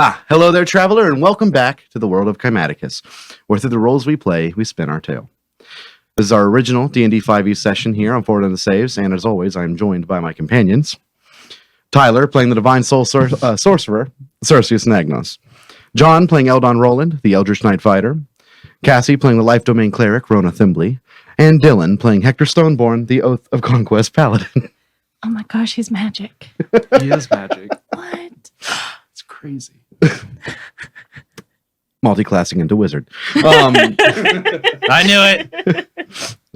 Hello there, traveler, and welcome back to the world of Kymaticus, where through the roles we play, we spin our tale. This is our original D&D 5e session here on Forward on the Saves, and as always, I am joined by my companions. Tyler, playing the Divine Soul Sorcerer, Cercius Nagnos. John, playing Eldon Roland, the Eldritch Knight Fighter. Cassie, playing the Life Domain Cleric, Rona Thimbley. And Dylan, playing Hector Stoneborn, the Oath of Conquest Paladin. Oh my gosh, he's magic. He is magic. What? It's crazy. Multi-classing into wizard. I knew it.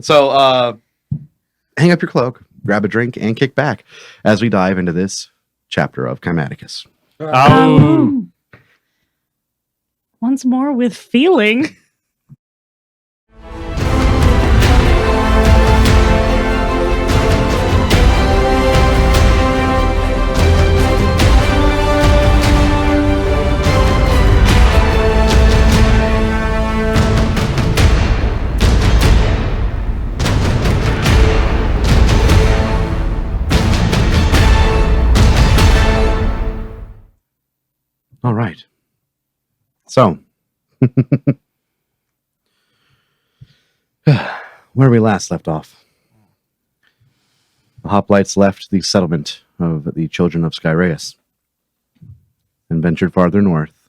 So, hang up your cloak, grab a drink, and kick back as we dive into this chapter of Kymaticus. Once more with feeling. All right. So, where we last left off, the hoplites left the settlement of the children of Skyraeus and ventured farther north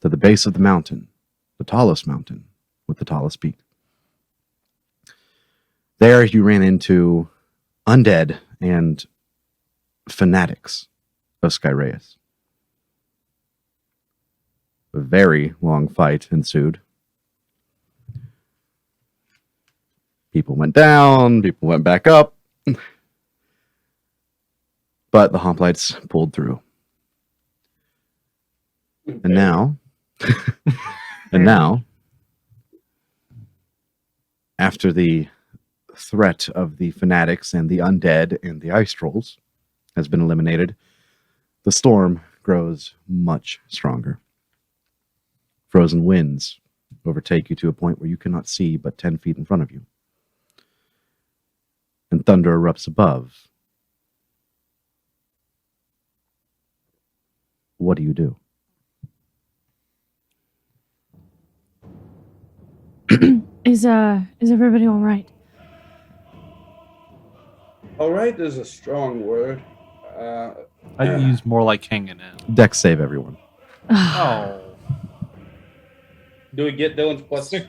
to the base of the mountain, the tallest mountain with the tallest peak. There you ran into undead and fanatics of Skyraeus. A very long fight ensued. People went down, people went back up. But the hoplites pulled through. And now, after the threat of the fanatics and the undead and the ice trolls has been eliminated, the storm grows much stronger. Frozen winds overtake you to a point where you cannot see but 10 feet in front of you. And thunder erupts above. What do you do? Is everybody all right? All right is a strong word. I'd use more like hanging in. Dex save, everyone. Oh. Do we get Dylan's plus 6?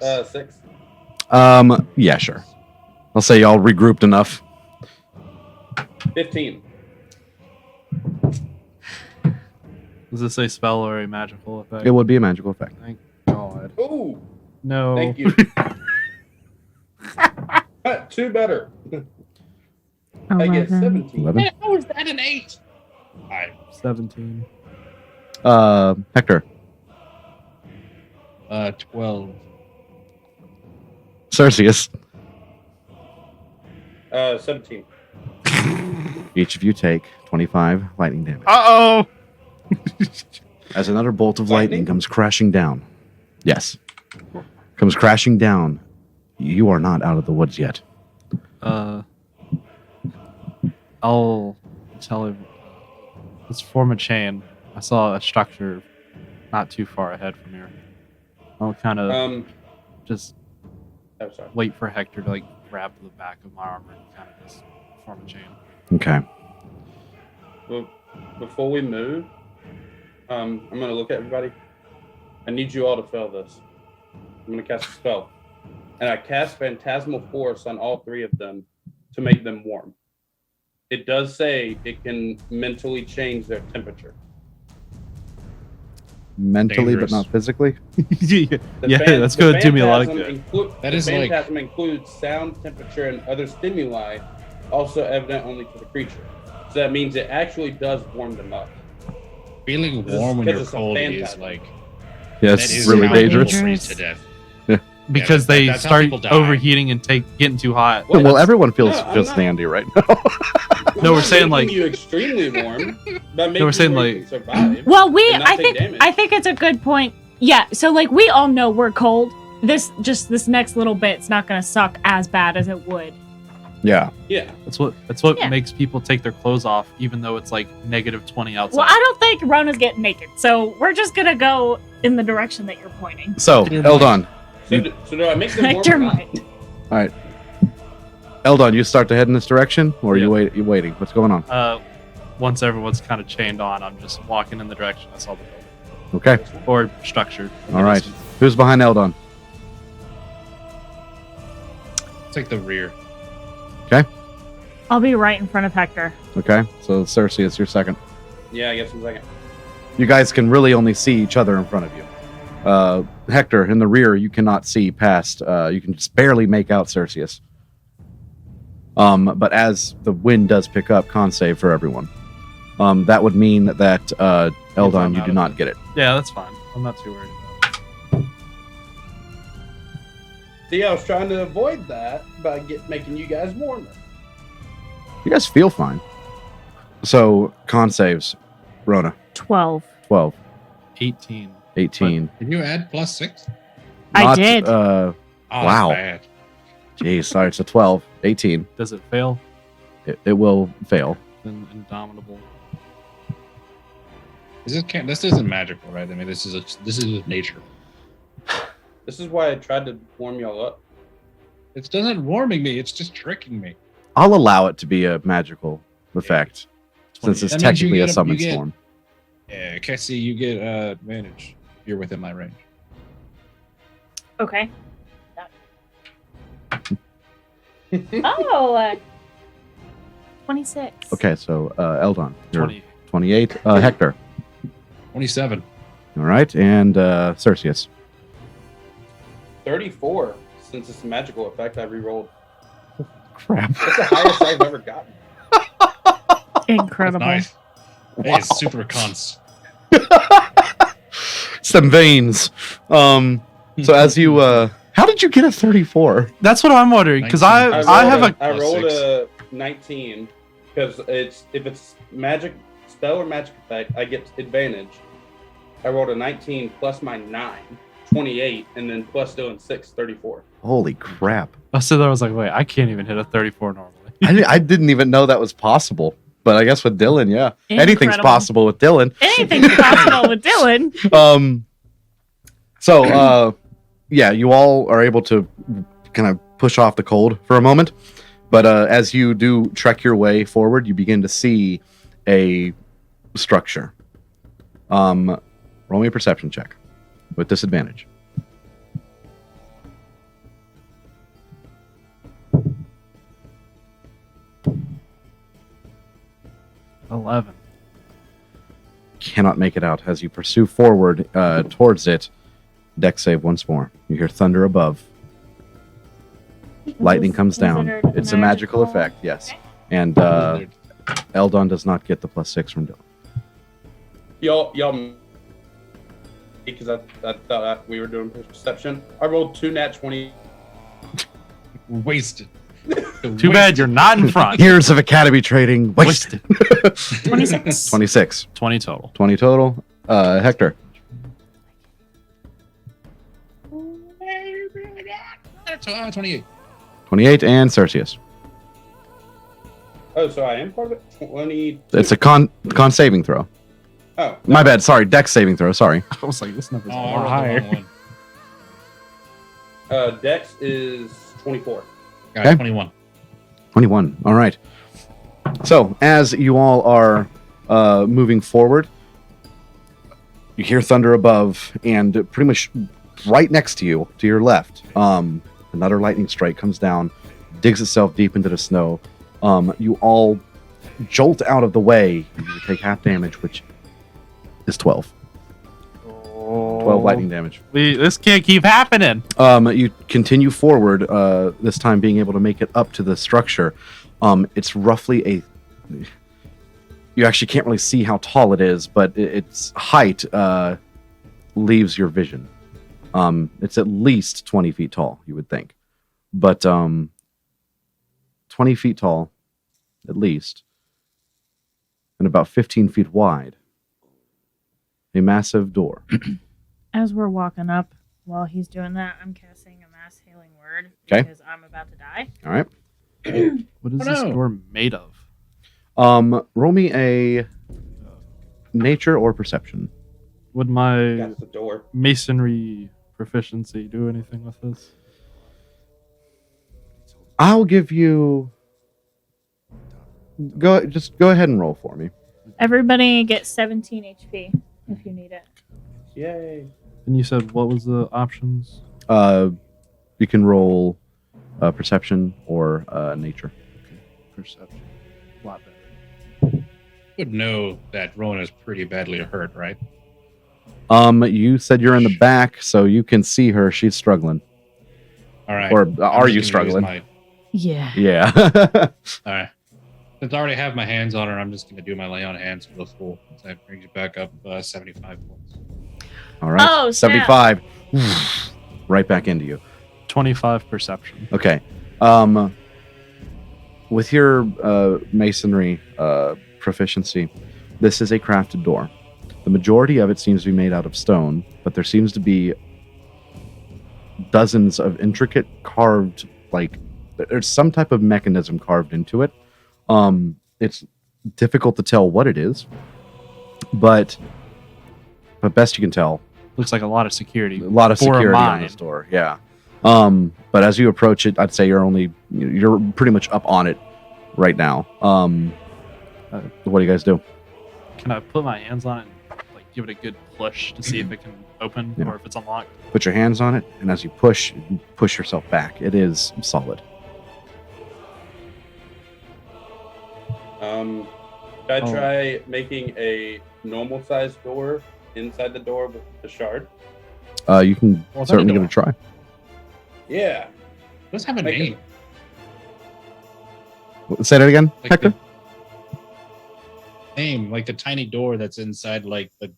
Yeah, sure. I'll say y'all regrouped enough. 15. Does this say spell or a magical effect? It would be a magical effect. Thank God. Ooh, No. thank you. 2 better. I get 17. 11. Man, how is that an 8? 17. Hector. 12. Cercius. 17. Each of you take 25 lightning damage. Uh-oh! As another bolt of lightning comes crashing down. Yes. Comes crashing down. You are not out of the woods yet. I'll tell him. Let's form a chain. I saw a structure not too far ahead from here. I'll kind of just wait for Hector to grab the back of my armor and kind of just form a chain. Okay. Well, before we move, I'm going to look at everybody. I need you all to fail this. I'm going to cast a spell. And I cast Phantasmal Force on all 3 of them to make them warm. It does say it can mentally change their temperature. Mentally, Dangerous. but not physically? That's going to do me a lot of good. That is Phantasm includes sound, temperature, and other stimuli, also evident only to the creature. So that means it actually does warm them up. Feeling warm when you're cold is like... Yeah, that it's is really how dangerous. people freeze to death. Because Yeah, they that's how start people die. overheating and getting too hot. Well, everyone feels No, I'm just not- dandy right now. No, we're I'm saying, making you extremely warm, but we're saying, you can survive. Well, and not take damage. I think it's a good point. Yeah, so we all know we're cold. This next little bit's not gonna suck as bad as it would Yeah. Yeah. That's what Yeah. makes people take their clothes off, even though it's like -20 outside. Well, I don't think Rona's getting naked, so we're just gonna go in the direction that you're pointing. So, Your Eldon. So do I make them warm? Hector or not? might. All right. Eldon, you start to head in this direction, or Yeah. you waiting? What's going on? Once everyone's kind of chained on, I'm just walking in the direction I saw the building Okay. or structure. in the All right. distance. Who's behind Eldon? Take the rear. I'll be right in front of Hector. Okay. So Cersei, it's your second. Yeah, I guess in a second. You guys can really only see each other in front of you. Hector, in the rear, you cannot see past. You can just barely make out Cerseus. But as the wind does pick up, con save for everyone. That would mean that Eldon, I'm you out do of not it. get it. Yeah, that's fine. I'm not too worried about it. See, I was trying to avoid that by making you guys warmer. You guys feel fine. So con saves, Rona, 12. 12, 18. 18. Did you add +6? I did. Oh, Wow. That's bad. Geez, sorry, it's a 12, 18. Does it fail? It will fail. Then indomitable. This isn't magical, right? I mean, this is nature. This is why I tried to warm y'all up. It doesn't warming me. It's just tricking me. I'll allow it to be a magical effect, since it's That means you technically a get a- summon you get- storm. Yeah, Cassie, you get advantage. You're within my range. Okay. Oh, 26. Okay, so Eldon, you're 20. 28. Hector, 27. all right, and Cerseus. 34. Since it's a magical effect, I re-rolled. Crap. That's the highest I've ever gotten. Incredible. Nice. Hey, it's super cons. Some veins. So as you, how did you get a 34? That's what I'm wondering because 19. I have a I Plus rolled 6. a 19 because if it's magic spell or magic effect, I get advantage. I rolled a 19 plus my 9, 28, and then plus doing 6, 34. Holy crap. so there I was like, wait, I can't even hit a 34 normally. I didn't even know that was possible. But I guess with Dylan, yeah. Anything's Incredible. possible with Dylan. Anything's possible with Dylan. So, yeah, you all are able to kind of push off the cold for a moment. But as you do trek your way forward, you begin to see a structure. Roll me a perception check with disadvantage. $11. Cannot make it out as you pursue forward towards it. Deck save once more. You hear thunder above. Lightning comes down. It's a magical effect, yes. Okay. And Eldon does not get the +6 from Dylan. Y'all, because I thought we were doing perception. I rolled 2 nat 20. Wasted. Too bad you're not in front. Years of Academy trading wasted. 26. 26. 20 total. 20 total. Hector. 28. 28 and Cerseus. Oh, so I am part of it? 20. It's a con saving throw. Oh, My bad. Sorry. Deck saving throw. Sorry. I was like, this number's Oh, a I lot rolled the higher. wrong one. Dex is 24. Got Okay. 21. 21. All right. So, as you all are moving forward, you hear thunder above, and pretty much right next to you, to your left, another lightning strike comes down, digs itself deep into the snow. You all jolt out of the way, and you take half damage, which is 12. 12 lightning damage. This can't keep happening. You continue forward, this time being able to make it up to the structure. It's roughly you actually can't really see how tall it is, but its height leaves your vision. It's at least 20 feet tall, you would think. But 20 feet tall, at least, and about 15 feet wide. A massive door. As we're walking up, while he's doing that, I'm casting a mass healing word Okay. because I'm about to die. All right. What is Oh, this no. door made of? Roll me a nature or perception. Would my That's the door. masonry proficiency do anything with this? I'll give you. Go ahead and roll for me. Everybody get 17 HP if you need it. Yay. And you said what was the options? You can roll perception or nature. Perception. A lot better. Would know that Rowan is pretty badly hurt, right? You said you're in the back, so you can see her. She's struggling. All right. Or I'm are just you gonna struggling? use Yeah. Yeah. All right. Since I already have my hands on her, I'm just gonna do my lay on hands for the full. So that brings you back up 75 points. All right. Oh, snap. 75. Right back into you. 25 perception. Okay. With your masonry proficiency, this is a crafted door. The majority of it seems to be made out of stone, but there seems to be dozens of intricate carved, like there's some type of mechanism carved into it. It's difficult to tell what it is, but best you can tell, Looks like a lot of security. a lot of For a security on mine. this door. Yeah. But as you approach it, I'd say you're pretty much up on it right now. What do you guys do? Can I put my hands on it and like give it a good push to see if it can open Yeah. or if it's unlocked? Put your hands on it, and as you push yourself back. It is solid. Should I try making a normal sized door inside the door with the shard? You can Well, certainly door. give it a try. Yeah. Let's have a Make name. Say that again, Like Hector. Name like the tiny door that's inside like the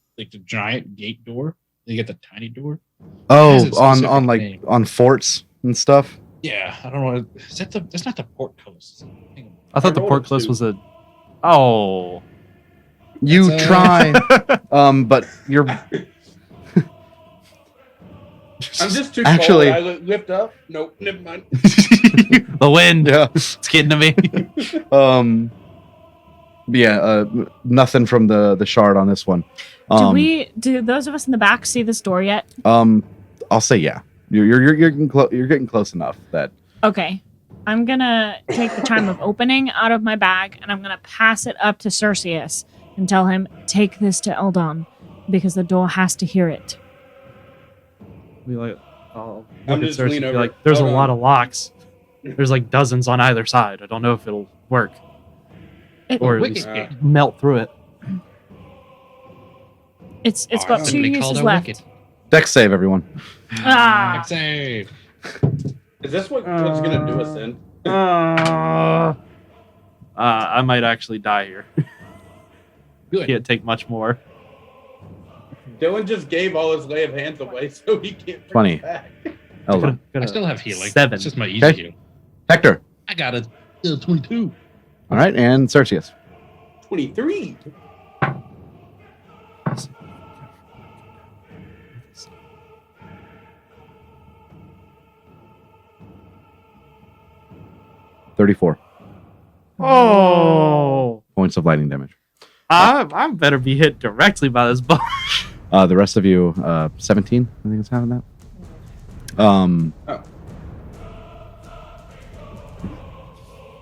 giant gate door. You get the tiny door. Oh, has its on specific like name. on forts and stuff. Yeah, I don't know. Is that that's not the portcullis? I thought the rolled a portcullis 2. was a. Oh. You That's, try, but you're I'm just too Actually- cold. I lift up. Nope, never mind. The wind. yeah. It's getting to me. Nothing from the shard on this one. Do those of us in the back see this door yet? I'll say yeah. You're getting close enough that Okay. I'm gonna take the chime of opening out of my bag and I'm gonna pass it up to Cerseus and tell him, take this to Eldon because the door has to hear it. Be like, oh, I'm look at just Cersei, lean be over. like, there's Hold a on. lot of locks. There's like dozens on either side. I don't know if it'll work or at Wicked least gate. melt through it. It's Oh, got 2 Simply called uses a left. wicked. dex save everyone. Ah, Save. Is this what's gonna do us in? I might actually die here. Good. Can't take much more. Dylan just gave all his lay of hands away, so he can't bring 20. it back. Eldon. I still have healing. 7. It's just my easy Okay. heal. Hector. I got a 22. All right, and Cerseus. 23. $34 Oh, points of lightning damage. I better be hit directly by this bow. The rest of you, 17. I think it's having that. Oh.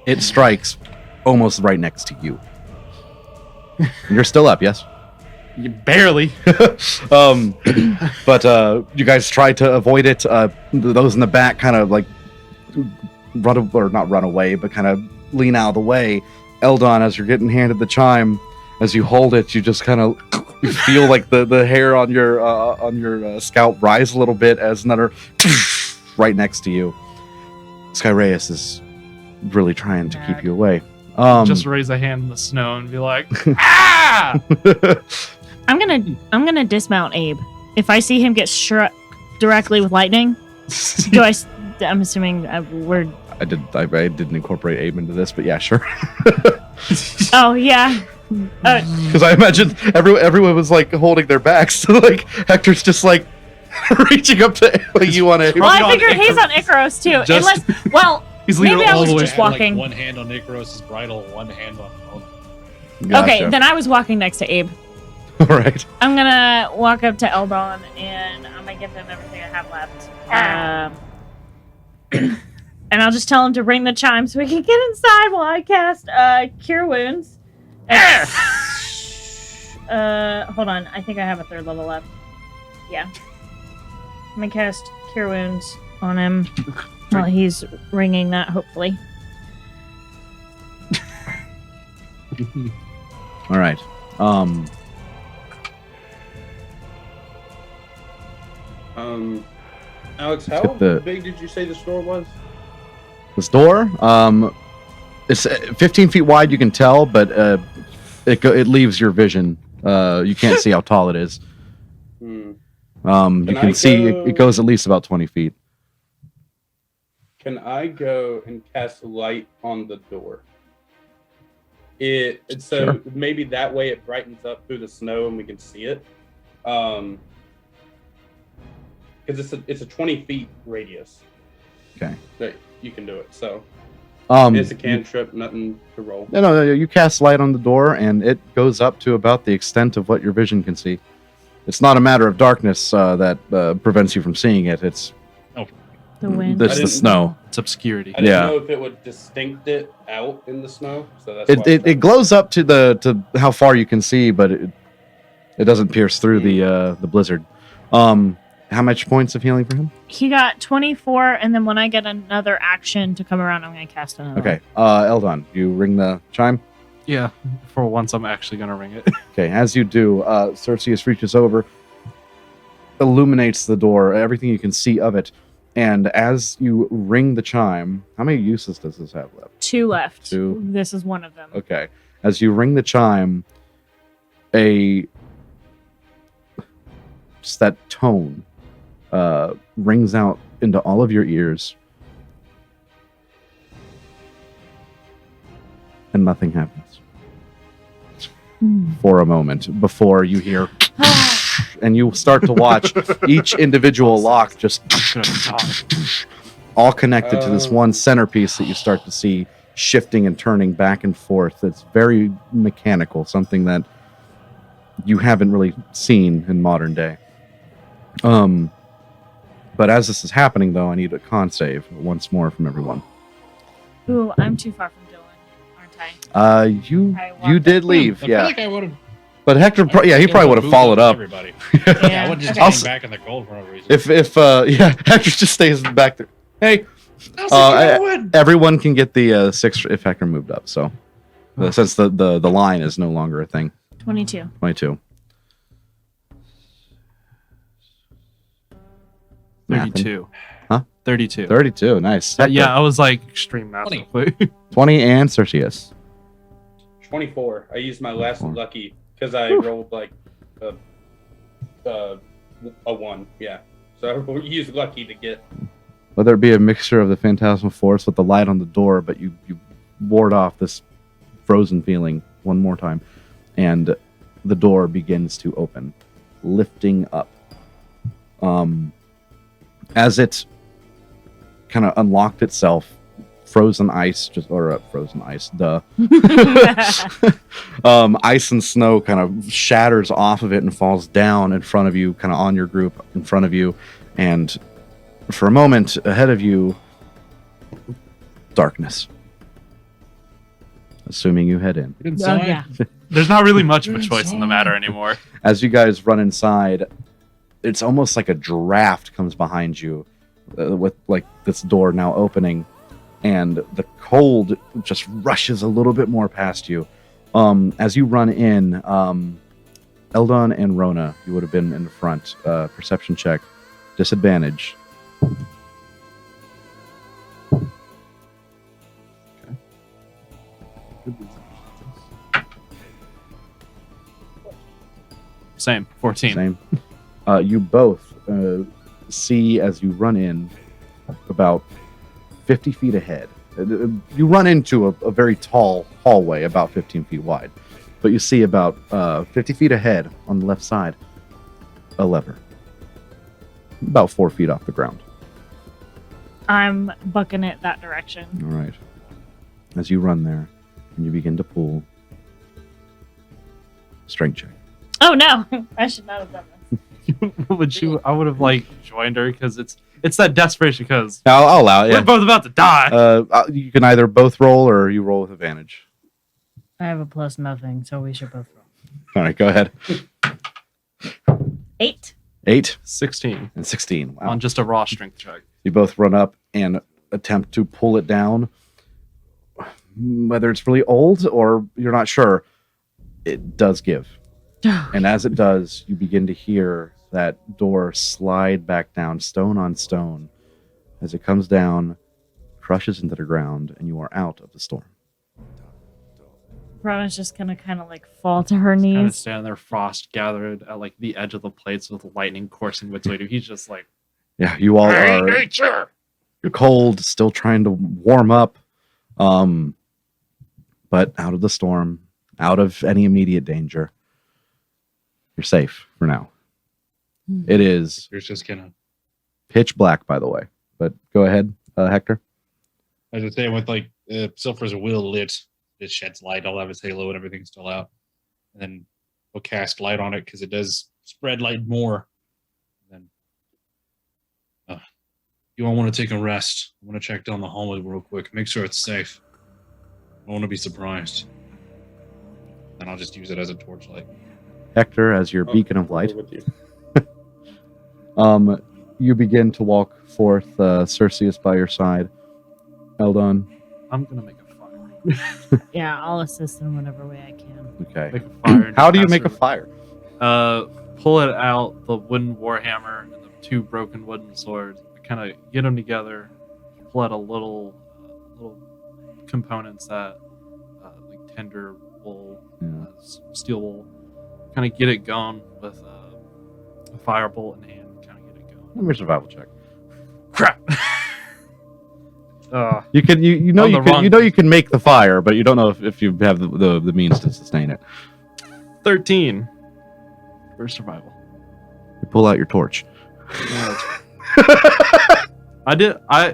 It strikes almost right next to you. You're still up, yes? You barely. But you guys try to avoid it. Those in the back kind of like not run away, but kind of lean out of the way. Eldon, as you're getting handed the chime, as you hold it, you just kind of feel like the hair on your scalp rise a little bit as another right next to you. Skyraeus is really trying to keep you away. Just raise a hand in the snow and be like, ah! I'm gonna dismount Abe. If I see him get struck directly with lightning, I'm assuming we're. I didn't incorporate Abe into this, but yeah, sure. Oh yeah. Because I imagine everyone was like holding their backs, so like Hector's just like reaching up to like you want to. Well, I figured he's on Icaros too. Just- Unless, well, He's Maybe leaning I all was the way. just Had, walking. Like, one hand on Nicoros's bridle, one hand on. Okay, then I was walking next to Abe. All right. I'm gonna walk up to Eldon and I'm gonna give him everything I have left. And I'll just tell him to ring the chime so we can get inside while I cast Cure Wounds. Hold on. I think I have a 3rd level left. Yeah. I'm gonna cast Cure Wounds on him while he's ringing that, hopefully. All right. Alex, Let's how get the- big did you say the store was? This door, it's 15 feet wide. You can tell, but it leaves your vision. You can't see how tall it is. Hmm. You can see it goes at least about 20 feet. Can I go and cast light on the door? So maybe that way it brightens up through the snow and we can see it. Because it's a 20 feet radius. Okay. That you can do it. So Um, it's a cantrip, nothing to roll. No. You cast light on the door, and it goes up to about the extent of what your vision can see. It's not a matter of darkness that prevents you from seeing it. It's The wind. It's the snow. It's obscurity. I didn't Yeah. know if it would distinct it out in the snow. So that's why It glows up to how far you can see, but it doesn't pierce through the blizzard. How much points of healing for him? He got 24, and then when I get another action to come around, I'm going to cast another. Okay. Eldon, you ring the chime. Yeah. For once, I'm actually gonna ring it. Okay. As you do, Cerseus reaches over, illuminates the door, everything you can see of it, and as you ring the chime, how many uses does this have left? 2 left. 2. This is one of them. Okay. As you ring the chime, just that tone rings out into all of your ears. And nothing happens for a moment before you hear and you start to watch each individual lock just all connected to this one centerpiece that you start to see shifting and turning back and forth. It's very mechanical, something that you haven't really seen in modern day. But as this is happening, though, I need a con save once more from everyone. Ooh, I'm too far from Dylan, aren't I? You I walked did up. leave, I yeah. feel like I would have. But Hector, he probably would have followed up. Everybody. Yeah. Yeah, I would just Okay. hang back in the cold for no reason. If Hector just stays back there. Hey, I was thinking I would. everyone can get the 6 if Hector moved up. So since the line is no longer a thing. 22. 22. 32. Huh? 32. 32. Nice. Hector. Yeah, I was like extreme math. 20 and Cerseus. 24. I used my last 24. lucky because I rolled like a 1. Yeah. So I used lucky to get. Whether it be a mixture of the phantasmal force with the light on the door, but you ward off this frozen feeling one more time, and the door begins to open, lifting up. As it kind of unlocked itself, frozen ice, ice and snow kind of shatters off of it and falls down in front of you, kind of on your group in front of you, and for a moment ahead of you, darkness. Assuming you head in. Oh, yeah. There's not really much of a choice in the matter anymore. As you guys run inside, it's almost like a draft comes behind you with like this door now opening, and the cold just rushes a little bit more past you. As you run in, Eldon and Rona, you would have been in the front. Perception check, disadvantage. Same. 14. Same. You both see as you run in about 50 feet ahead. You run into a very tall hallway, about 15 feet wide. But you see about 50 feet ahead on the left side, a lever. About 4 feet off the ground. I'm bucking it that direction. All right. As you run there, and you begin to pull, strength check. Oh no, I should not have done this. Would you? I would have like joined her because it's that desperation because I'll allow it. we're both about to die. You can either both roll or you roll with advantage. I have a plus nothing, so we should both roll. All right, go ahead. 8. 8 16 and 16. Wow. on just a raw strength check. You both run up and attempt to pull it down. Whether it's really old or you're not sure, it does give. And as it does, you begin to hear that door slide back down, stone on stone. As it comes down, crushes into the ground, and you are out of the storm. Rana's just gonna kind of like fall to her Kind of knees. standing there, frost gathered at like the edge of the plates with lightning coursing between him. He's just like, Yeah, you all are. Nature. You're cold, still trying to warm up. But out of the storm, out of any immediate danger, you're safe for now. It is You're just gonna. pitch black, by the way. But go ahead, Hector. As I say, with like Silver's will lit, it sheds light. I'll have his halo and everything's still out, and then we'll cast light on it because it does spread light more. And then you all want to take a rest. I want to check down the hallway real quick, make sure it's safe. I want to be surprised. Then I'll just use it as a torchlight. Hector, as your beacon of I'll light, go with you. you begin to walk forth, Cerseus by your side. Eldon, I'm gonna make a fire. Yeah, I'll assist in whatever way I can. okay. Make a fire. and How do you pass make a her- fire? Pull it out, the wooden warhammer and the 2 broken wooden swords. Kind of get them together, pull out a little components that like tender wool, Yeah. steel wool. Kind of get it going with a firebolt in hand. Kind of get it going. Give me a survival check. Crap. You can you know On you the can wrong- you know you can make the fire, but you don't know if you have the means to sustain it. 13 for survival. You pull out your torch.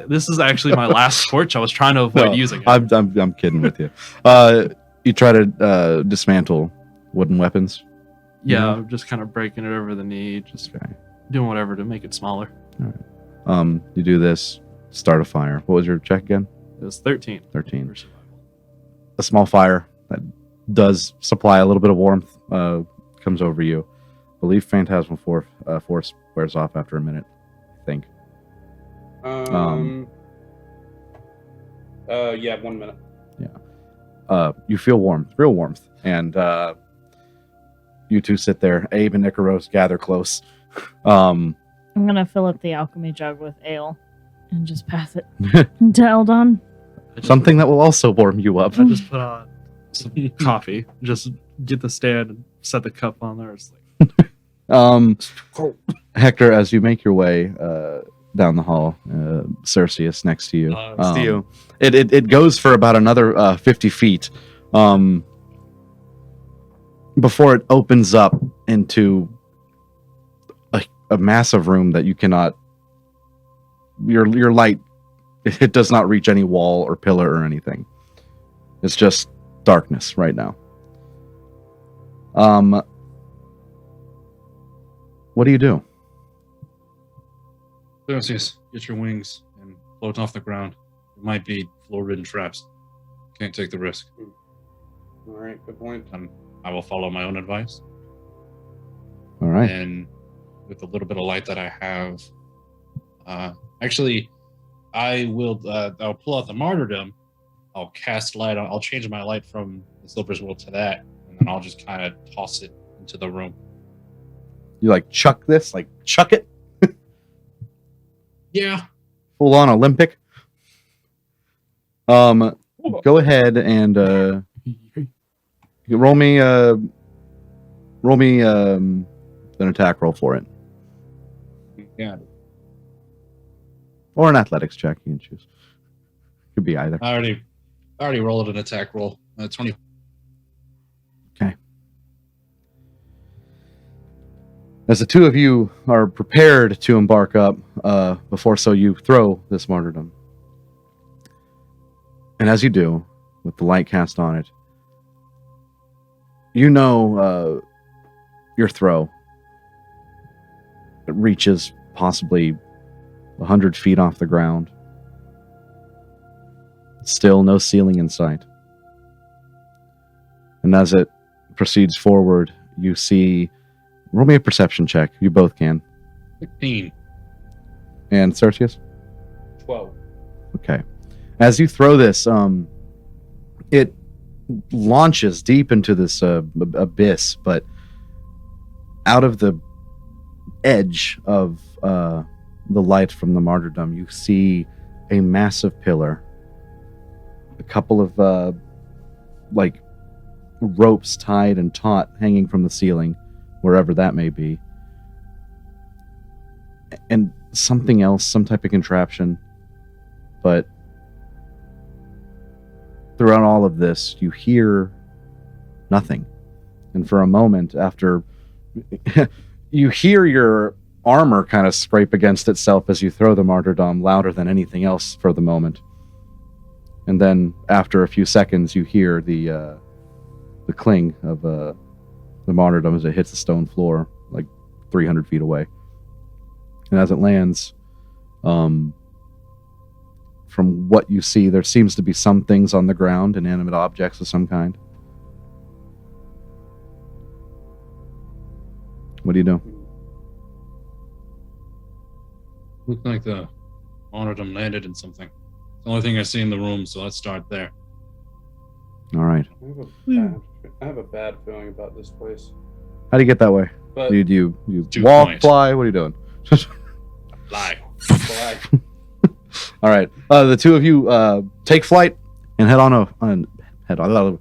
This is actually my last torch. I was trying to avoid No, using it. I'm kidding with you. You try to dismantle wooden weapons. Yeah, I'm just kind of breaking it over the knee, just Okay. doing whatever to make it smaller. You do this. Start a fire. What was your check again? It was 13 13. for survival. A small fire that does supply a little bit of warmth comes over you. I believe Phantasmal Force wears off after a minute, I think. Yeah, 1 minute. You feel warmth, real warmth. And you two sit there. Abe and Icaros gather close. I'm gonna fill up the alchemy jug with ale and just pass it to Eldon. Something that will also warm you up. I just put on some coffee. Just get the stand and set the cup on there. It's like, Hector, as you make your way down the hall, Cerseus next to you. Next to you. It goes for about another 50 feet before it opens up into a massive room that you cannot. Your light, it does not reach any wall or pillar or anything. It's just darkness right now. What do you do? Perseus, get your wings and float off the ground. It might be floor-ridden traps. Can't take the risk. All right, good point. I will follow my own advice. All right. And with the little bit of light that I have, actually, I'll pull out the martyrdom. I'll cast light on. I'll change my light from the Silver's Will to that, and then I'll just kind of toss it into the room. You like chuck this, like chuck it, Yeah. full on Olympic. Go ahead and roll me an attack roll for it, Yeah. or an athletics check. You can choose. Could be either. I already rolled an attack roll. 20. As the two of you are prepared to embark up, before so you throw this martyrdom. And as you do, with the light cast on it, you know your throw. It reaches possibly 100 feet off the ground. Still no ceiling in sight. And as it proceeds forward, you see... Roll me a perception check. You both can. 15. And Certius? 12. Okay. As you throw this, it launches deep into this abyss, but out of the edge of the light from the martyrdom, you see a massive pillar, a couple of like ropes tied and taut hanging from the ceiling, wherever that may be, and something else, some type of contraption. But throughout all of this, you hear nothing. And for a moment after, you hear your armor kind of scrape against itself as you throw the martyrdom, louder than anything else for the moment. And then after a few seconds, you hear the cling of the martyrdom as it hits the stone floor, like 300 feet away. And as it lands, from what you see, there seems to be some things on the ground, inanimate objects of some kind. What do you do? Looks like the martyrdom landed in something. It's the only thing I see in the room, so let's start there. All right. I have a bad feeling about this place. How do you get that way? But You 2 walk, points. fly? What are you doing? Lie. why? All right. The two of you take flight and head on. Head on. Blah,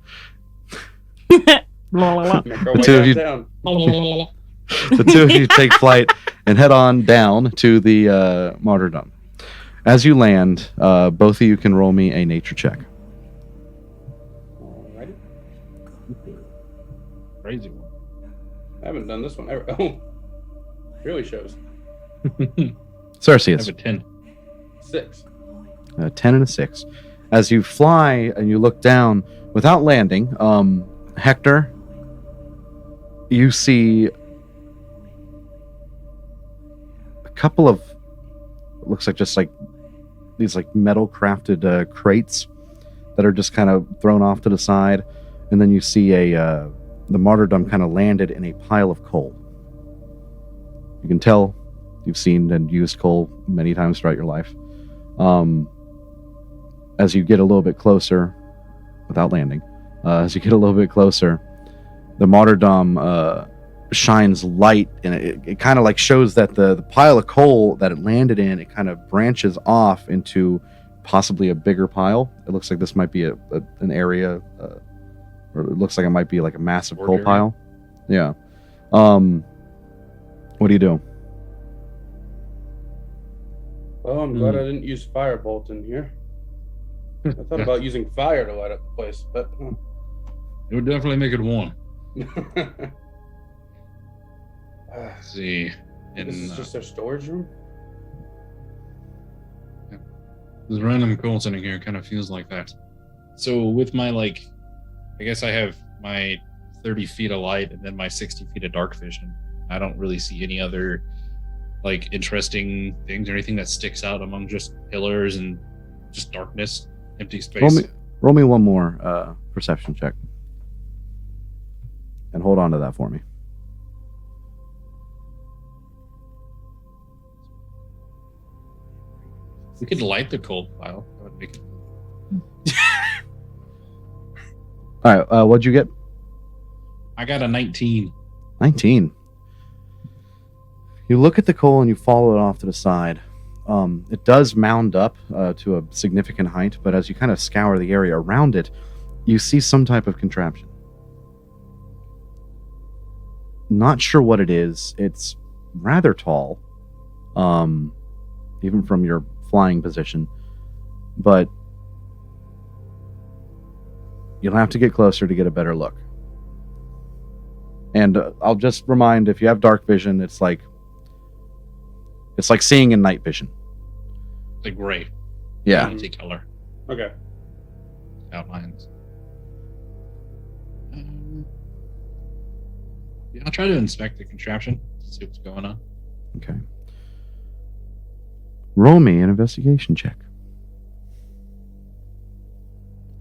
blah, blah. Make our The way two of you- down. The two of you take flight and head on down to the martyrdom. As you land, both of you can roll me a nature check. Alrighty. Crazy one. I haven't done this one ever. Oh, really shows. I have Cercius. a 10. 6. A 10 and a 6. As you fly and you look down, without landing, Hector, you see a couple of, it looks like just like these like metal crafted crates that are just kind of thrown off to the side, and then you see the martyrdom kind of landed in a pile of coal. You can tell you've seen and used coal many times throughout your life. As you get a little bit closer, without landing, as you get a little bit closer, the martyrdom shines light, and it kind of like shows that the pile of coal that it landed in, it kind of branches off into possibly a bigger pile. It looks like this might be an area, or it looks like it might be like a massive coal Area. pile. Yeah. What do you do? Well, I'm glad I didn't use firebolt in here. I thought about using fire to light up the place, but It would definitely make it warm. This See. is just their storage room. This random coal sitting here kind of feels like that. So with my I guess I have my 30 feet of light and then my 60 feet of dark vision. I don't really see any other interesting things or anything that sticks out among just pillars and just darkness, empty space. Roll me one more perception check, and hold on to that for me. We could light the coal pile. That would make it. All right. What'd you get? I got a 19. 19. You look at the coal and you follow it off to the side. It does mound up to a significant height, but as you kind of scour the area around it, you see some type of contraption. Not sure what it is. It's rather tall, even from your flying position, but you'll have to get closer to get a better look. And I'll just remind, if you have dark vision, it's like seeing in night vision. The gray. Yeah. Easy color. Okay. Outlines. Yeah, I'll try to inspect the contraption, see what's going on. Okay. Roll me an investigation check.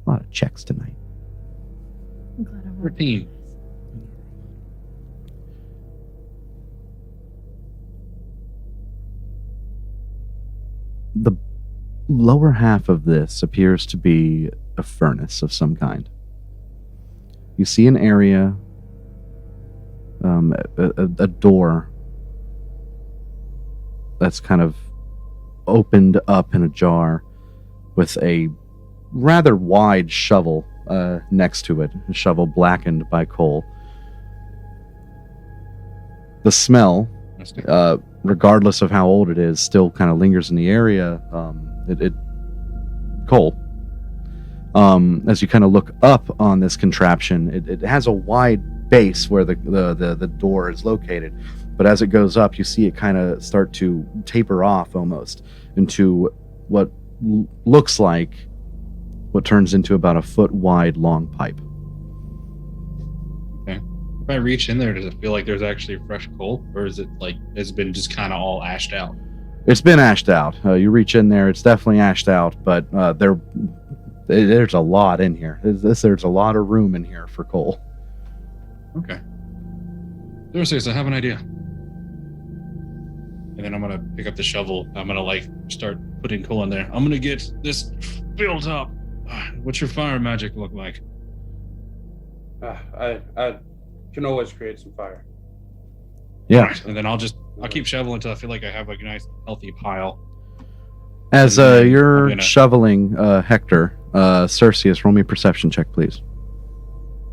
A lot of checks tonight. I'm glad I rolled 13. The lower half of this appears to be a furnace of some kind. You see an area, a door that's kind of opened up in a jar with a rather wide shovel next to it, a shovel blackened by coal. The smell, regardless of how old it is, still kind of lingers in the area. Coal. As you kind of look up on this contraption, it has a wide base where the door is located, but as it goes up, you see it kind of start to taper off almost into what looks like what turns into about a foot wide long pipe. Okay. If I reach in there, does it feel like there's actually fresh coal, or is it like it's been just kind of all ashed out? It's been ashed out. You reach in there, it's definitely ashed out, but there's a lot in here. There's a lot of room in here for coal. Okay. Seriously, I have an idea. And then I'm gonna pick up the shovel. I'm gonna start putting coal in there. I'm gonna get this filled up. What's your fire magic look like? I can always create some fire. Yeah. Right. And then I'll keep shoveling until I feel like I have like a nice healthy pile. As you're shoveling, Hector, Cerseus, roll me a perception check, please.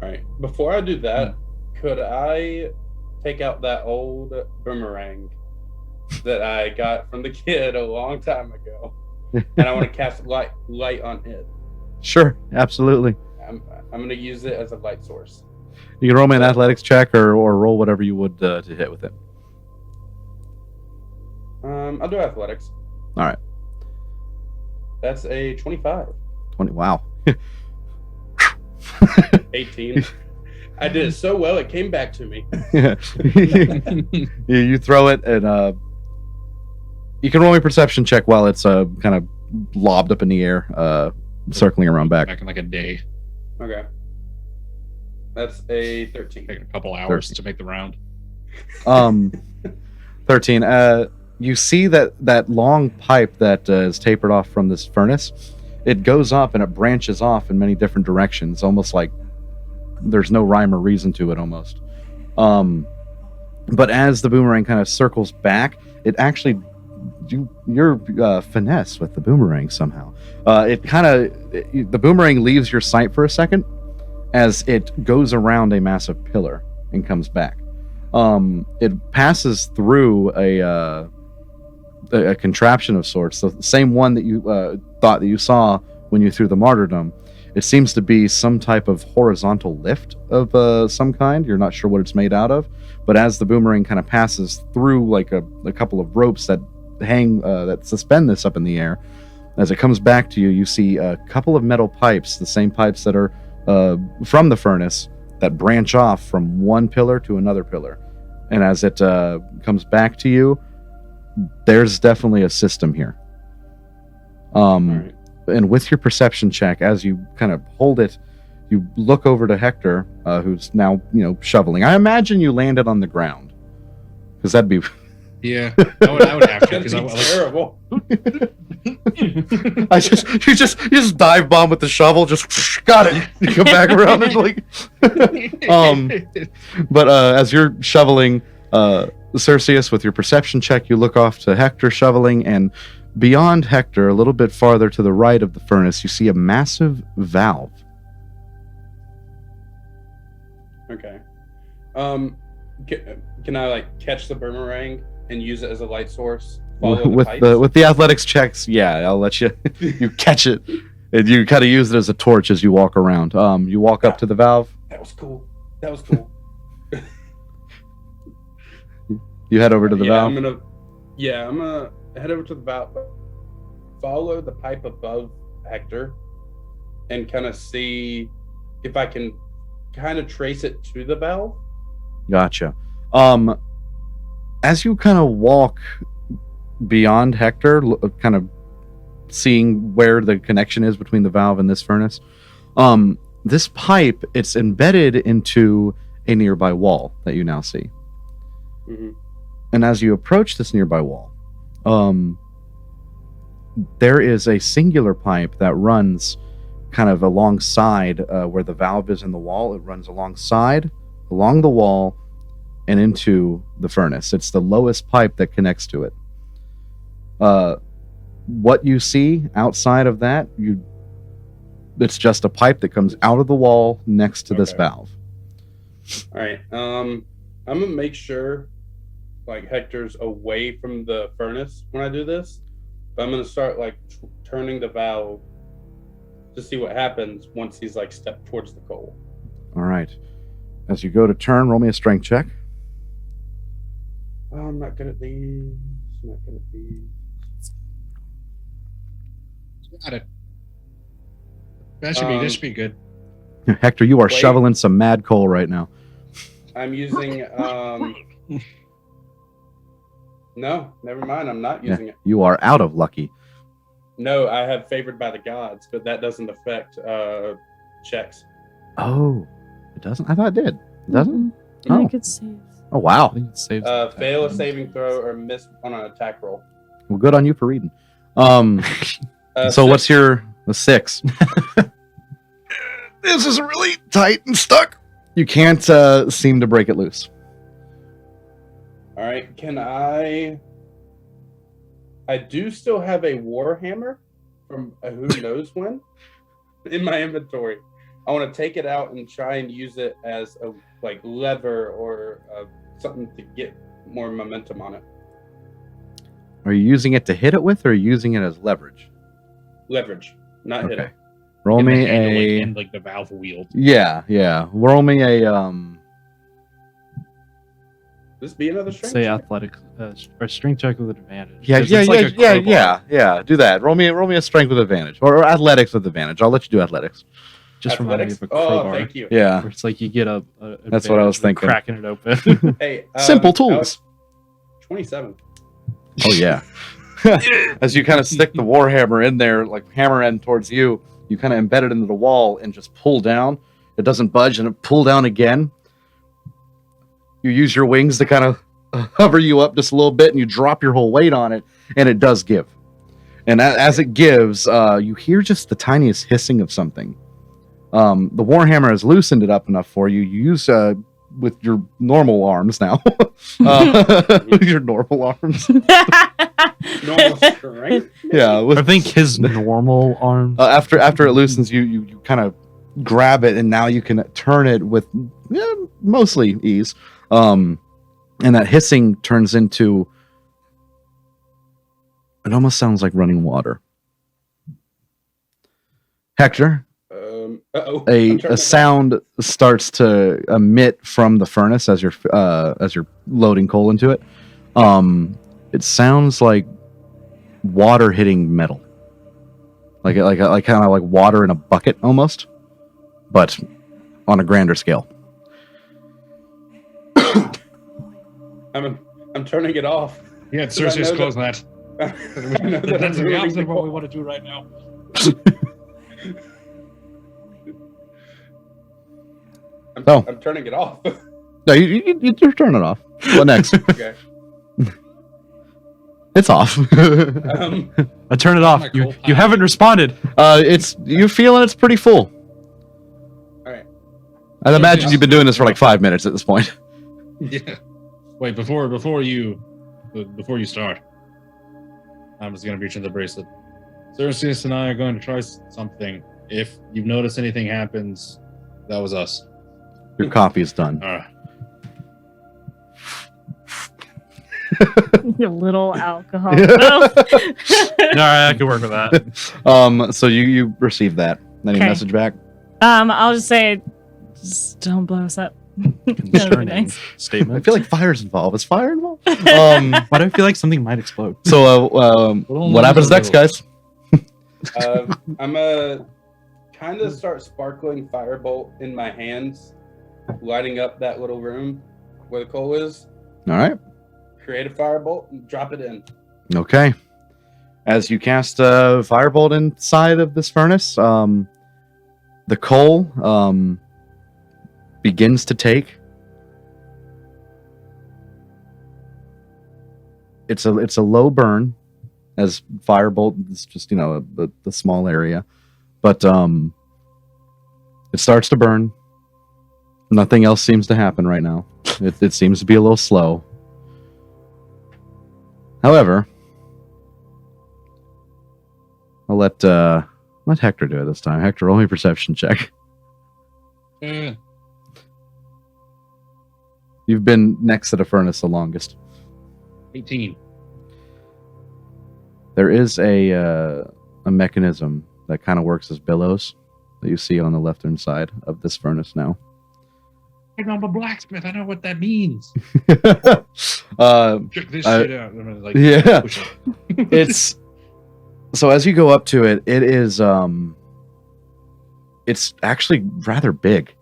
All right. Before I do that, could I take out that old boomerang that I got from the kid a long time ago, and I want to cast light on it? Sure, absolutely. I'm going to use it as a light source. You can roll me an athletics check or roll whatever you would to hit with it. I'll do athletics. All right. That's a 25. 20. Wow. 18. I did it so well, it came back to me. You throw it, and you can roll me a perception check while it's kind of lobbed up in the air, circling around back. Back in like a day. Okay. That's a 13. Take a couple hours 13. to make the round. 13. You see that long pipe that is tapered off from this furnace. It goes up and it branches off in many different directions, almost like there's no rhyme or reason to it almost. But as the boomerang kind of circles back, it actually, you're finesse with the boomerang somehow. The boomerang leaves your sight for a second as it goes around a massive pillar and comes back. It passes through a contraption of sorts, the same one that you thought that you saw when you threw the martyrdom. It seems to be some type of horizontal lift of some kind. You're not sure what it's made out of, but as the boomerang kind of passes through like a couple of ropes that hang that suspend this up in the air, as it comes back to you, you see a couple of metal pipes, the same pipes that are from the furnace, that branch off from one pillar to another pillar. And as it comes back to you, there's definitely a system here. Right. And with your perception check, as you kind of hold it, you look over to Hector, who's now, shoveling. I imagine you landed on the ground, because that'd be... Yeah, I would have to. That'd be terrible. You just dive bomb with the shovel, just got it. You come back around and but as you're shoveling, Cerseus, with your perception check, you look off to Hector shoveling, and beyond Hector, a little bit farther to the right of the furnace, you see a massive valve. Okay. Can I catch the boomerang and use it as a light source? With the athletics checks, yeah, I'll let you. You catch it, and you kind of use it as a torch as you walk around. You walk up to the valve. That was cool. You head over to the valve. I'm gonna head over to the valve, follow the pipe above Hector, and kind of see if I can kind of trace it to the valve. Gotcha. As you kind of walk beyond Hector, kind of seeing where the connection is between the valve and this furnace, this pipe, it's embedded into a nearby wall that you now see. Mm-hmm. And as you approach this nearby wall, there is a singular pipe that runs kind of alongside where the valve is in the wall. It runs alongside, along the wall, and into the furnace. It's the lowest pipe that connects to it. What you see outside of that, it's just a pipe that comes out of the wall next to this valve. All right. I'm gonna make sure like Hector's away from the furnace when I do this. But I'm gonna start like turning the valve to see what happens once he's like stepped towards the coal. All right. As you go to turn, roll me a strength check. Oh, I'm not good at these. Got it. That should be good. Hector, you are Wait. shoveling some mad coal right now. I'm using no, never mind. I'm not using it. You are out of lucky. No, I have favored by the gods, but that doesn't affect checks. Oh, it doesn't? I thought it did. It doesn't? I Oh. could save. Oh, I wow. think it saves. Fail a saving throw or miss on an attack roll. Well, good on you for reading. So Six. what's your 6? This is really tight and stuck. You can't seem to break it loose. All right, can I do still have a warhammer from who knows when in my inventory. I want to take it out and try and use it as a like lever or something to get more momentum on it. Are you using it to hit it with, or are you using it as leverage? Leverage, not hit Okay. it. Roll And the me handle, a... and like the valve wield. Yeah. Roll me a... This be another strength. Say check? athletics or strength check with advantage. Yeah. 'Cause it's like a crowbar. Do that. Roll me a strength with advantage, or athletics with advantage. I'll let you do athletics. Just remind me Athletics. of a crowbar. Oh, thank you. Yeah. Where it's like you get a That's what I was advantage thinking. with cracking it open. Hey, Simple tools. 27. Oh yeah. As you kind of stick the warhammer in there, like hammer end towards you, you kind of embed it into the wall and just pull down. It doesn't budge, and it pull down again. You use your wings to kind of hover you up just a little bit, and you drop your whole weight on it, and it does give. And as it gives, you hear just the tiniest hissing of something. The warhammer has loosened it up enough for you. You use with your normal arms now. Your normal arms. Normal strength. Yeah. I think his normal arms. After it loosens, you kind of grab it, and now you can turn it with mostly ease. And that hissing turns into... It almost sounds like running water. Hector, a sound starts to emit from the furnace as you're loading coal into it. It sounds like water hitting metal, like kind of like water in a bucket almost, but on a grander scale. I'm turning it off. Yeah, Because I Cersei's know close that- that. I know that That's I'm the ruining opposite the of what coal. we want to do right now. I'm turning it off. No, you turn it off. What next? Okay. It's off. I turn it off. my You coal you pile. haven't responded. You're feeling it's pretty full. All right. I'd imagine you've been doing this for like 5 minutes at this point. Yeah. Wait, before you start, I'm just gonna reach in the bracelet. Cersei and I are going to try something. If you've noticed anything happens, that was us. Your coffee is done. All right. A little alcohol. All right, I can work with that. So you received that. Any Okay. message back? I'll just say, just don't blow us up. Concerning nice. statement. I feel like fire's involved. Is fire involved? Why do I feel like something might explode? So, what happens next, guys? I'm gonna kind of start sparkling firebolt in my hands, lighting up that little room where the coal is. All right. Create a firebolt and drop it in. Okay. As you cast a firebolt inside of this furnace, the coal begins to take. It's a low burn, as firebolt is just the small area, but it starts to burn. Nothing else seems to happen right now. It seems to be a little slow. However, I'll let Hector do it this time. Hector, roll me a perception check. You've been next to the furnace the longest. 18. There is a mechanism that kind of works as billows that you see on the left-hand side of this furnace now. I'm a blacksmith. I know what that means. Check this shit out. I'm gonna, Yeah. push it. It's so as you go up to it, it is it's actually rather big.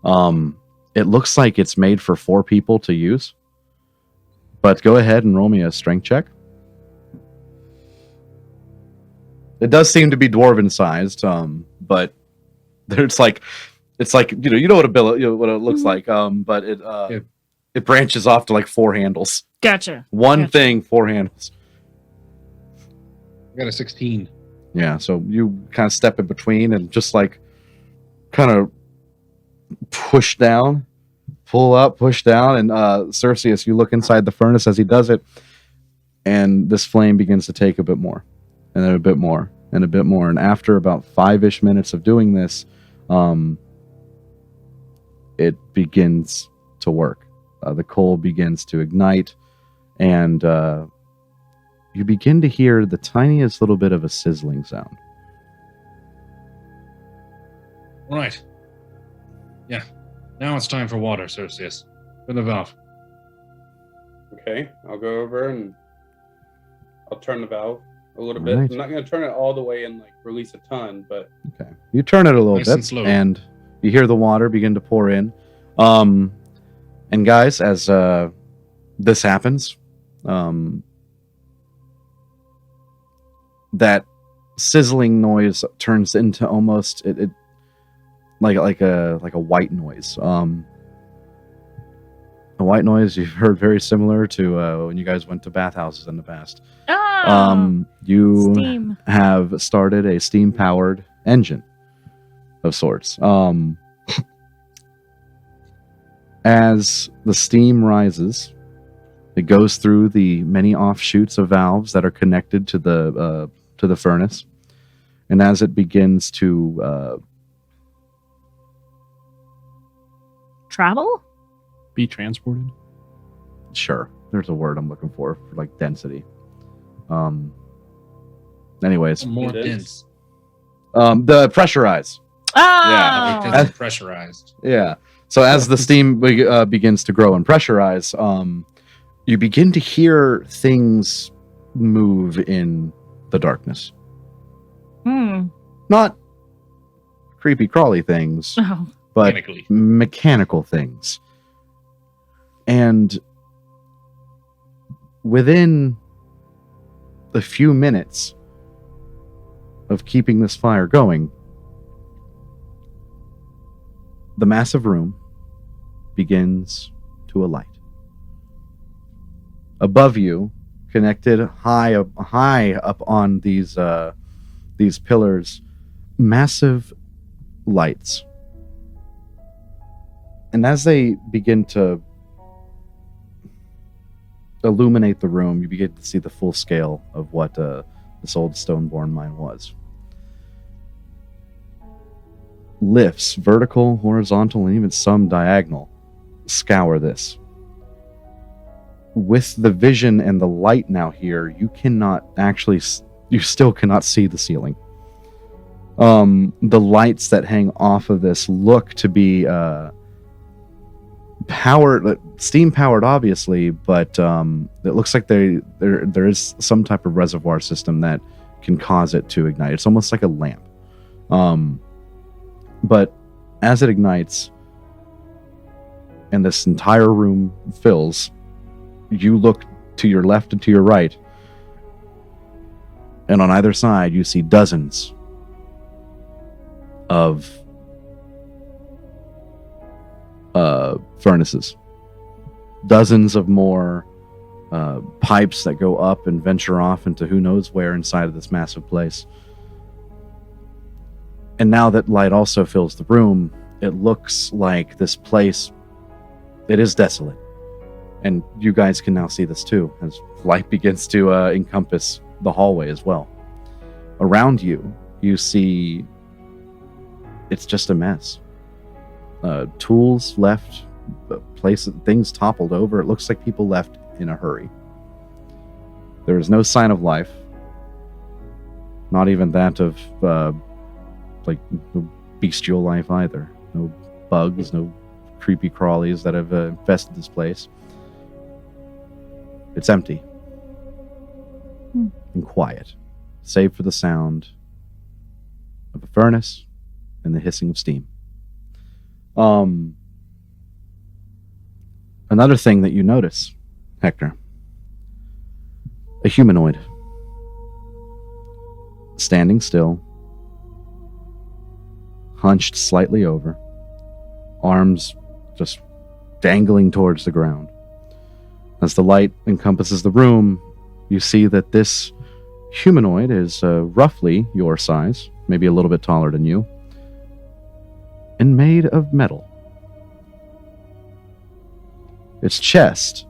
It looks like it's made for 4 people to use. But go ahead and roll me a strength check. It does seem to be dwarven sized, but it's like you know what a billet, what it looks like, but it branches off to like 4 handles. Gotcha. One Gotcha. thing, 4 handles. I got a 16. Yeah, so you kind of step in between and just like kind of push down, pull up, push down, and Cerseus, you look inside the furnace as he does it, and this flame begins to take a bit more, and then a bit more, and a bit more, and after about 5-ish minutes of doing this, it begins to work. The coal begins to ignite, and you begin to hear the tiniest little bit of a sizzling sound. All right. Yeah. Now it's time for water, Cerseus. Turn the valve. Okay, I'll go over and I'll turn the valve a little bit. Alright. I'm not going to turn it all the way and like release a ton, but Okay. You turn it a little Nice and bit, slow. and you hear the water begin to pour in. And guys, as this happens, that sizzling noise turns into almost it like a white noise. A white noise you've heard very similar to when you guys went to bathhouses in the past. Oh, You steam. have started a steam-powered engine of sorts. As the steam rises, it goes through the many offshoots of valves that are connected to the furnace, and as it begins to Travel? Be transported. sure, there's a word I'm looking for like density. Anyways, More Dense. dense. the pressurize. Oh, Yeah, Because it's pressurized. Yeah. So as the steam begins to grow and pressurize, you begin to hear things move in the darkness. Not creepy crawly things, Oh, but Mechanically. mechanical things. And within a few minutes of keeping this fire going, the massive room begins to alight. Above you, connected high up on these pillars, massive lights. And as they begin to illuminate the room, you begin to see the full scale of what this old Stoneborn mine was. Lifts, vertical, horizontal, and even some diagonal, scour this. With the vision and the light now here, you still cannot see the ceiling. The lights that hang off of this look to be steam powered, obviously, but it looks like there is some type of reservoir system that can cause it to ignite. It's almost like a lamp. But as it ignites and this entire room fills, you look to your left and to your right, and on either side you see dozens of furnaces, dozens of more pipes that go up and venture off into who knows where inside of this massive place. And now that light also fills the room, it looks like this place, it is desolate. And you guys can now see this too, as light begins to encompass the hallway as well. Around you, you see it's just a mess. Tools left, things toppled over. It looks like people left in a hurry. There is no sign of life. Not even that of no bestial life either. No bugs, no creepy crawlies that have infested this place. It's empty. And quiet, save for the sound of a furnace and the hissing of steam. Another thing that you notice, Hector, a humanoid standing still, hunched slightly over, arms just dangling towards the ground. As the light encompasses the room, you see that this humanoid is roughly your size, maybe a little bit taller than you, and made of metal. Its chest,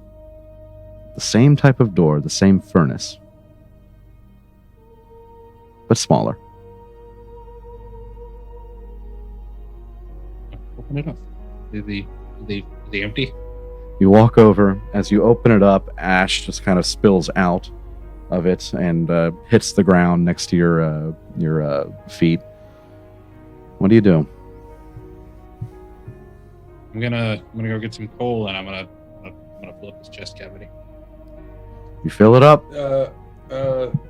the same type of door, the same furnace, but smaller. Open it up. Is they empty? You walk over. As you open it up, ash just kind of spills out of it and hits the ground next to your feet. What do you do? I'm gonna go get some coal and I'm gonna fill up this chest cavity. You fill it up.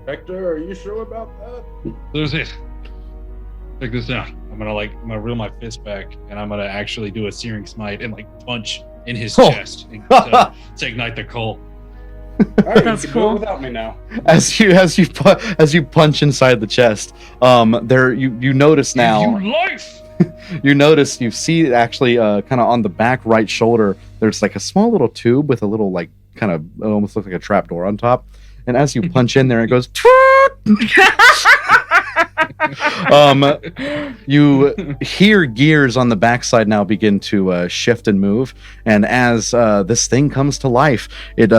Hector, are you sure about that? There's it. Check this out. I'm gonna reel my fist back and I'm gonna actually do a searing smite and punch in his chest to ignite the coal. All right, That's you can cool. do it without me now. As you punch inside the chest, you notice now. You life. You see actually kind of on the back right shoulder, there's like a small little tube with a little it almost looks like a trap door on top. And as you punch in there, it goes. You hear gears on the backside now begin to shift and move, and as this thing comes to life, it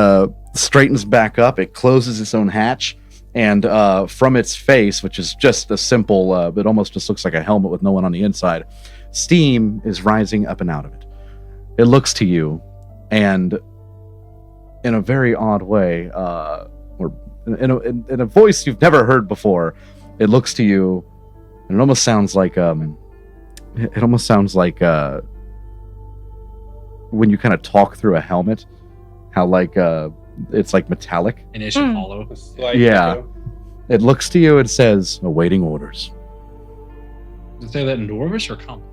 straightens back up. It closes its own hatch, and from its face, which is just a simple, it almost just looks like a helmet with no one on the inside, steam is rising up and out of it. It looks to you, and in a very odd way, or in a voice you've never heard before, it looks to you, and it almost sounds like when you kind of talk through a helmet, how it's like metallic. And it should follow. Yeah. It looks to you and says, awaiting orders. Does it say that in Dwarvish or Common?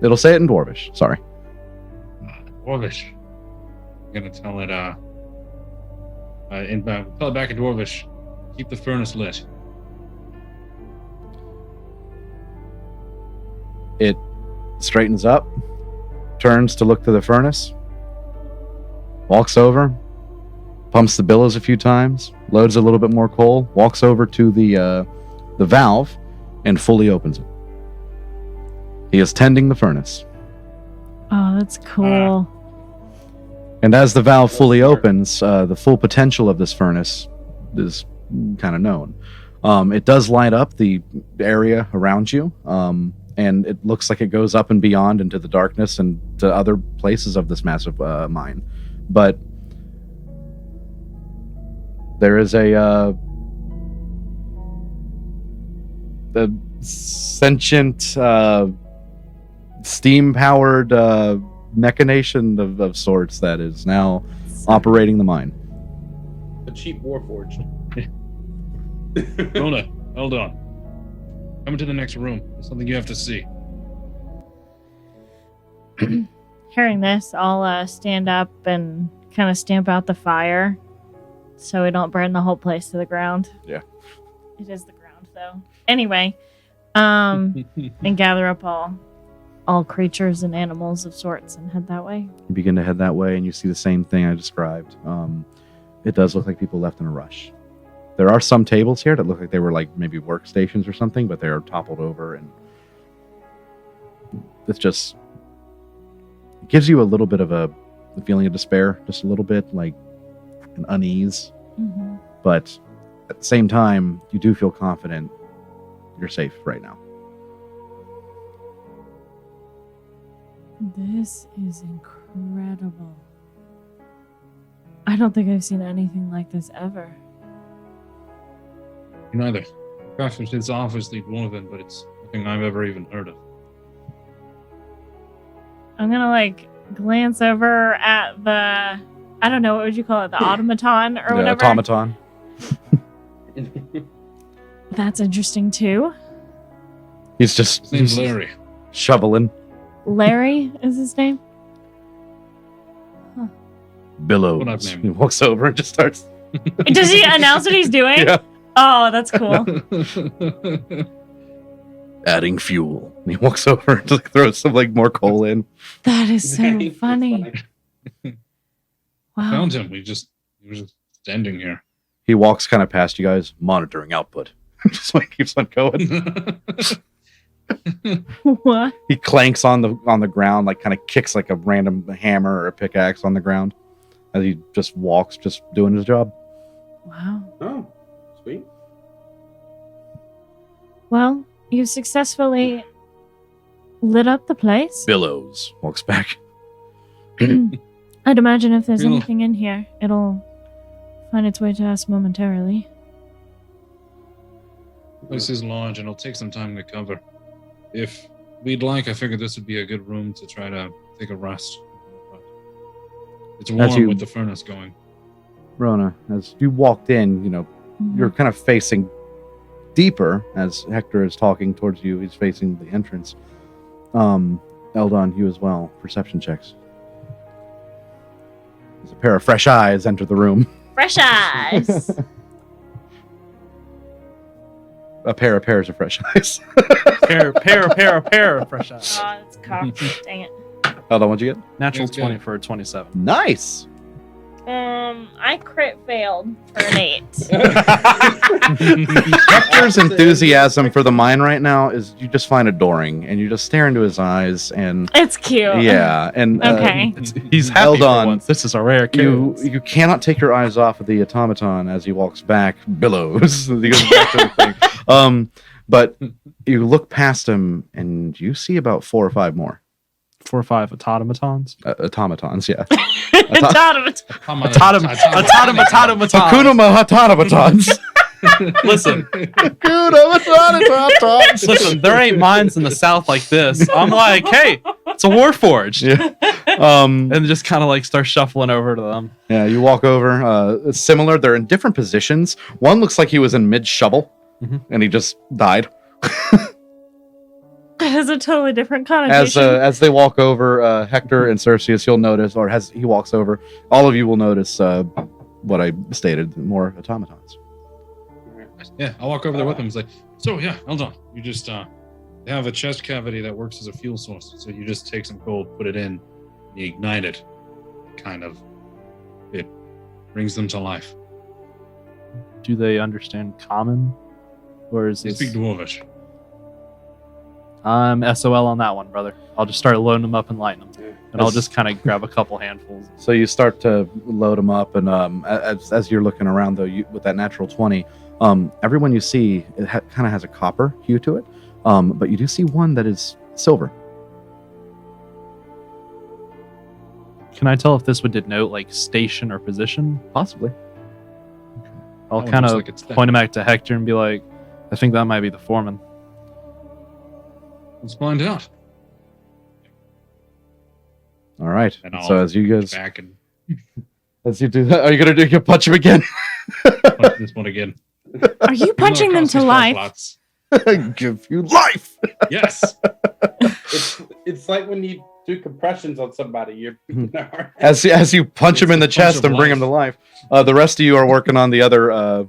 It'll say it in Dwarvish, sorry. Dwarvish. I'm gonna tell it tell it back in Dwarvish. Keep the furnace lit. It straightens up, turns to look to the furnace, walks over, pumps the billows a few times, loads a little bit more coal, walks over to the valve, and fully opens it. He is tending the furnace. Oh, that's cool. And as the valve fully opens, the full potential of this furnace is kind of known. It does light up the area around you, and it looks like it goes up and beyond into the darkness and to other places of this massive mine. But there is a sentient, steam-powered machination of sorts that is now operating the mine. A cheap warforged. Rona, hold on. Come into the next room. There's something you have to see. Hearing this, I'll stand up and kind of stamp out the fire so we don't burn the whole place to the ground. Yeah. It is the ground, though. Anyway, and gather up all creatures and animals of sorts and head that way. You begin to head that way, and you see the same thing I described. It does look like people left in a rush. There are some tables here that look like they were like maybe workstations or something, but they are toppled over, and it's just it gives you a little bit of a feeling of despair, just a little bit, like an unease. Mm-hmm. But at the same time, you do feel confident you're safe right now. This is incredible. I don't think I've seen anything like this ever. Neither. Gosh, it's obviously one of them, but it's nothing I've ever even heard of. I'm gonna like glance over at the, I don't know, what would you call it? The automaton or whatever? Automaton. That's interesting too. He's just His name's Larry. shoveling. Larry is his name? Billows. What I've named He him. walks over and just starts. Does he announce what he's doing? Yeah. Oh, that's cool. Adding fuel. And he walks over and just throws some like more coal in. That is so That's funny. Wow. Found him. He was just standing here. He walks kind of past you guys, monitoring output. Just like keeps on going. What? He clanks on the ground, like kind of kicks like a random hammer or a pickaxe on the ground as he just walks, just doing his job. Wow. Oh, sweet. Well, you successfully lit up the place. Billows walks back. I'd imagine if there's Cool. anything in here, it'll find its way to us momentarily. The place is large and it'll take some time to cover. If we'd like, I figured this would be a good room to try to take a rest. It's warm you- with the furnace going. Rona, as you walked in, you're kind of facing deeper as Hector is talking towards you. He's facing the entrance. Eldon, you as well. Perception checks. As a pair of fresh eyes enter the room. Fresh eyes. A pair of pairs of fresh eyes. pair of fresh eyes. Oh, it's cocked. Dang it. Eldon, what'd you get? Natural That's 20 good. for a 27. Nice. I crit failed for an 8. Hector's enthusiasm for the mine right now is you just find adoring, and you just stare into his eyes, and It's cute. yeah, and Okay. He's happy Held for on. once. This is a rare you case. you cannot take your eyes off of the automaton as he walks back. Billows. He goes back to the thing. But you look past him, and you see about 4 or 5 more 4 or 5 automatons. automatons. Yeah, Automaton. Automatons. Hakuna automatons. Listen, Hakuna automatons. listen, there ain't mines in the south like this. I'm like, hey, it's a warforged. Yeah. And just kind of like start shuffling over to them. Yeah, you walk over. It's similar. They're in different positions. One looks like he was in mid shovel, and he just died. That has a totally different connotation. As they walk over, Hector and Cerseus, you'll notice, or as he walks over, all of you will notice what I stated: more automatons. Yeah, I'll walk over there with him. He's like, so yeah, hold on. You just they have a chest cavity that works as a fuel source. So you just take some coal, put it in, you ignite it. Kind of. It brings them to life. Do they understand common? Or is They this... speak Dwarvish. I'm SOL on that one, brother. I'll just start loading them up and lighting them. And I'll Yes. just kind of grab a couple handfuls. So you start to load them up, and as you're looking around, though, with that natural 20, everyone you see it kind of has a copper hue to it, but you do see one that is silver. Can I tell if this would denote like station or position? Possibly. I'll That one kind looks of like it's point him back to Hector and be like, I think that might be the foreman. Let's find out. All right. And I'll So as you guys, back and as you do that, are you gonna punch him again? punch this one again. Are you punching them to life? Give you life. Yes. It's like when you do compressions on somebody. You're As you punch him in the It's a punch chest of and bring him to life. The rest of you are working on the other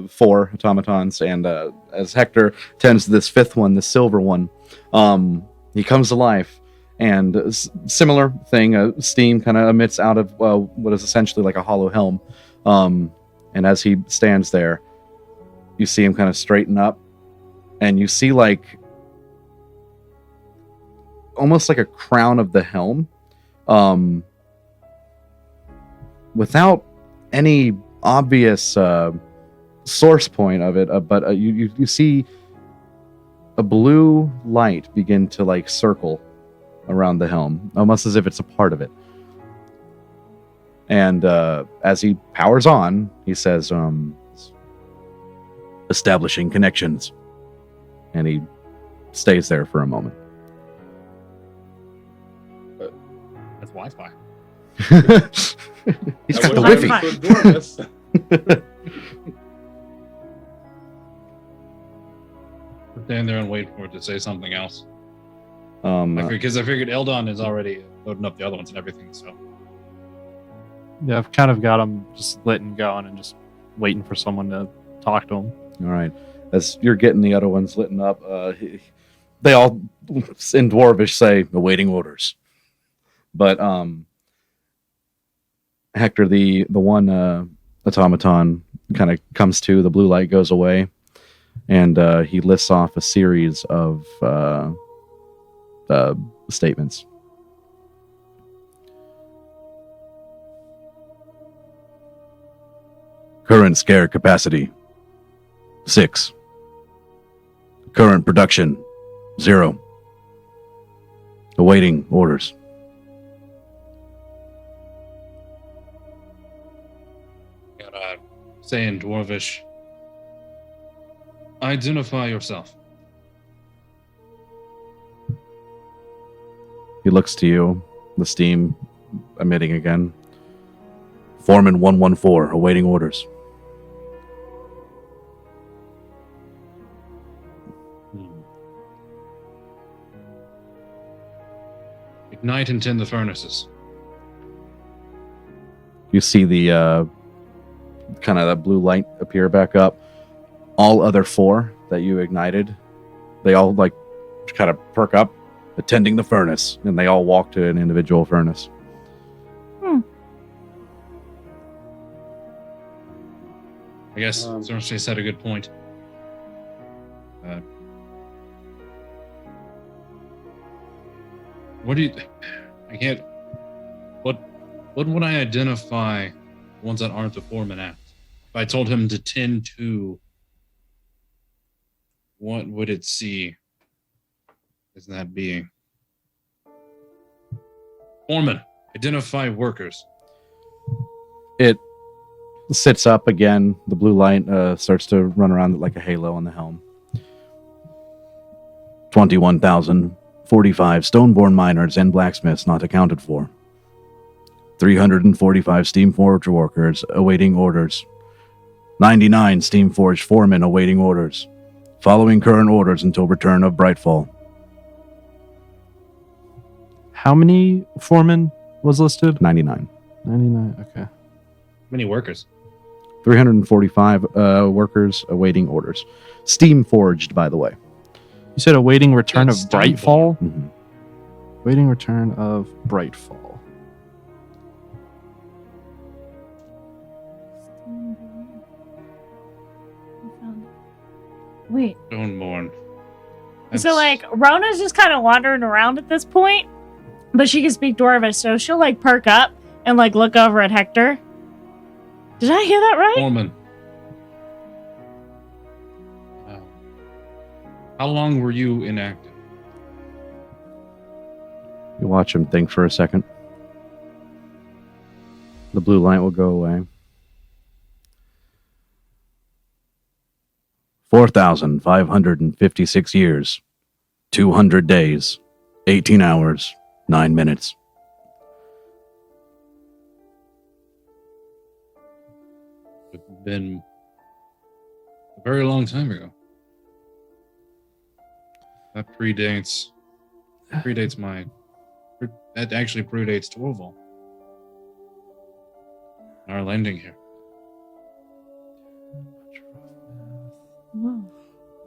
4 automatons, and as Hector tends to this 5th one, the silver one, he comes to life, and similar thing, steam kind of emits out of what is essentially like a hollow helm, and as he stands there, you see him kind of straighten up, and you see like almost like a crown of the helm, without any obvious source point of it, but you see a blue light begin to like circle around the helm, almost as if it's a part of it. And as he powers on, he says, establishing connections. And he stays there for a moment. That's Wi-Fi. He's got the Wi-Fi. Stand there and wait for it to say something else. Wi-Fi. Because I figured Eldon is already loading up the other ones and everything. So Yeah, I've kind of got them just lit and going and just waiting for someone to talk to them. All right. As you're getting the other ones lit up, they all in Dwarvish say awaiting orders. But Hector, the one automaton kind of comes to, the blue light goes away, and he lists off a series of statements. Current scare capacity 6. Current production 0. Awaiting orders. gotta say in Dwarvish, identify yourself. He looks to you, the steam emitting again. Foreman 114, awaiting orders. Ignite and tend the furnaces. You see the kind of that blue light appear back up. All other 4 that you ignited, they all like kind of perk up, attending the furnace, and they all walk to an individual furnace. I guess Cersei said a good point. What do you? I can't. What would I identify the ones that aren't the foreman at? If I told him to tend to, what would it see as that being? Foreman, identify workers. It sits up again. The blue light starts to run around it like a halo on the helm. 21,045 Stoneborn miners and blacksmiths not accounted for. 345 Steamforge workers awaiting orders. 99 Steamforge foremen awaiting orders. Following current orders until return of Brightfall. How many foremen was listed? 99. 99, okay. How many workers? 345 workers awaiting orders. Steamforged, by the way. You said awaiting return That's of Brightfall? Mm-hmm. Waiting return of Brightfall. Wait. Stoneborn. So, like, Rona's just kind of wandering around at this point, but she can speak Dwarvish, so she'll, like, perk up and, like, look over at Hector. Did I hear that right? Foreman. How long were you inactive? You watch him think for a second. The blue light will go away. 4,556 years, 200 days, 18 hours, 9 minutes. have been a very long time ago. That predates that actually predates Torval. Our landing here. Whoa.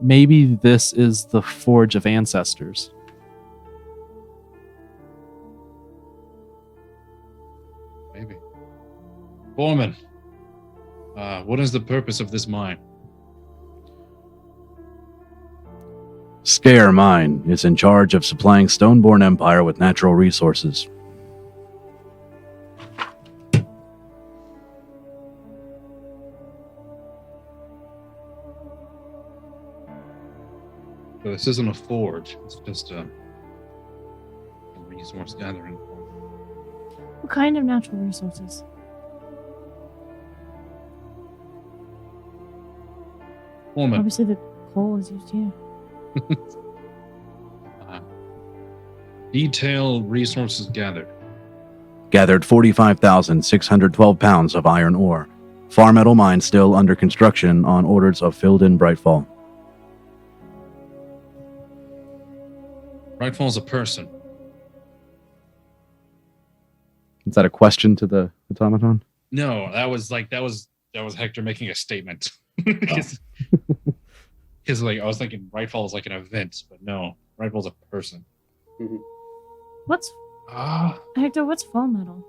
Maybe this is the Forge of Ancestors. Maybe. Foreman, what is the purpose of this mine? Scare Mine is in charge of supplying Stoneborn Empire with natural resources. So this isn't a forge. It's just a resource gathering. What kind of natural resources? Foreman, Obviously, the coal is used here. detail resources gathered. Gathered 45,612 pounds of iron ore. Farmetal mine still under construction on orders of Filled-in Brightfall. Brightfall's a person. Is that a question to the automaton? No, that was Hector making a statement. Because like I was thinking Brightfall is like an event, but no, Brightfall's a person. What's Ah, Hector? What's Farmetal?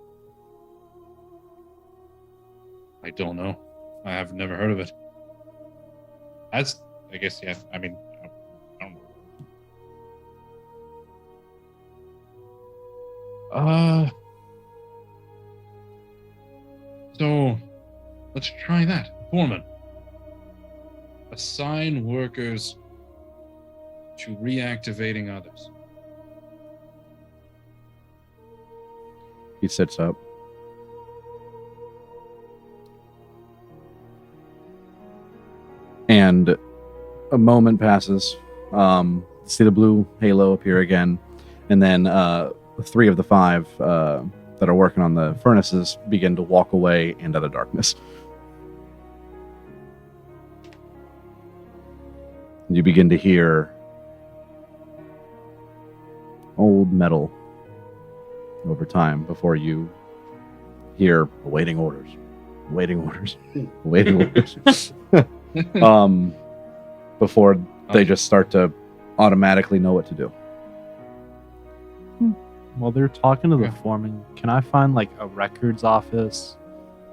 I don't know. I have never heard of it. I guess, yeah. I mean, I don't know. So let's try that. Foreman, assign workers to reactivating others. He sits up. And a moment passes. See the blue halo appear again. And then 3 of the 5 that are working on the furnaces begin to walk away into the darkness. You begin to hear old metal over time before you hear awaiting orders. Awaiting orders. Awaiting orders. Before they just start to automatically know what to do. While they're talking to the Yeah. foreman, can I find like a records office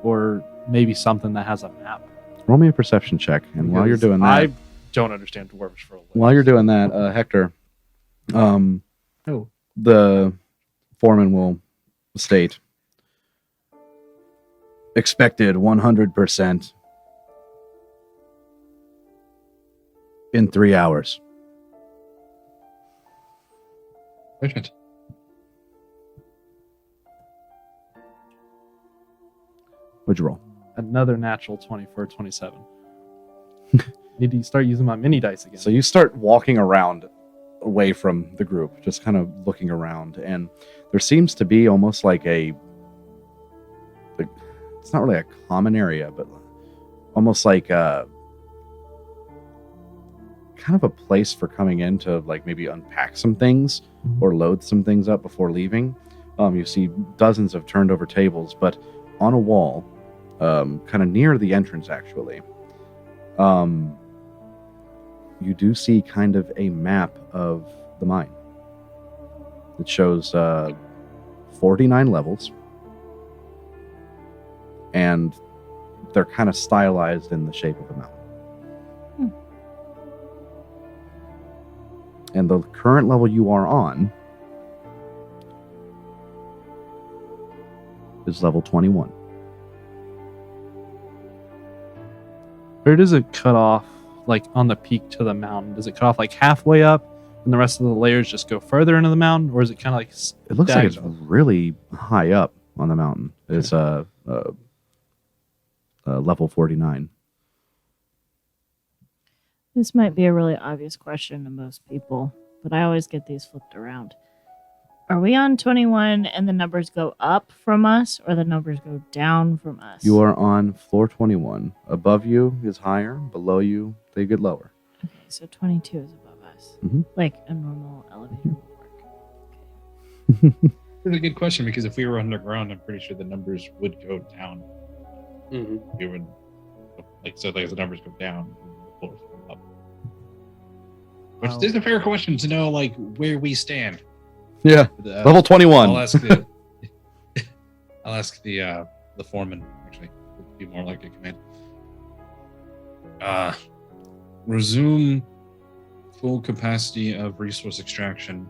or maybe something that has a map? Roll me a perception check, and while you're Because doing that, I don't understand dwarves for a living. while you're doing that, Hector, Oh. the foreman will state expected 100% in 3 hours. Perfect. What'd you roll? Another natural 20 for 27. Need to start using my mini dice again. So you start walking around away from the group, just kind of looking around, and there seems to be almost like it's not really a common area, but almost like kind of a place for coming in to like maybe unpack some things or load some things up before leaving. You see dozens of turned over tables, but on a wall, kind of near the entrance actually, you do see kind of a map of the mine. It shows 49 levels, and they're kind of stylized in the shape of a mountain. And the current level you are on is level 21. Where does it cut off, like on the peak to the mountain? Does it cut off like halfway up and the rest of the layers just go further into the mountain? Or is it kind of like... It looks like it's staggered? really high up on the mountain. It's level 49. This might be a really obvious question to most people, but I always get these flipped around. Are we on 21 and the numbers go up from us or the numbers go down from us? You are on floor 21. Above you is higher. Below you, they get lower. Okay, so 22 is above us. Mhm. Like a normal elevator would work. It's a good question because if we were underground, I'm pretty sure the numbers would go down. Mm-hmm. We would, as the numbers go down, the floors go up. Which is a fair question to know, like where we stand. Yeah. Level 21. I'll ask the foreman. Actually, it would be more like a command. Resume full capacity of resource extraction.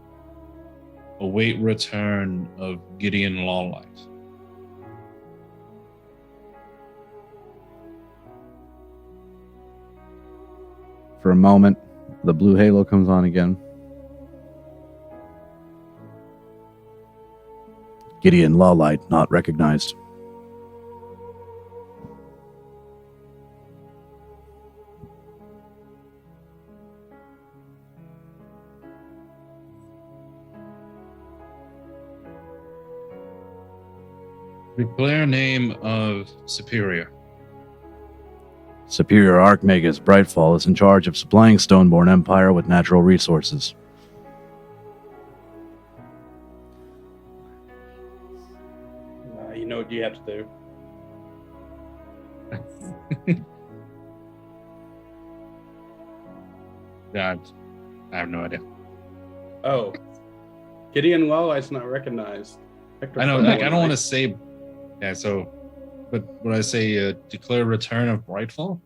Await return of Gideon Lawlight. For a moment, the blue halo comes on again. Gideon Lawlight not recognized. Declare name of Superior. Superior Archmagus Brightfall is in charge of supplying Stoneborn Empire with natural resources. You know what you have to do. God, I have no idea. Oh, Gideon Lawlight's not recognized. I know. Like, I don't want to say. Yeah. So, but would I say declare return of Brightfall?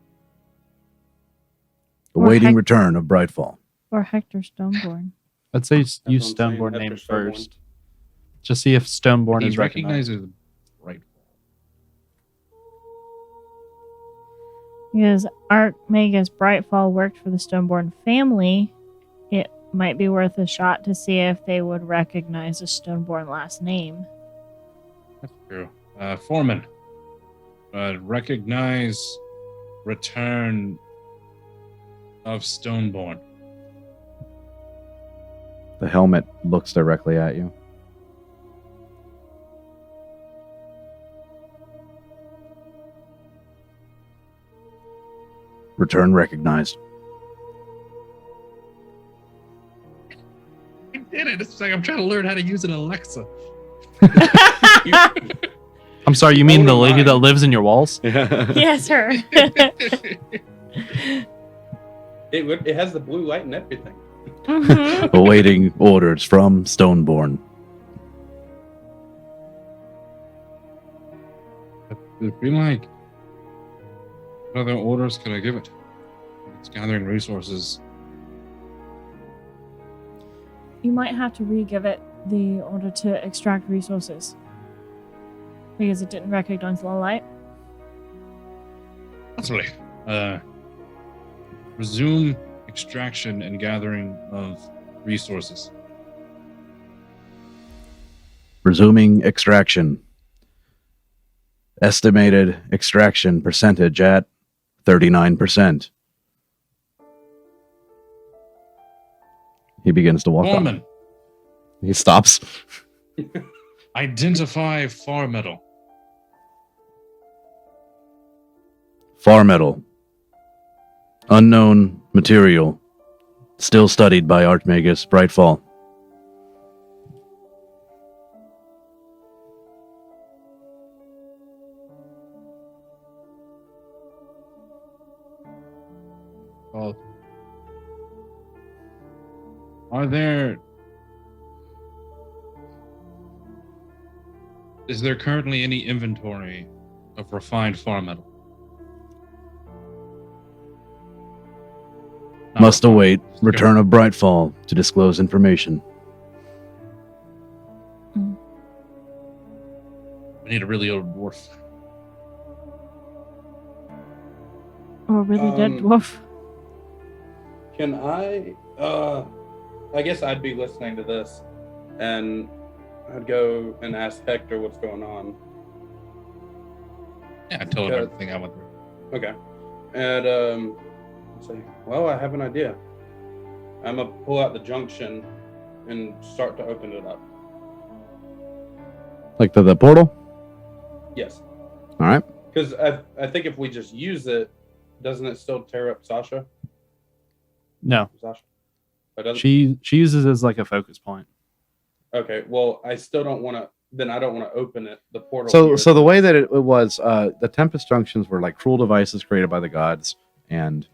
Awaiting return of Brightfall. Or Hector Stoneborn. I'd say use what I'm saying, Stoneborn Hector name Stoneborn. first. Just see if Stoneborn He is recognized. recognizes Brightfall. Because Archmagus Brightfall worked for the Stoneborn family, it might be worth a shot to see if they would recognize a Stoneborn last name. That's true. Foreman, recognize return of Stoneborn. The helmet looks directly at you. Return recognized. I did it. It's like I'm trying to learn how to use an Alexa. I'm sorry, you mean the lady that lives in your walls? Yes, her. It has the blue light and everything. Mhm. Awaiting orders from Stoneborn. It'd be like, what other orders can I give it? It's gathering resources. You might have to re-give it the order to extract resources. Because it didn't recognize the light. Possibly. Resume extraction and gathering of resources. Resuming extraction. Estimated extraction percentage at 39%. He begins to walk Foreman, on. He stops. identify Farmetal. Farmetal. Unknown material. Still studied by Archmagus Brightfall. Well, is there currently any inventory of refined Farmetal? Must await return of Brightfall to disclose information. We need a really old dwarf. Or really dead dwarf. Can I guess I'd be listening to this, and I'd go and ask Hector what's going on. Yeah, I told him everything I went through. Okay. And say, well, I have an idea. I'm gonna pull out the junction and start to open it up. Like to the portal? Yes. All right. Because I think if we just use it, doesn't it still tear up Sasha? No, Sasha? It doesn't? she uses it as like a focus point. Okay, well, I still don't want to. Then I don't want to open it. The portal. So, here, so the then. way that it was, the Tempest Junctions were like cruel devices created by the gods, and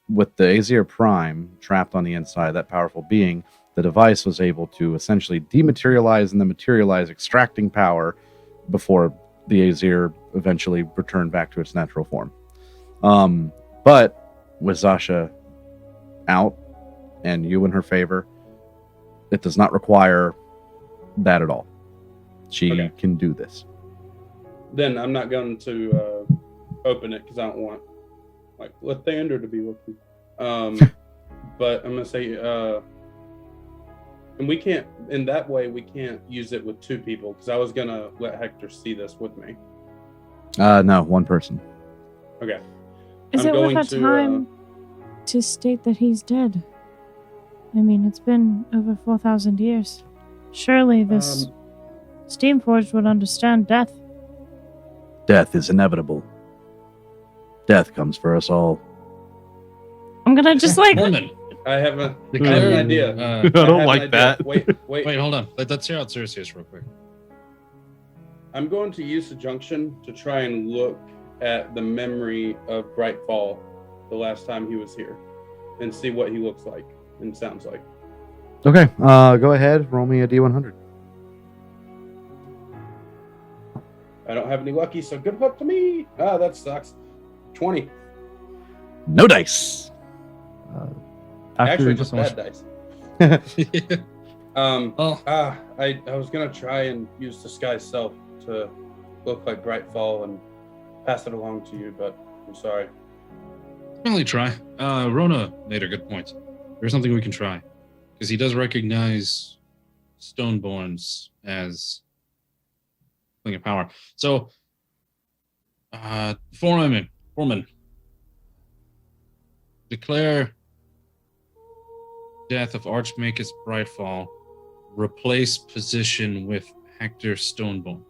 with the Azir Prime trapped on the inside, that powerful being, the device was able to essentially dematerialize and then materialize, extracting power before the Azir eventually returned back to its natural form. But with Zasha out and you in her favor, it does not require that at all. She Okay. can do this. Then I'm not going to open it because I don't want like Lathander to be looking. But I'm gonna say, and we can't. In that way, we can't use it with two people because I was gonna let Hector see this with me. No, one person. Okay. Is I'm it worth going our to, time to state that he's dead? I mean, it's been over 4,000 years. Surely this Steamforged would understand death. Death is inevitable. Death comes for us all. I'm gonna just like Woman. I have an Declare, idea. I I don't have like an idea. that. Wait. Hold on. Let's hear out Cerseus real quick. I'm going to use the junction to try and look at the memory of Brightfall the last time he was here and see what he looks like and sounds like. Okay, go ahead. Roll me a D100. I don't have any lucky, so good luck to me. Ah, that sucks. 20. No dice. Actually, just just bad dice. Oh, I was gonna try and use Disguise Self to look like Brightfall and pass it along to you, but I'm sorry. really try. Rona made a good point. There's something we can try. Because he does recognize Stoneborns as something of power. So, Foreman, declare death of Archmagus Brightfall. Replace position with Hector Stoneborn.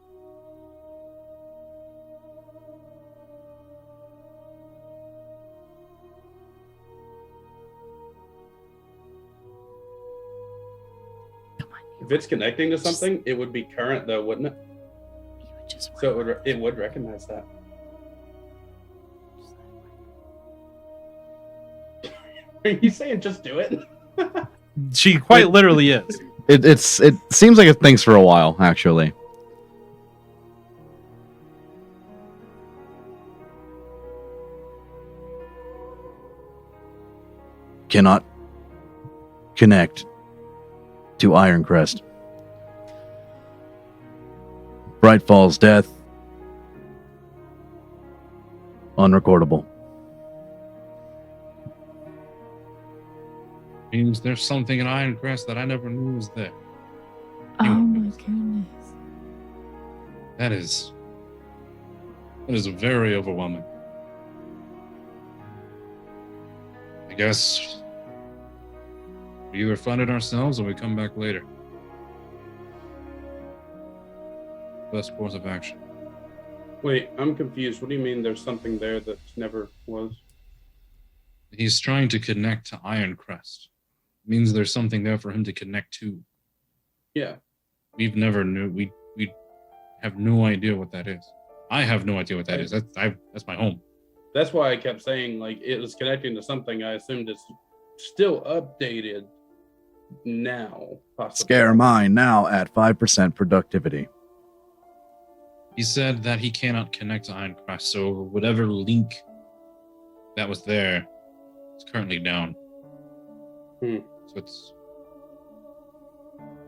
If it's connecting to something, it would be current though, wouldn't it? you would just So it would recognize that. Are you saying just do it? She quite literally is. It seems like it thinks for a while, actually. Cannot connect to Ironcrest. Brightfall's death. Unrecordable. Means there's something in Ironcrest that I never knew was there. Oh my goodness. That is very overwhelming. I guess we either find it ourselves or we come back later. Best course of action. Wait, I'm confused. What do you mean there's something there that never was? He's trying to connect to Ironcrest. Means there's something there for him to connect to. Yeah. We've never knew. We have no idea what that is. I have no idea what that is. That's my home. That's why I kept saying like it was connecting to something. I assumed it's still updated now. Possibly. Scare mine now at 5% productivity. He said that he cannot connect to Ironcrest, so whatever link that was there is currently down.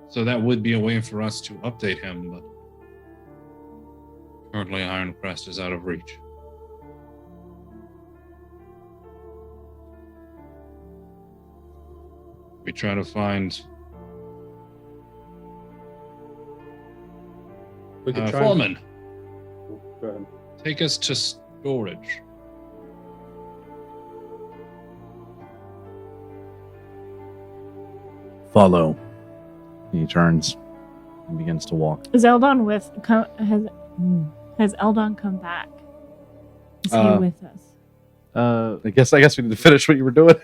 So that would be a way for us to update him, but currently Ironcrest is out of reach. We try to find We could try. Foreman. Go ahead. Take us to storage. Follow. He turns. and begins to walk. Is Eldon has Eldon come back? Is he with us? I guess we need to finish what you were doing.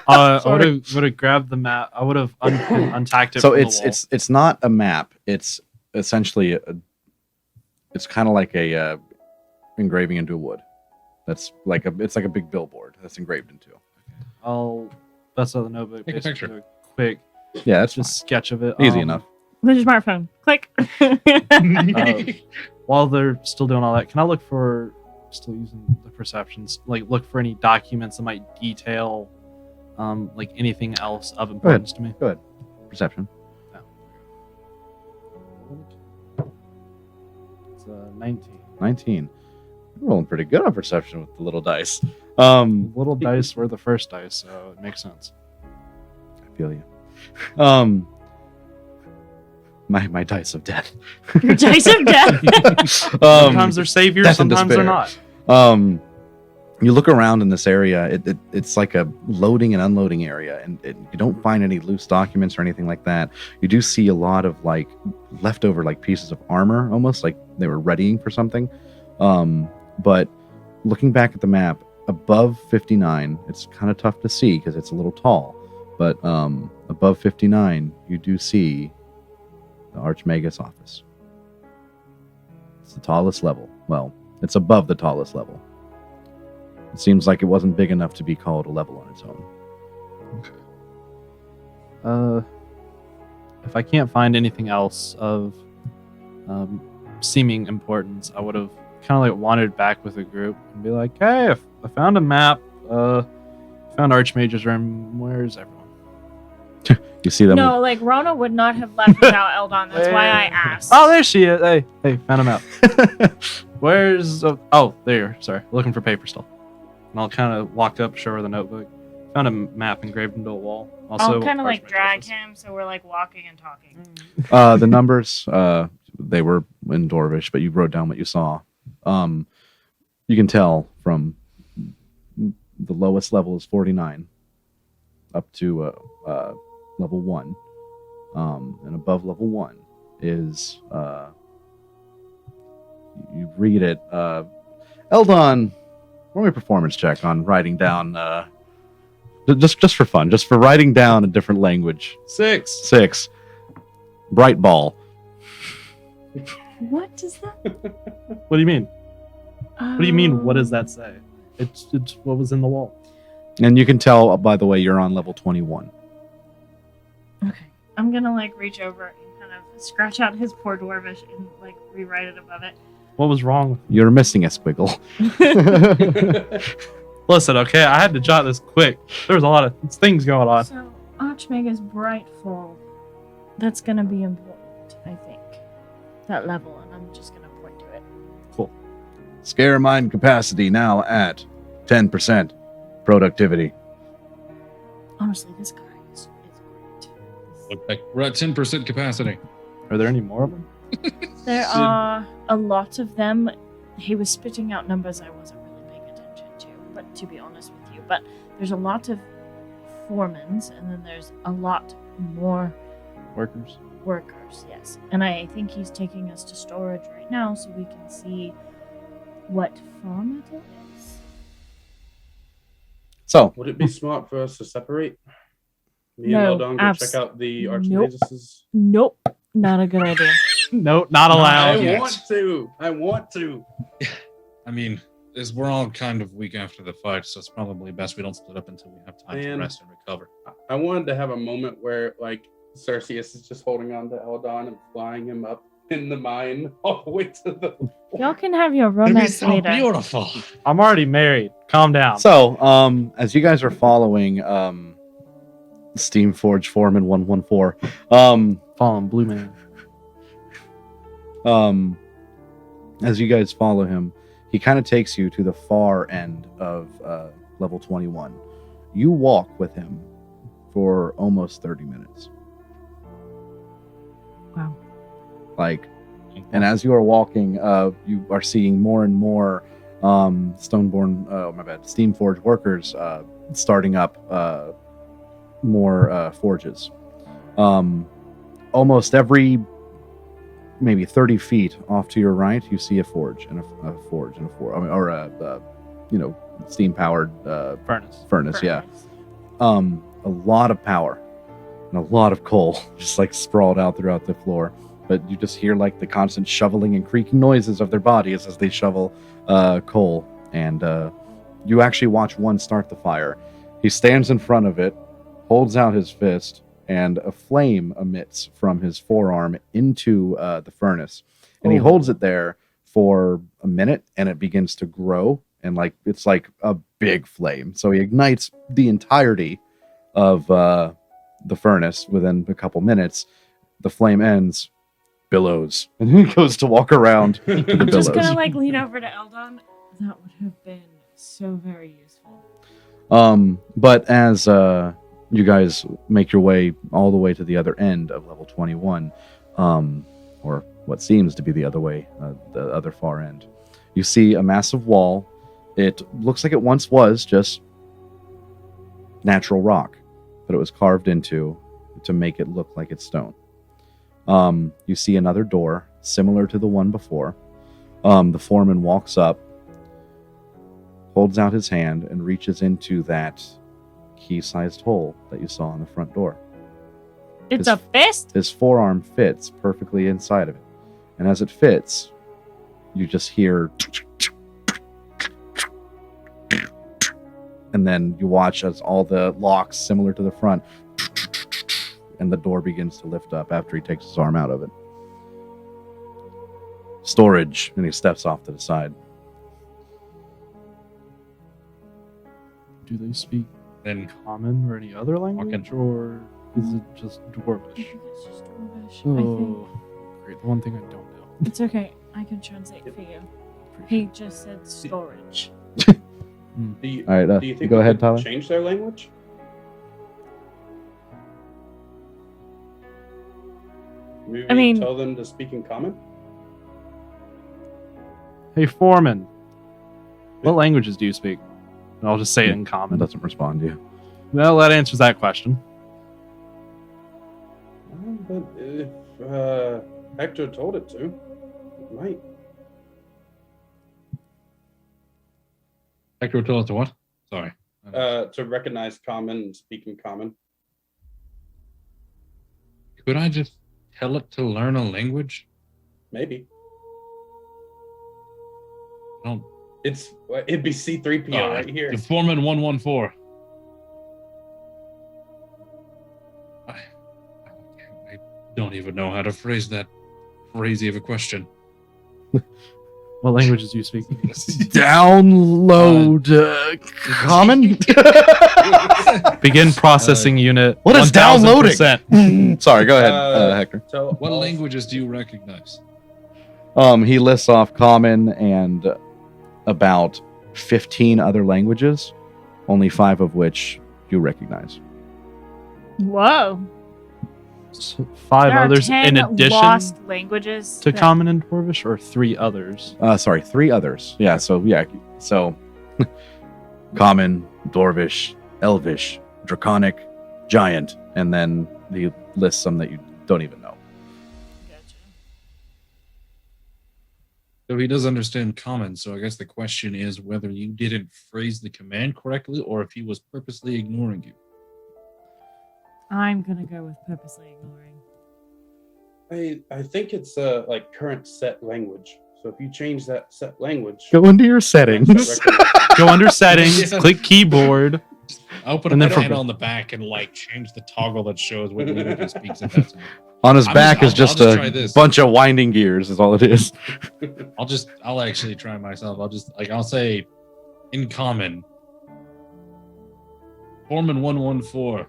I would have grabbed the map. I would have untacked it. So from it's the wall. it's not a map. It's essentially it's kind of like a engraving into wood. That's like it's like a big billboard that's engraved into. I'll that's on the notebook. Take a basically picture. a quick, Yeah, that's just sketch of it. easy enough. With your smartphone. Click. While they're still doing all that, can I look for still using the perceptions? Like look for any documents that might detail, like anything else of importance to me. Go ahead. Perception. It's 19. 19. You're rolling pretty good on perception with the little dice. Little dice were the first dice, so it makes sense. I feel you. My dice of death. Your dice of death. Sometimes they're saviors, death and sometimes they're despair. not. You look around in this area. It's like a loading and unloading area, and you don't find any loose documents or anything like that. You do see a lot of like leftover like pieces of armor, almost like they were readying for something. But looking back at the map, above 59, it's kind of tough to see because it's a little tall. But above 59, you do see the Archmagus office. It's the tallest level. Well, it's above the tallest level. It seems like it wasn't big enough to be called a level on its own. If I can't find anything else of seeming importance, I would have kind of like wandered back with a group and be like, "Hey, I found a map. Found Archmage's room. Where's everyone?" You see them? No, like Rona would not have left without Eldon. That's why I asked. Oh, there she is. Hey, found a map. Where's? Oh, there. Sorry, looking for paper still. And I'll kind of walk up, show her the notebook. Found a map engraved into a wall. Also, I'll kind of like Archmage drag office. him, so we're like walking and talking. The numbers, they were in Dwarvish, but you wrote down what you saw. You can tell from the lowest level is 49 up to level 1. And above level 1 is, you read it, Eldon, roll me a performance check on writing down, just for fun, just for writing down a different language. 6. Bright ball. What does that? What do you mean? What do you mean? What does that say? It's what was in the wall. And you can tell, by the way, you're on level 21. Okay, I'm gonna like reach over and kind of scratch out his poor Dwarvish and like rewrite it above it. What was wrong? You're missing a squiggle. Listen, okay, I had to jot this quick. There was a lot of things going on. So Archmagus Brightfall, that's gonna be important, I think. That level, and I'm just gonna point to it. Cool. Scare mind capacity now at 10% productivity. Honestly, this guy is great. Look like we're at 10% capacity. Are there any more of them? There are a lot of them. He was spitting out numbers I wasn't really paying attention to, but to be honest with you. But there's a lot of foremans, and then there's a lot more Workers. workers, yes. And I think he's taking us to storage right now so we can see what Farmetal is. So, Would it be smart for us to separate? Me No, and Eldon go check out the nope. Archmagus'? Nope, not a good idea. No, not allowed. I Yes. want to. I mean, as we're all kind of weak after the fight, so it's probably best we don't split up until we have time to Man. rest and recover. I wanted to have a moment where, like, Cerseus is just holding on to Eldon and flying him up in the mine all the way to the. Y'all can have your It'd be romance so later. beautiful. I'm already married. Calm down. as you guys are following Steamforge Foreman 114, Fallen Blue Man. as you guys follow him, he kind of takes you to the far end of level 21. You walk with him for almost 30 minutes. Wow. Like, and as you are walking, you are seeing more and more Steamforge workers starting up more forges. Almost every maybe 30 feet off to your right, you see a forge and a forge and a forge, or a steam powered furnace. Yeah, a lot of power and a lot of coal just like sprawled out throughout the floor. But you just hear like the constant shoveling and creaking noises of their bodies as they shovel coal. And you actually watch one start the fire. He stands in front of it, holds out his fist, and a flame emits from his forearm into the furnace. And he holds it there for a minute, and it begins to grow. And like it's like a big flame. So he ignites the entirety of the furnace within a couple minutes. The flame ends, billows, and he goes to walk around to the I'm just billows. gonna like lean over to Eldon. That would have been so very useful. But as you guys make your way all the way to the other end of level 21, or what seems to be the other way, the other far end, you see a massive wall. It looks like it once was just natural rock, but it was carved into to make it look like it's stone. You see another door similar to the one before. The foreman walks up, holds out his hand, and reaches into that key-sized hole that you saw on the front door. It's a fist? His forearm fits perfectly inside of it. And as it fits, you just hear... And then you watch as all the locks similar to the front, and the door begins to lift up after he takes his arm out of it. Storage, and he steps off to the side. Do they speak Then common or any other language, or is it just I Dwarvish? think it's just Dwarvish. I think Oh, great. The one thing I don't know. it's okay. I can translate for you. He just said storage. Do you, All right, do you think go we ahead, could Tyler. change their language? Maybe I mean- tell them to speak in common? Hey, Foreman. What languages do you speak? And I'll just say it in It common. doesn't respond to you. Well, that answers that question. But if Hector told it to, it might. Hector told us to what? Sorry. To recognize common and speak in common. Could I just tell it to learn a language? Maybe. No. It'd be C3PO right here. The Foreman 114. I don't even know how to phrase that crazy of a question. What languages do you speak? Download common? Begin processing unit. What is downloading? 1000%. Sorry, go ahead, Hector. Tell What all- languages do you recognize? He lists off common and about 15 other languages, only 5 of which you recognize. Whoa. So 5 There are others 10 in addition lost languages to that- common and Dwarvish, or 3 others? Sorry, 3 others. Yeah, so common, Dwarvish, Elvish, Draconic, Giant, and then he lists some that you don't even know. Gotcha. So he does understand common, so I guess the question is whether you didn't phrase the command correctly or if he was purposely ignoring you. I'm gonna go with purposely ignoring. I think it's like current set language. So if you change that set language, Go into your settings. Go under settings, Yeah. click keyboard. Open And a then from- panel on the back and like change the toggle that shows what language speaks at that time. On his I'm back just- is just I'll try a this. bunch of winding gears, is all it is. I'll actually try myself. I'll say in common. Foreman 114.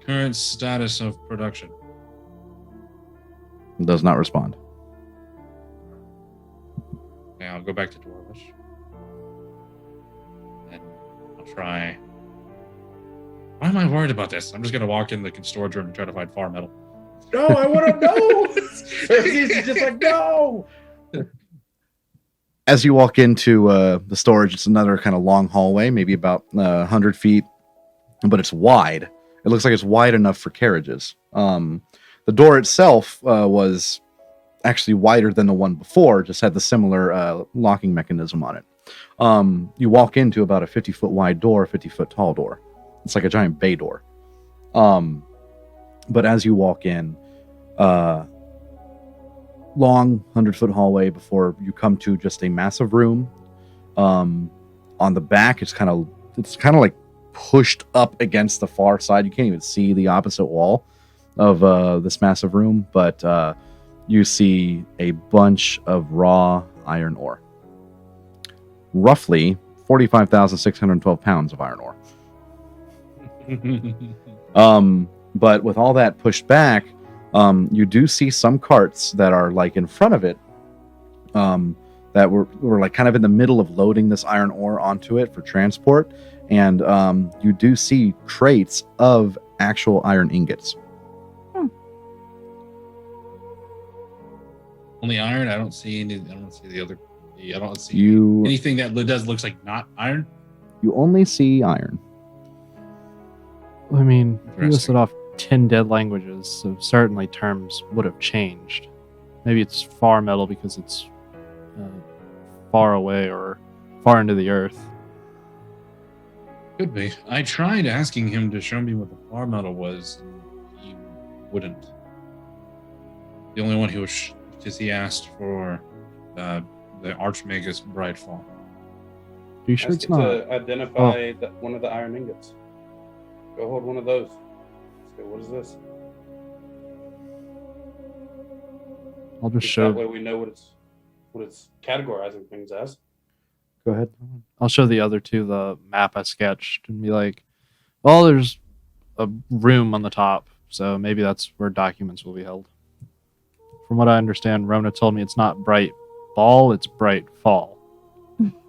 Current status of production. Does not respond. Okay, I'll go back to Dwarvish. And I'll try. Why am I worried about this? I'm just gonna walk in the storage room and try to find Farmetal. no, I want to know. He's just like, no. As you walk into the storage, it's another kind of long hallway, maybe about 100 feet, but it's wide. It looks like it's wide enough for carriages. The door itself was actually wider than the one before, just had the similar locking mechanism on it. You walk into about a 50-foot wide door, 50-foot tall door. It's like a giant bay door. But as you walk in, long 100-foot hallway before you come to just a massive room. On the back, it's kind of like pushed up against the far side. You can't even see the opposite wall of this massive room, but you see a bunch of raw iron ore. Roughly 45,612 pounds of iron ore. But with all that pushed back, you do see some carts that are like in front of it, that were like kind of in the middle of loading this iron ore onto it for transport. And you do see crates of actual iron ingots. Only iron? I don't see any. I don't see the other. I don't see anything that looks like not iron. You only see iron. I mean, you listed off 10 dead languages, so certainly terms would have changed. Maybe it's Farmetal because it's far away or far into the earth. Could be. I tried asking him to show me what the Farmetal was, and he wouldn't. The only one because he asked for the Archmagus Brightfall. Are you sure it's not? To identify one of the iron ingots. Go hold one of those. So what is this? I'll just show. That way we know what it's categorizing things as. Go ahead. I'll show the other two the map I sketched and be like, well, there's a room on the top, so maybe that's where documents will be held. From what I understand, Rona told me it's not Bright Ball, it's Bright Fall.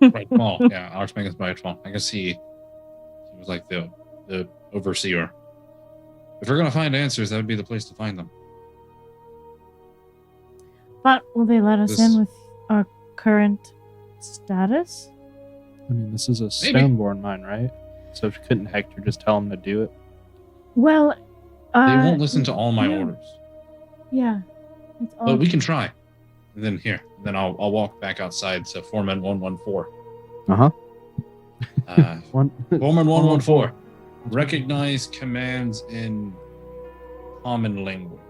Bright Fall, yeah, Archmagus Brightfall. I can see he was like the overseer. If we're gonna find answers, that would be the place to find them. But will they let us in with our current status? I mean, this is a Stoneborn mine, right? So couldn't Hector just tell him to do it? Well, they won't listen to all my orders. Yeah. But we can try. And then I'll walk back outside to Foreman 114. Foreman 114. Recognize commands in common language.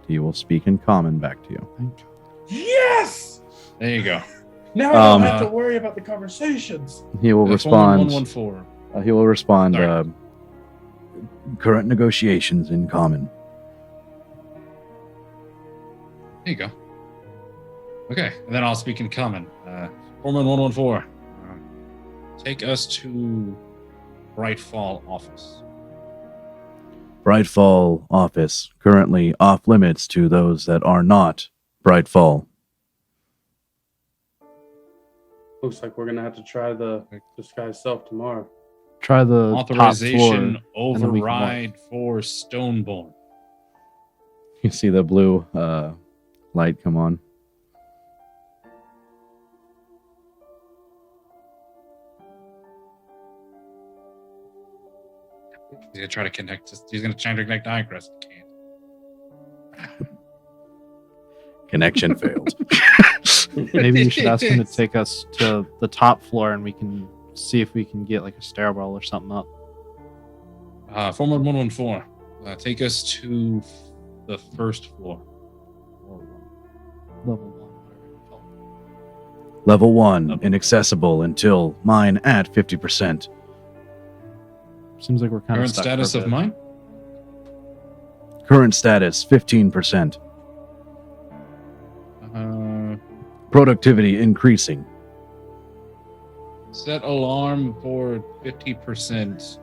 He will speak in common back to you. Thank you. Yes! There you go. Now I don't have to worry about the conversations. He will respond. 114. He will respond. Current negotiations in common. There you go. Okay, and then I'll speak in common. Foreman 114. Take us to Brightfall office. Brightfall office, currently off limits to those that are not Brightfall. Looks like we're gonna have to try the disguise self tomorrow. Try the authorization top floor, override for Stoneborn. You see the blue light come on. He's gonna try to connect. He's gonna try to connect to Icarus. Can't. Connection failed. Maybe you should ask him to take us to the top floor, and we can see if we can get like a stairwell or something up. Foreman 114. Take us to the first floor. Level 1, whatever you call it. Level 1, inaccessible until mine at 50%. Seems like we're kind Current of stuck status of mine? Current status, 15%. Productivity increasing. Set alarm for 50%.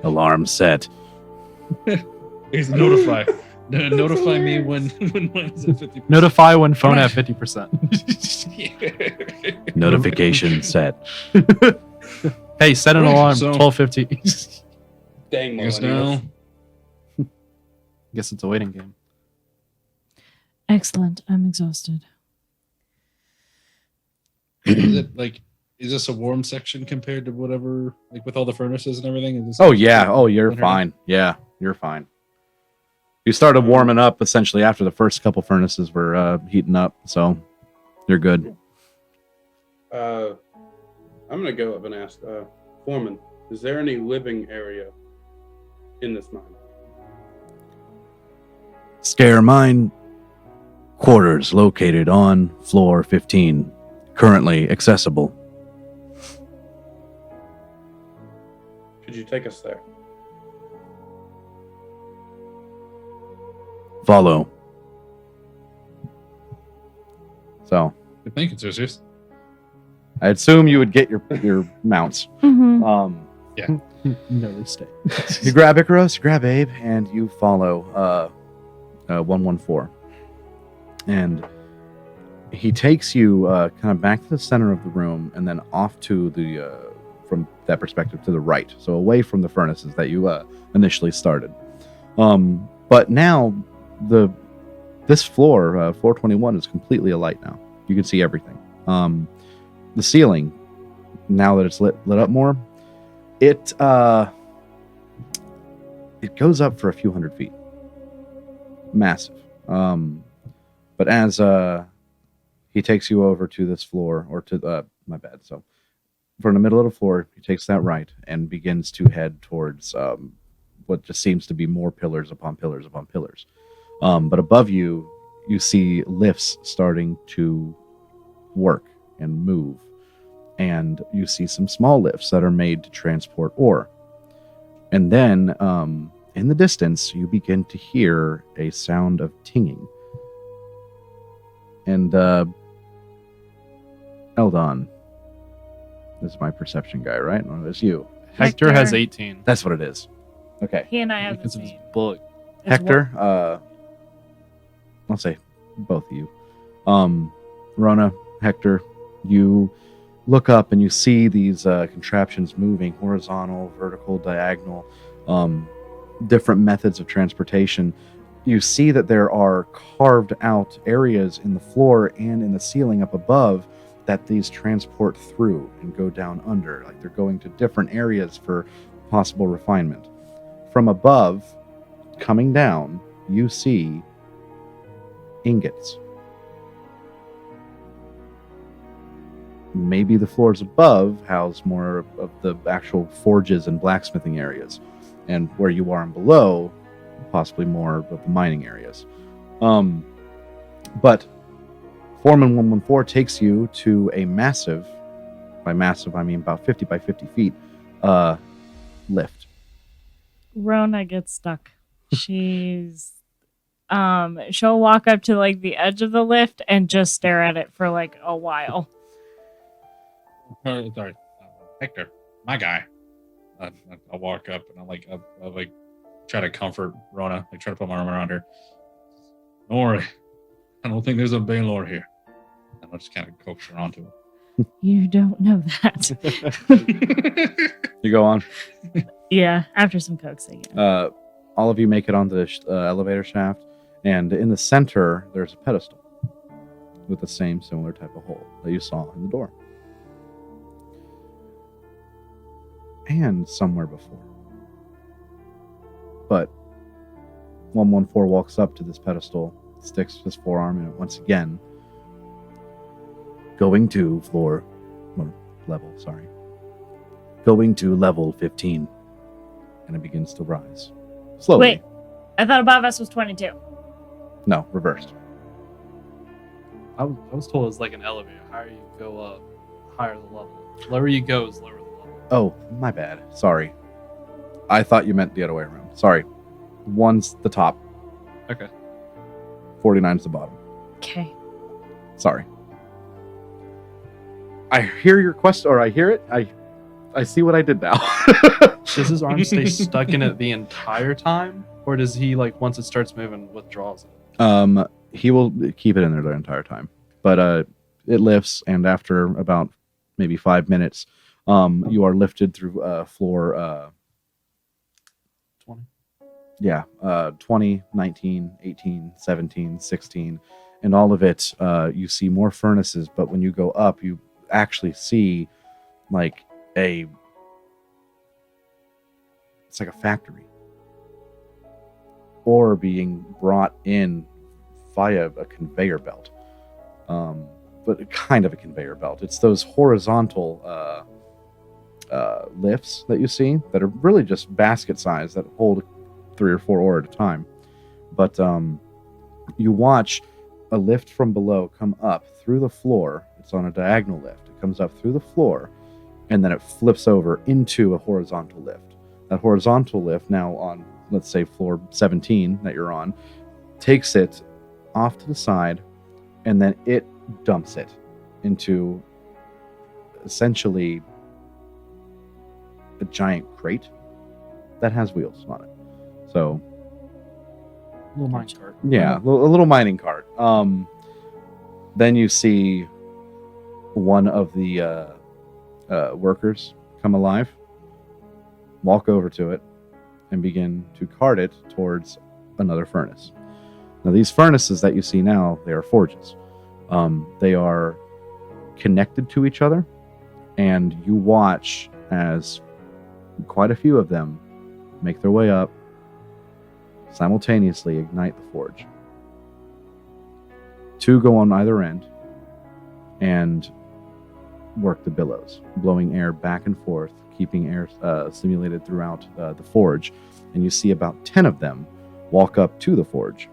Alarm set. Here's notify. Notify me when mine's at 50%. Notify when phone at 50%. Notification set. Hey, set an alarm, so- 12:50. Dang, Yes, millennials. now. Guess it's a waiting game. Excellent. I'm exhausted. Is Is this a warm section compared to whatever, like with all the furnaces and everything? Is this Oh yeah. Oh, you're winter now? fine. Yeah, you're fine. You started warming up essentially after the first couple furnaces were heating up, so you're good. I'm gonna go up and ask Foreman, is there any living area in this mine? Scare mine quarters located on floor 15, currently accessible. Could you take us there? Follow. So Good thinking, sisters. I assume you would get your mounts. Mm-hmm. Never stay. You grab Icarus, you grab Abe, and you follow 114. And he takes you kind of back to the center of the room and then off to the, from that perspective, to the right. So away from the furnaces that you initially started. But now this floor, 421, is completely alight now. You can see everything. The ceiling, now that it's lit up more, it goes up for a few hundred feet. Massive. But as he takes you over to this floor, or to my bad. So from the middle of the floor, he takes that right and begins to head towards what just seems to be more pillars upon pillars upon pillars. But above you, you see lifts starting to work and move. And you see some small lifts that are made to transport ore. And then in the distance, you begin to hear a sound of tinging. And Eldon, this is my perception guy, right? No, it's you. Hector has 18 That's what it is. Okay. He and I have the because of his same. book. It's Hector, I'll say both of you. Rona, Hector, you look up and you see these contraptions moving, horizontal, vertical, diagonal, different methods of transportation. You see that there are carved out areas in the floor and in the ceiling up above that these transport through and go down under. Like they're going to different areas for possible refinement. From above, coming down, you see ingots. Maybe the floors above house more of the actual forges and blacksmithing areas, and where you are and below, possibly more of the mining areas. But Foreman 114 takes you to a massive, by massive I mean about 50 by 50 feet, lift. Rona gets stuck. She'll walk up to like the edge of the lift and just stare at it for like a while. Sorry, Hector, my guy. I'll walk up and I'll try to comfort Rona. I try to put my arm around her. Don't worry, I don't think there's a Baylor here. And I'll just kind of coax her onto it. You don't know that. You go on. Yeah, after some coaxing. Yeah. All of you make it onto the elevator shaft, and in the center there's a pedestal with the same similar type of hole that you saw in the door. And somewhere before. But 114 walks up to this pedestal, sticks his forearm in it once again. Going to level 15. And it begins to rise. Slowly. Wait, I thought above us was 22. No, reversed. I was told it was like an elevator. Higher you go up, higher the level. Lower you go is lower the level. Oh, my bad. Sorry. I thought you meant the other way around. Sorry. 1's the top. Okay. 49's the bottom. Okay. Sorry. I hear your question, or I hear it. I see what I did now. Does his arm stay stuck in it the entire time? Or does he, like, once it starts moving, withdraws it? He will keep it in there the entire time. But it lifts, and after about maybe 5 minutes, you are lifted through floor 20. Yeah, 20, 19, 18, 17, 16, and all of it, you see more furnaces, but when you go up, you actually see like it's like a factory, ore being brought in via a conveyor belt, but kind of a conveyor belt. It's those horizontal lifts that you see that are really just basket size that hold 3 or 4 ore at a time. But you watch a lift from below come up through the floor. It's on a diagonal lift. It comes up through the floor, and then it flips over into a horizontal lift. That horizontal lift, now on, let's say, floor 17 that you're on, takes it off to the side, and then it dumps it into essentially a giant crate that has wheels on it. So, Little mine cart. yeah, a little mining cart. Then you see one of the workers come alive, walk over to it, and begin to cart it towards another furnace. Now, these furnaces that you see now, they are forges. They are connected to each other, and you watch as quite a few of them make their way up, simultaneously ignite the forge. 2 go on either end and work the billows, blowing air back and forth, keeping air stimulated throughout the forge. And you see about 10 of them walk up to the forge,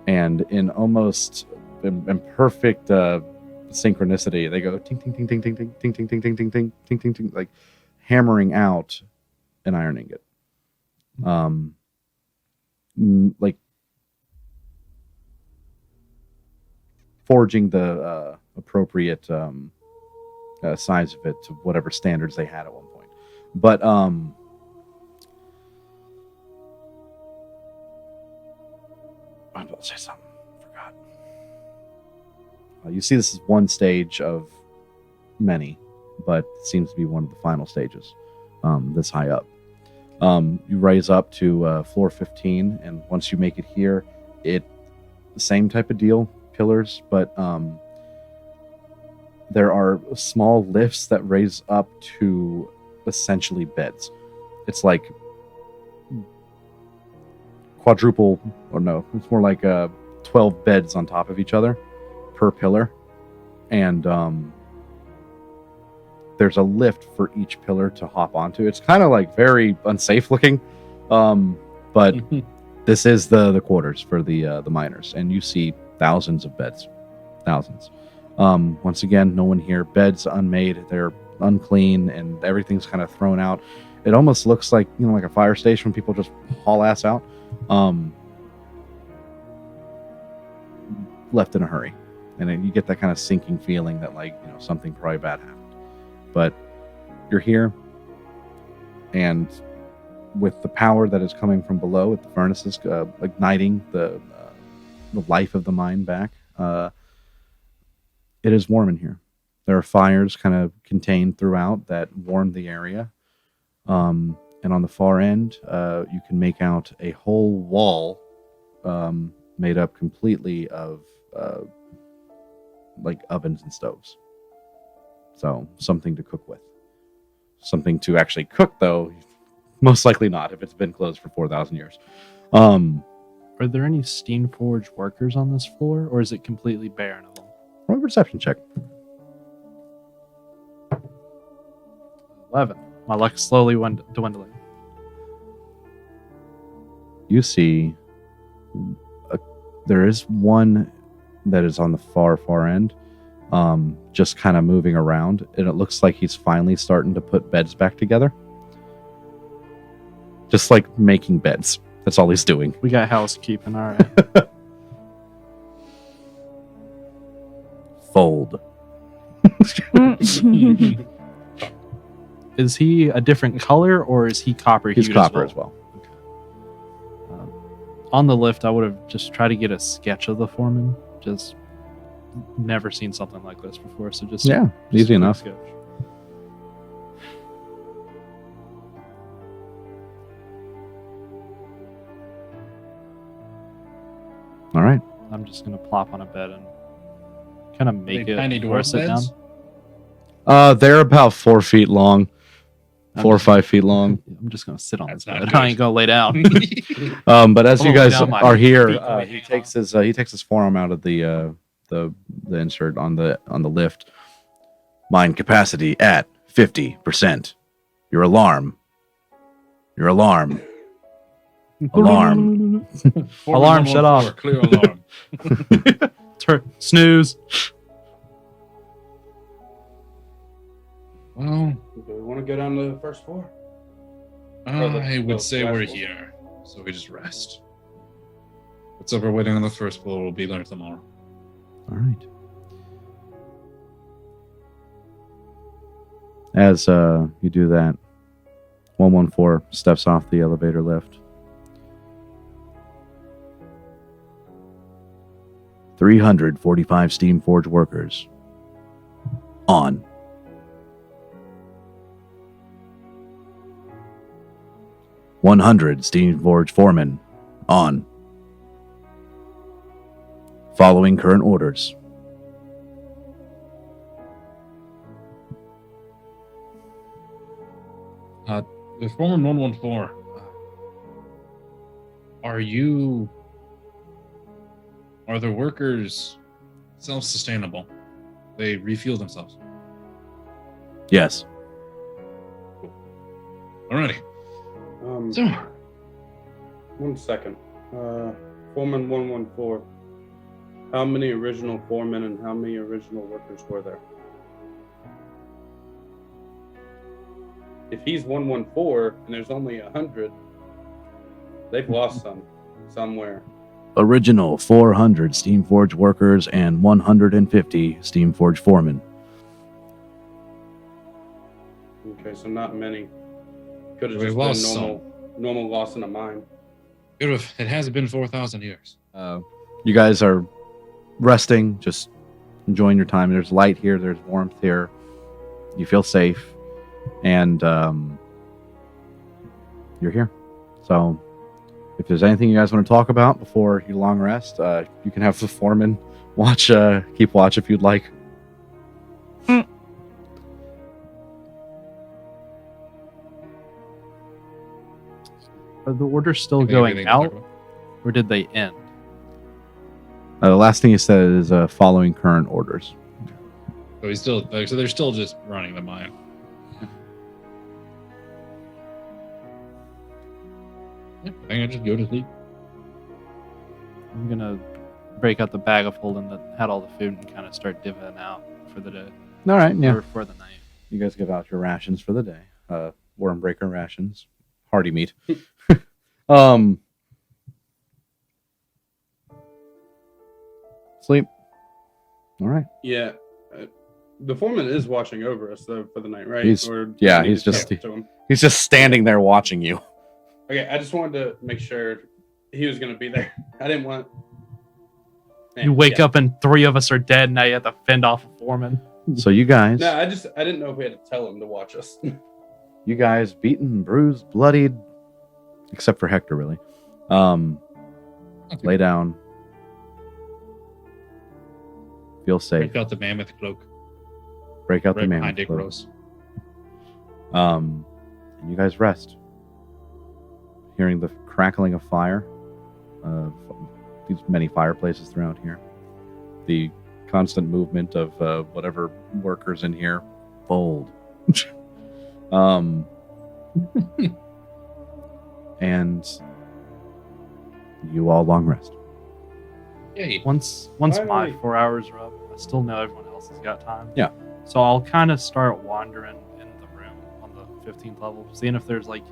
and in almost in perfect synchronicity, they go ting ting ting ting ting ting ting ting ting ting ting ting ting ting ting, like hammering out an iron ingot. Like forging the appropriate size of it to whatever standards they had at one point. But I'm about to say something. Forgot. You see, this is one stage of many, but it seems to be one of the final stages. This high up. You rise up to floor 15, and once you make it here, the same type of deal, pillars, but there are small lifts that raise up to essentially beds. It's like quadruple, or no, it's more like 12 beds on top of each other per pillar, and there's a lift for each pillar to hop onto. It's kind of like very unsafe looking, but this is the quarters for the miners, and you see thousands of beds, thousands. Once again, no one here. Beds unmade, they're unclean, and everything's kind of thrown out. It almost looks like, like a fire station when people just haul ass out, left in a hurry, and then you get that kind of sinking feeling that something probably bad happened. But you're here, and with the power that is coming from below at the furnaces, igniting the life of the mine back, it is warm in here. There are fires kind of contained throughout that warm the area. And on the far end, you can make out a whole wall made up completely of like ovens and stoves. So something to cook with. Something to actually cook, though, most likely not, if it's been closed for 4,000 years. Are there any Steamforge workers on this floor, or is it completely barren of them? Roll a perception check. 11. My luck slowly dwindling. You see, there is one that is on the far end, just kind of moving around, and it looks like he's finally starting to put beds back together. Just like making beds. That's all he's doing. We got housekeeping, all right. Fold. Is he a different color, or is he copper hued? He's copper as well. Okay. On the lift, I would have just tried to get a sketch of the foreman. Just never seen something like this before, so just easy enough. Sketch. All right. I'm just gonna plop on a bed and kind of make They it tiny where I dwarf sit beds? down. They're about 4 feet long, 4 or 5 feet long. I'm just gonna sit on That's this not bed. good. I ain't gonna lay down. But as I'm you gonna lay guys down my are here, feet. he takes his forearm out of the insert on the lift. Mind capacity at 50%. Your alarm. Alarm. Alarm, shut off. Clear alarm. Snooze. Well, Do we want to go down to the first floor? I would say last we're floor? here, so we just rest. What's over waiting on the first floor will be there tomorrow. All right. As you do that, 114 steps off the elevator lift. 345 Steamforge workers. On. $100 Steamforge foremen. On. Following current orders. The Foreman 114. Are the workers self-sustainable? They refuel themselves. Yes. Alrighty. So, 1 second. Foreman 114. How many original foremen and how many original workers were there? If he's 114 and there's only 100, they've lost some somewhere. Original 400 Steamforge workers and 150 Steamforge foremen. Okay, so not many. Could have We've just lost been normal loss in a mine. It has been 4,000 years. You guys are resting, just enjoying your time. There's light here, there's warmth here. You feel safe, and you're here. So, if there's anything you guys want to talk about before your long rest, you can have the foreman keep watch if you'd like. Are the orders still Anything going to talk out, about? or did they end? The last thing he said is following current orders. So he's still so they're still just running the mine. Yeah, I think I just go to sleep. I'm gonna break out the bag of holding that had all the food and kind of start divvying out for the day. All right, yeah. Or for the night. You guys give out your rations for the day. Worm breaker rations, hearty meat. Sleep. All right. Yeah. The foreman is watching over us though for the night, right? He's- Or yeah, do we he's just- talk to him? He's just standing there watching you. Okay, I just wanted to make sure he was going to be there. I didn't want. You wake up and 3 of us are dead. Now you have to fend off a foreman. So you guys, No, I didn't know if we had to tell him to watch us. beaten, bruised, bloodied, except for Hector, really. Lay down. Feel safe. Break out the mammoth cloak. Break out the Right man. behind Dick Rose. And you guys rest. Hearing the crackling of fire. These many fireplaces throughout here. The constant movement of whatever workers in here. Fold. And you all long rest. Yay. Once Finally. my 4 hours are up, I still know everyone else has got time. Yeah. So I'll kind of start wandering in the room on the 15th level, seeing if there's like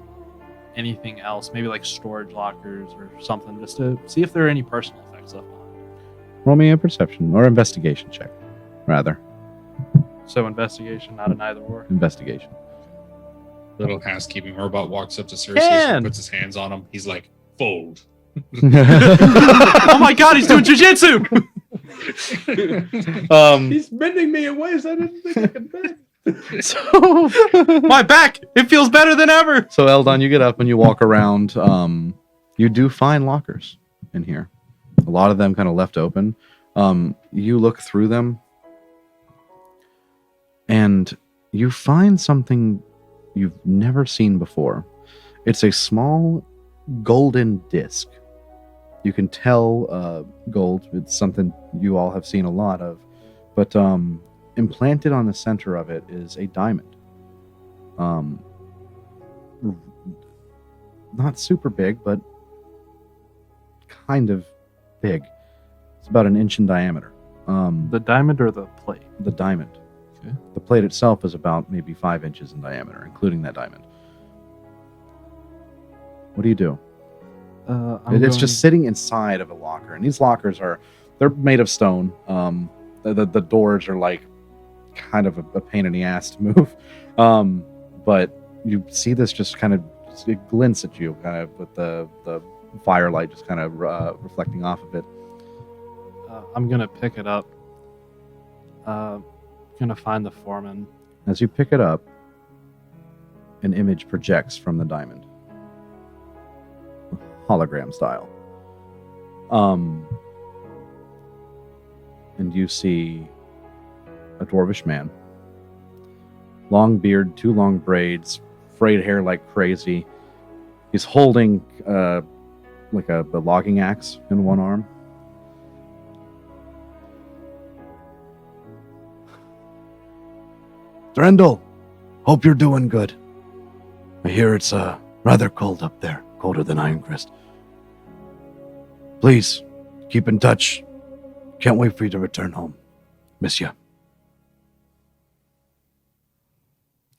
anything else, maybe like storage lockers or something, just to see if there are any personal effects left behind. Roll me a perception or investigation check, rather. So investigation, not an either or. Investigation. Little housekeeping robot walks up to Cersei Ken! and puts his hands on him. He's like, fold. Oh my god, he's doing jujitsu! He's bending me in ways I didn't think I could bend. So, My back! It feels better than ever! so Eldon, you get up and you walk around. You do find lockers in here. A lot of them kind of left open. You look through them, and you find something you've never seen before. It's a small golden disc. You can tell gold. It's something you all have seen a lot of. But implanted on the center of it is a diamond. Not super big, but kind of big. It's about an inch in diameter. The diamond or the plate? The diamond. Okay. The plate itself is about maybe 5 inches in diameter, including that diamond. What do you do? It's just sitting inside of a locker, and these lockers they're made of stone. The doors are like kind of a pain in the ass to move, but you see this just kind of it glints at you, kind of with the firelight just kind of reflecting off of it. I'm gonna pick it up. Gonna find the foreman. As you pick it up, an image projects from the diamond, hologram style. And you see a dwarvish man, long beard, 2 long braids, frayed hair like crazy. He's holding like a logging axe in one arm. Drendel, hope you're doing good. I hear it's rather cold up there, colder than Ironcrest. Please, keep in touch. Can't wait for you to return home. Miss ya.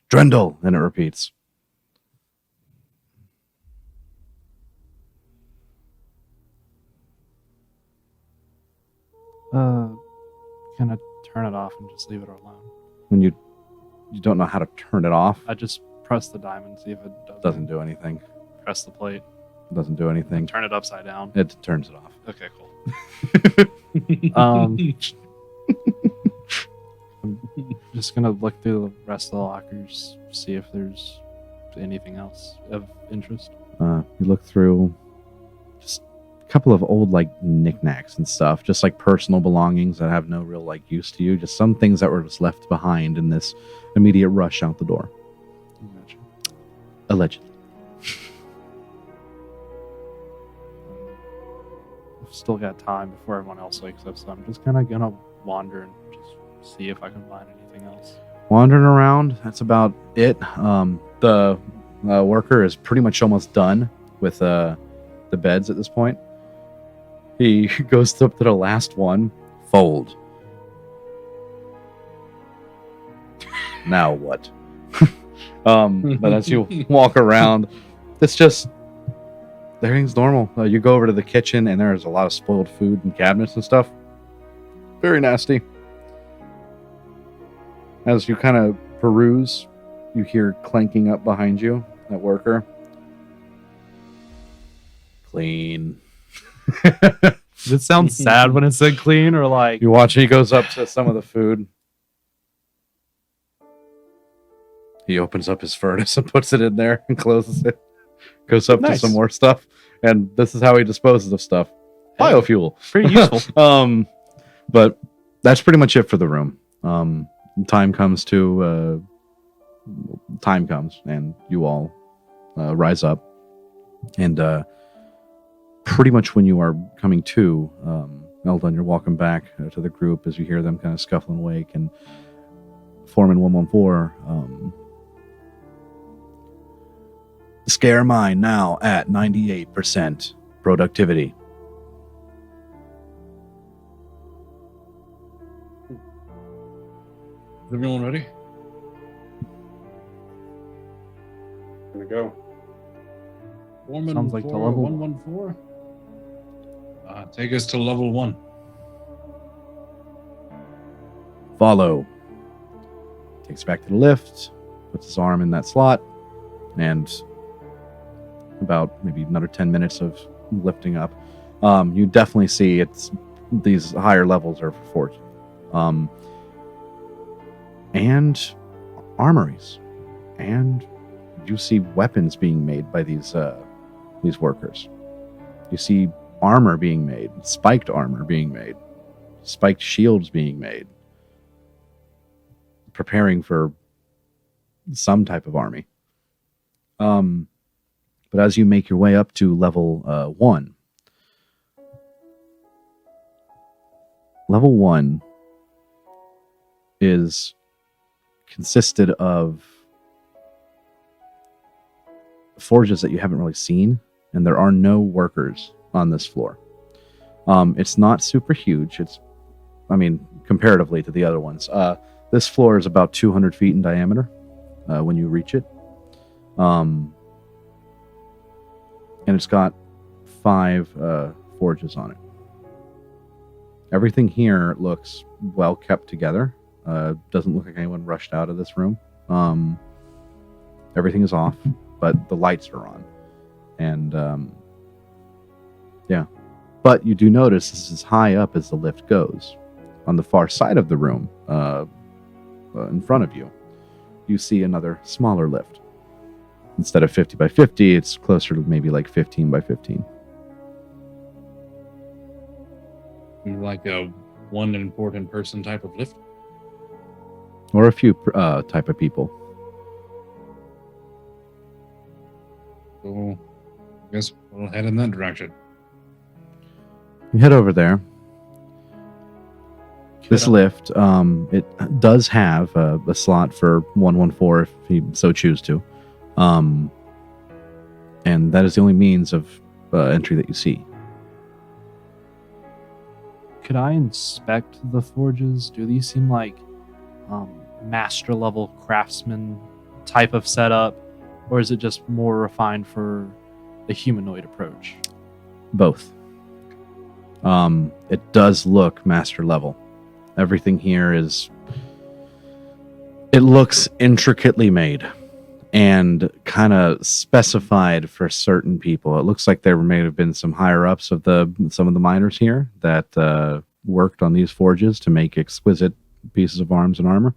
Drendel, and it repeats. Gonna turn it off and just leave it alone. When you don't know how to turn it off, I just press the diamond, see if it doesn't do anything. Press the plate. Doesn't do anything. Turn it upside down. It turns it off. Okay, cool. I'm just gonna look through the rest of the lockers, see if there's anything else of interest. You look through just a couple of old like knickknacks and stuff, just like personal belongings that have no real like use to you, just some things that were just left behind in this immediate rush out the door. Gotcha. Allegedly. I've still got time before everyone else wakes up, so I'm just kind of gonna wander and just see if I can find anything else. Wandering around, that's about it. The worker is pretty much almost done with the beds at this point. He goes up to the last one. Fold. Now what? But as you walk around, it's just everything's normal. You go over to the kitchen, and there's a lot of spoiled food and cabinets and stuff. Very nasty. As you kind of peruse, you hear clanking up behind you, that worker. Clean. Does it sound sad when it said clean, or like You watch, he goes up to some of the food. He opens up his furnace and puts it in there and closes it. Goes up to Nice. some more stuff, and this is how he disposes of stuff. Biofuel. pretty useful? But that's pretty much it for the room. Time comes, and you all rise up, and pretty much when you are coming to, Eldon, you're walking back to the group as you hear them kind of scuffling awake, and Foreman 114, scare mine now at 98% productivity. Is everyone ready? Gonna go. Foreman Sounds like the 4, level 114. Take us to level 1. Follow. Takes back to the lift, puts his arm in that slot, and about maybe another 10 minutes of lifting up. You definitely see it's these higher levels are for forge. And armories. And you see weapons being made by these workers. You see armor being made, spiked armor being made, spiked shields being made, preparing for some type of army. But as you make your way up to level 1, level 1 is consisted of forges that you haven't really seen, and there are no workers on this floor. It's not super huge. Comparatively to the other ones. This floor is about 200 feet in diameter when you reach it. And it's got 5 forges on it. Everything here looks well kept together. Doesn't look like anyone rushed out of this room. Everything is off, but the lights are on. And yeah. But you do notice this is as high up as the lift goes. On the far side of the room, in front of you, you see another smaller lift. Instead of 50 by 50, it's closer to maybe like 15 by 15. Like a one important person type of lift? Or a few type of people. So, I guess we'll head in that direction. You head over there. This lift, it does have a slot for 114 if you so choose to. And that is the only means of entry that you see. Could I inspect the forges? Do these seem like master level craftsman type of setup, or is it just more refined for a humanoid approach? Both. It does look master level. Everything here it looks intricately made and kind of specified for certain people. It looks like there may have been some higher ups of some of the miners here that worked on these forges to make exquisite pieces of arms and armor.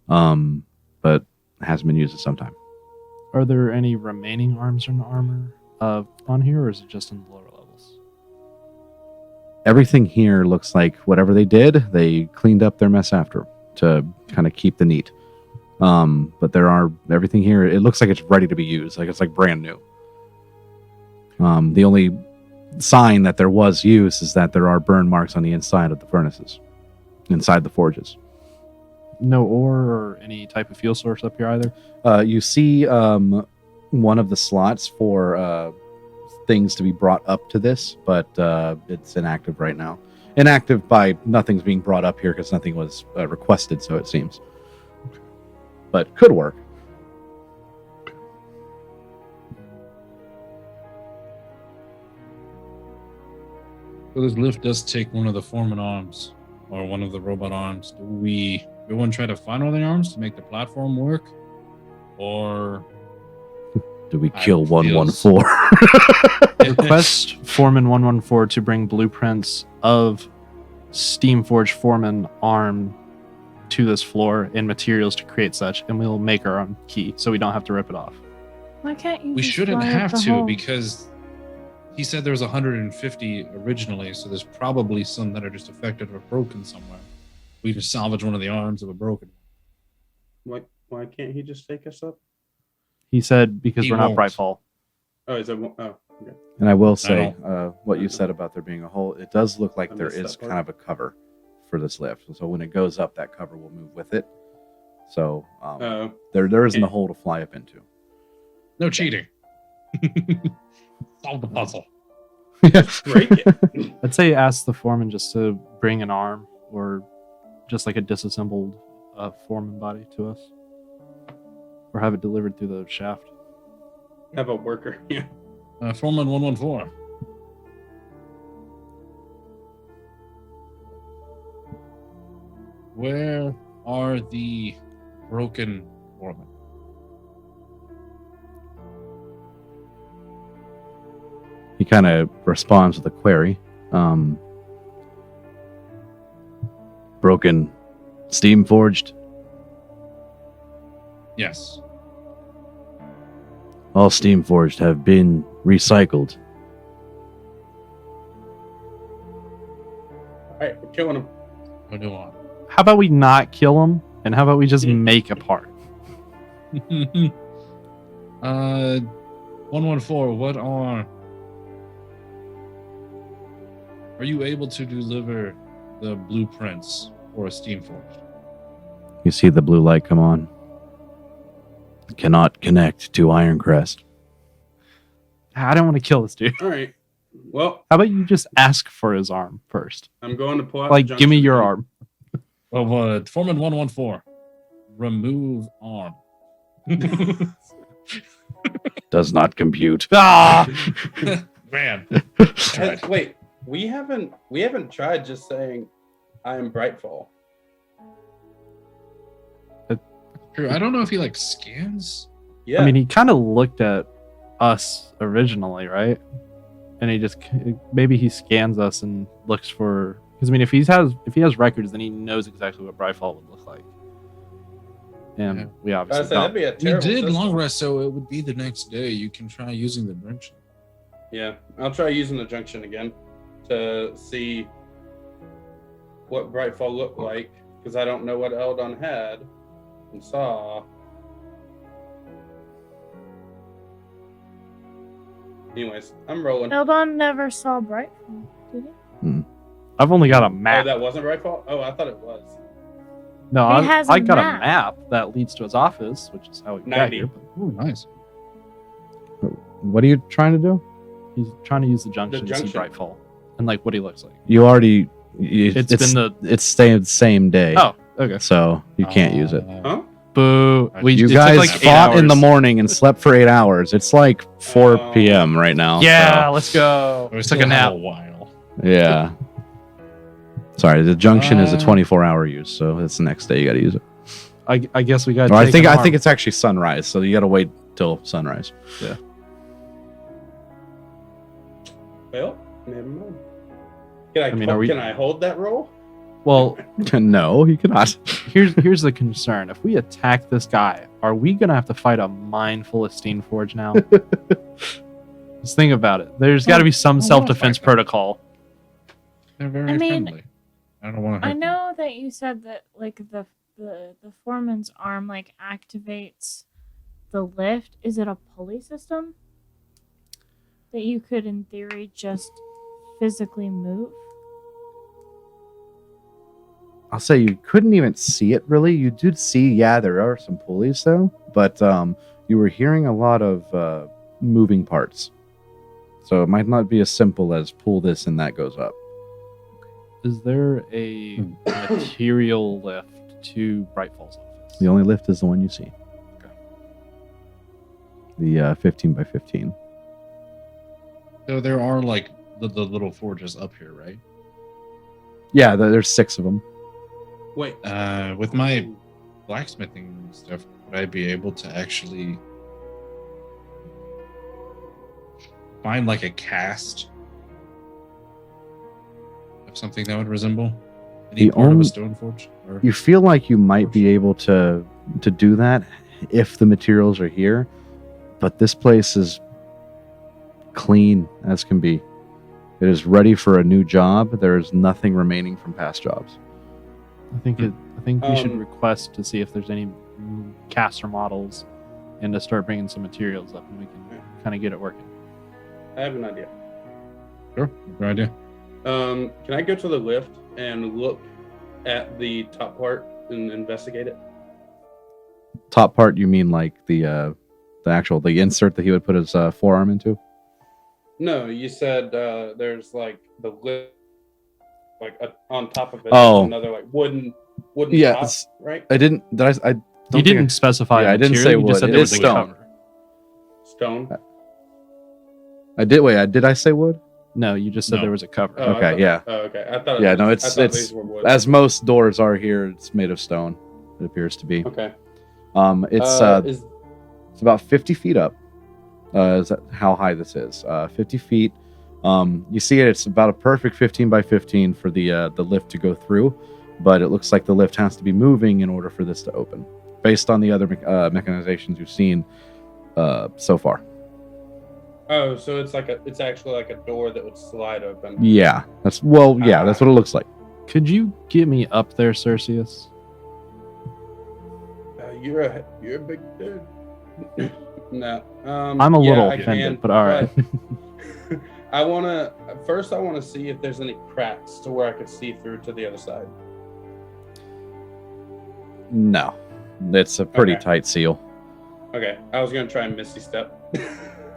But hasn't been used in some time. Are there any remaining arms and armor on here, or is it just in the lower levels? Everything here looks like whatever they did, they cleaned up their mess after to kind of keep the neat. But everything here, it looks like it's ready to be used. Like it's like brand new. The only sign that there was use is that there are burn marks on the inside of the furnaces, inside the forges. No ore or any type of fuel source up here either? You see one of the slots for things to be brought up to this, but it's inactive right now. Inactive by nothing's being brought up here because nothing was requested, so it seems. But could work. So this lift does take one of the foreman arms, or one of the robot arms. Do we want to try to find all the arms to make the platform work? Or do we kill 114? Request Foreman 114 to bring blueprints of Steamforged Foreman arm to this floor and materials to create such, and we'll make our own key so we don't have to rip it off. Why can't you? We just shouldn't fly up have the to hole? because he said there was 150 originally, so there's probably some that are just affected or broken somewhere. We just salvage one of the arms of a broken one. Why can't he just take us up? He said because He we're not won't. Brightfall. Oh, is that okay. And I will say, I what you said about there being a hole, it does look like I there missed is that part. kind of a cover for this lift. So when it goes up, that cover will move with it. So there isn't a hole to fly up into. No cheating. Solve the puzzle. Break it. I'd say ask the foreman just to bring an arm or just like a disassembled foreman body to us, or have it delivered through the shaft. Have a worker. Yeah. Foreman 114. Where are the broken foremen? He kind of responds with a query. Broken, steam forged. Yes. All steam forged have been recycled. All right, we're killing him. What do you want? How about we not kill him, and how about we just make a part? 114. What are you able to deliver the blueprints for a steam forge? You see the blue light come on. Cannot connect to Ironcrest. I don't want to kill this dude. All right. Well, How about you just ask for his arm first? I'm going to pull out. Like, the give me junction your key. arm. Well, Foreman 114. Remove arm. Does not compute. Ah! Man. Wait, we haven't tried just saying I am Brightfall. True. I don't know if he like scans. Yeah. I mean, he kind of looked at us originally, right? And he just maybe he scans us and looks for. Because I mean, if he has records, then he knows exactly what Brightfall would look like. And Yeah. we I obviously said that'd don't. be a We terrible did system. long rest, so it would be the next day. You can try using the junction. Yeah, I'll try using the junction again to see what Brightfall looked like because I don't know what Eldon had and saw. Anyways, I'm rolling. Eldon never saw Brightfall, did he? I've only got a Oh, map. that wasn't Brightfall? Oh, I thought it was. No, He has I a got map. a map that leads to his office, which is how we got 90. here. Oh, nice. What are you trying to do? He's trying to use the junction to see junction. Brightfall and like what he looks like. You already. It's been the It's staying the same day. oh okay. So you can't use it. Huh? Boo. You it took, guys like, 8 fought in the hours. morning and slept for 8 hours. It's like 4 Oh. p.m. right now. Yeah, let's go. We Took still a have nap. a while. So, yeah. Sorry, the junction is a Uh, 24-hour use, so it's the next day you got to use it. I guess we got. Or I think it's actually sunrise, so you got to wait till sunrise. Well, never mind. Can I, mean, are we- can I hold that roll? Well, No, you cannot. here's the concern. If we attack this guy, are we gonna have to fight a mine full of Steam Forge now? Just think about it. There's got to be some wanna self-defense fight them. protocol. They're very I mean, friendly. I don't want to. I know that you said that like the foreman's arm like activates the lift. Is it a pulley system that you could in theory just physically move? I'll say you couldn't even see it really. You did see, yeah, there are some pulleys though, but you were hearing a lot of moving parts. So it might not be as simple as pull this and that goes up. Is there a material lift to Brightfall's office? The only lift is the one you see. Okay. The 15 by 15. So there are like the little forges up here, right? Yeah, there's 6 of them. Wait. With my blacksmithing stuff, would I be able to actually find like a cast of something that would resemble any The part of only- a stone forge? Or... You feel like you might be able to do that if the materials are here, but this place is clean as can be. It is ready for a new job. There is nothing remaining from past jobs. I think we should Um, request to see if there's any caster models, and to start bringing some materials up, and we can kind of get it working. I have an idea. Sure, good idea. Can I go to the lift and look at the top part and investigate it? Top part, you mean like the insert that he would put his forearm into? No, you said there's like the lift, like on top of it. Oh. There's another like wooden Yeah, top, it's- right? I didn't. Did I don't You think didn't specify. yeah, a I didn't material, say you just wood. said It there is was a stone. cover. Stone. I did. Wait, did I say wood? No, you just said No. there was a cover. Oh, I Okay, thought- yeah. Oh, okay. I thought. Yeah, no, I it's- thought it's- these were wood. As most doors are here, it's made of stone. It appears to be. Okay. It's Is it's about 50 feet up. Is that how high this is? 50 feet. You see it. It's about a perfect 15 by 15 for the lift to go through, but it looks like the lift has to be moving in order for this to open, based on the other mechanizations you've seen so far. oh, so it's actually like a door that would slide open. Yeah, that's what it looks like. Could you get me up there, Cerseus? you're a big dude. No. I'm a little offended, but all right. I want to see if there's any cracks to where I could see through to the other side. No, it's a pretty Okay. tight seal. Okay, I was gonna try and Misty Step.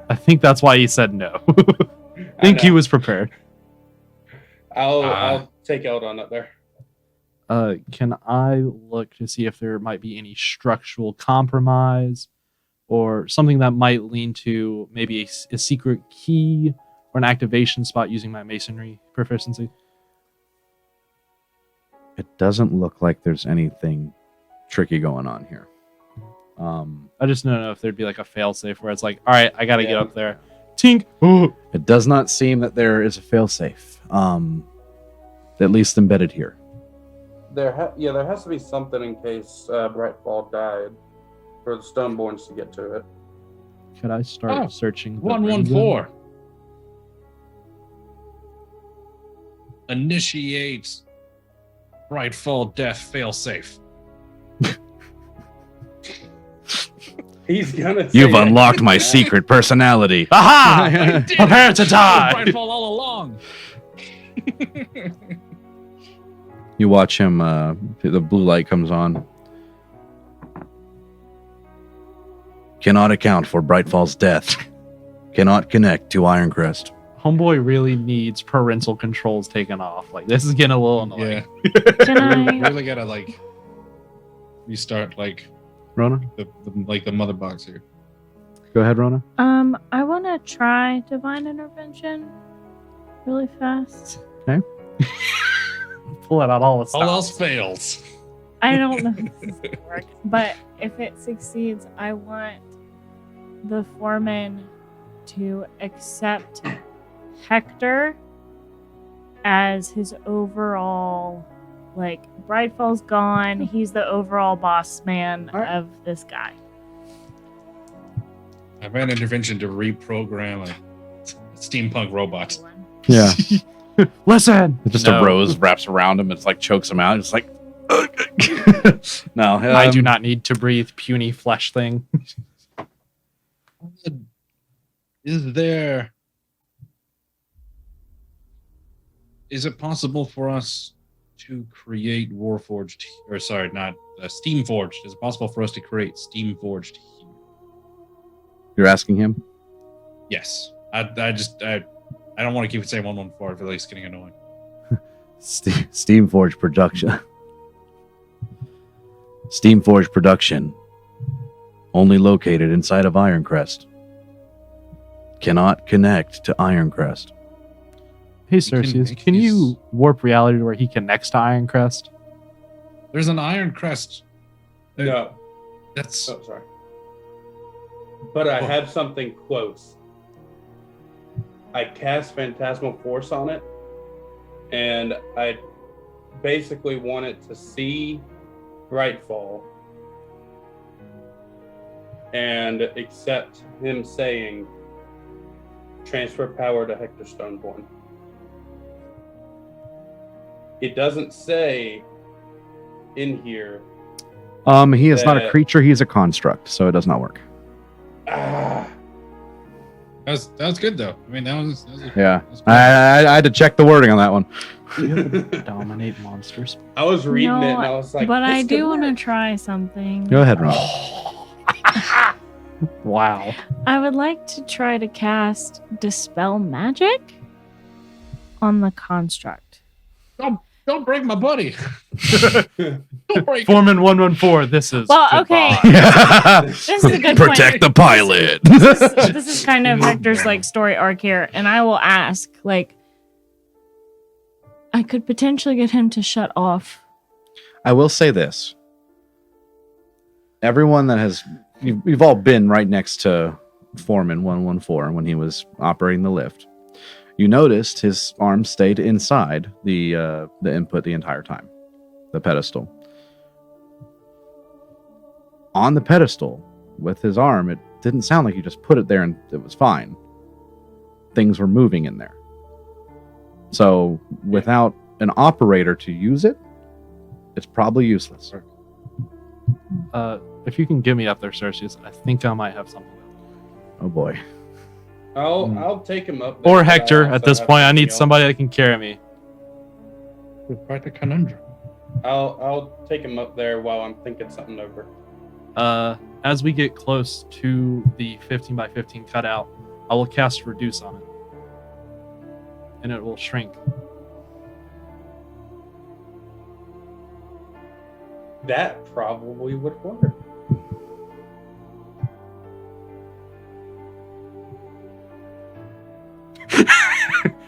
I think that's why he said no. I think he was prepared. I'll take out on it there. Can I look to see if there might be any structural compromise or something that might lean to maybe a secret key or an activation spot using my masonry proficiency? It doesn't look like there's anything tricky going on here. I just don't know if there'd be like a failsafe where it's like, all right, I got to get up there. Tink. Oh. It does not seem that there is a failsafe, at least embedded here. There has to be something in case Brightfall died for the Stoneborns to get to it. Could I start searching? 114. Initiate Brightfall death failsafe. He's gonna. Say You've that. unlocked my secret personality. Aha! Prepare to die! Brightfall all along. You watch him, the blue light comes on. Cannot account for Brightfall's death. Cannot connect to Ironcrest. Homeboy really needs parental controls taken off. Like, this is getting a little annoying. Yeah. Can I? Really gotta like restart like Rona? the mother box here. Go ahead, Rona. I want to try divine intervention really fast. Pull it out all the All stops. else fails. I don't know if this is gonna work, but if it succeeds, I want the foreman to accept Hector as his overall, like, Brightfall's gone. He's the overall boss man of this guy. I've had intervention to reprogram a steampunk robot. Yeah. Listen! Just No. a rose wraps around him. It's like chokes him out. It's like, no. I do not need to breathe puny flesh thing. Is it possible for us to create Warforged, or sorry, not Steamforged? Is it possible for us to create Steamforged here? You're asking him? Yes. I don't want to keep it saying 114. I feel like it's getting annoying. Steamforged production. Steamforged production. Only located inside of Ironcrest. Cannot connect to Ironcrest. Hey, Cerseus, can you warp reality to where he connects to Ironcrest? There's an Ironcrest. No. That's Oh, sorry. But I have something close. I cast Phantasmal Force on it, and I basically want it to see Brightfall and accept him saying, transfer power to Hector Stoneborn. It doesn't say in here. He is not a that- creature, he is a construct, so it does not work. Ah, that was good though. I mean, that was Yeah. that was good. I had to check the wording on that one. Dominate monsters. I was reading No, it and I was like, but I this do could want to work. try something. Go ahead, Ron. Wow. I would like to try to cast Dispel Magic on the construct. Don't break my buddy. Don't break. Foreman 114, this is. Well, okay. goodbye. This is a good Protect point. the pilot. This is kind of Hector's like story arc here, and I will ask, like, I could potentially get him to shut off. I will say this. Everyone that has... You've all been right next to Foreman 114 when he was operating the lift. You noticed his arm stayed inside the input the entire time. The pedestal. On the pedestal, with his arm, it didn't sound like you just put it there and it was fine. Things were moving in there. So, without an operator to use it, it's probably useless. If you can get me up there, Cerseus, I think I might have something. Oh boy. I'll take him up there. Or but I Hector. also At this have point, I something need else. somebody that can carry me. Quite a conundrum. I'll take him up there while I'm thinking something over. As we get close to the 15 by 15 cutout, I will cast Reduce on it. And it will shrink. That probably would work.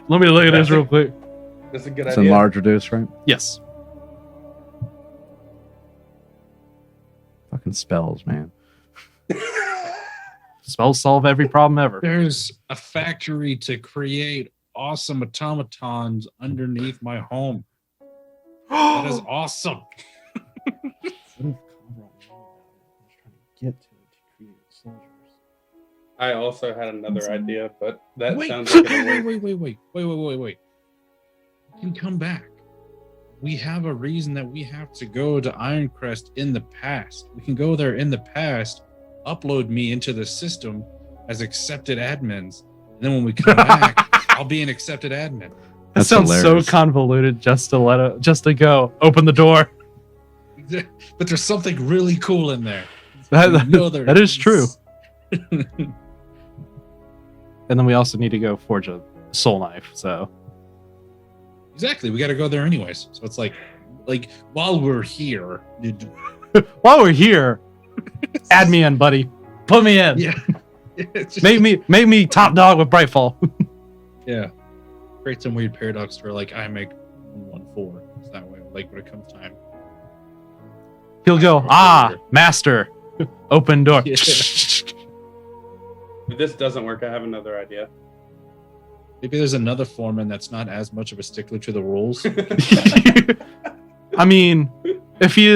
Let me look at this That's a- real quick. That's a good It's idea. enlarge reduce, right? Yes. Fucking spells, man. Spells solve every problem ever. There's a factory to create awesome automatons underneath my home. That is awesome. I also had another idea, but that Wait, sounds like it'll work. wait. We can come back. We have a reason that we have to go to Ironcrest in the past. We can go there in the past, upload me into the system as accepted admins, and then when we come back, I'll be an accepted admin. That That's sounds hilarious. so convoluted just to go open the door. But there's something really cool in there. That, You know there that is true. And then we also need to go forge a soul knife. So Exactly. We got to go there anyways. So it's like while we're here, while we're here, add me in, buddy. Put me in. yeah, it's just- Make me top dog with Brightfall. yeah. Create some weird paradox where like I make 114. So that way, like when it comes time, He'll go, master, open door. Yeah. If this doesn't work, I have another idea. maybe there's another foreman that's not as much of a stickler to the rules. I mean, if he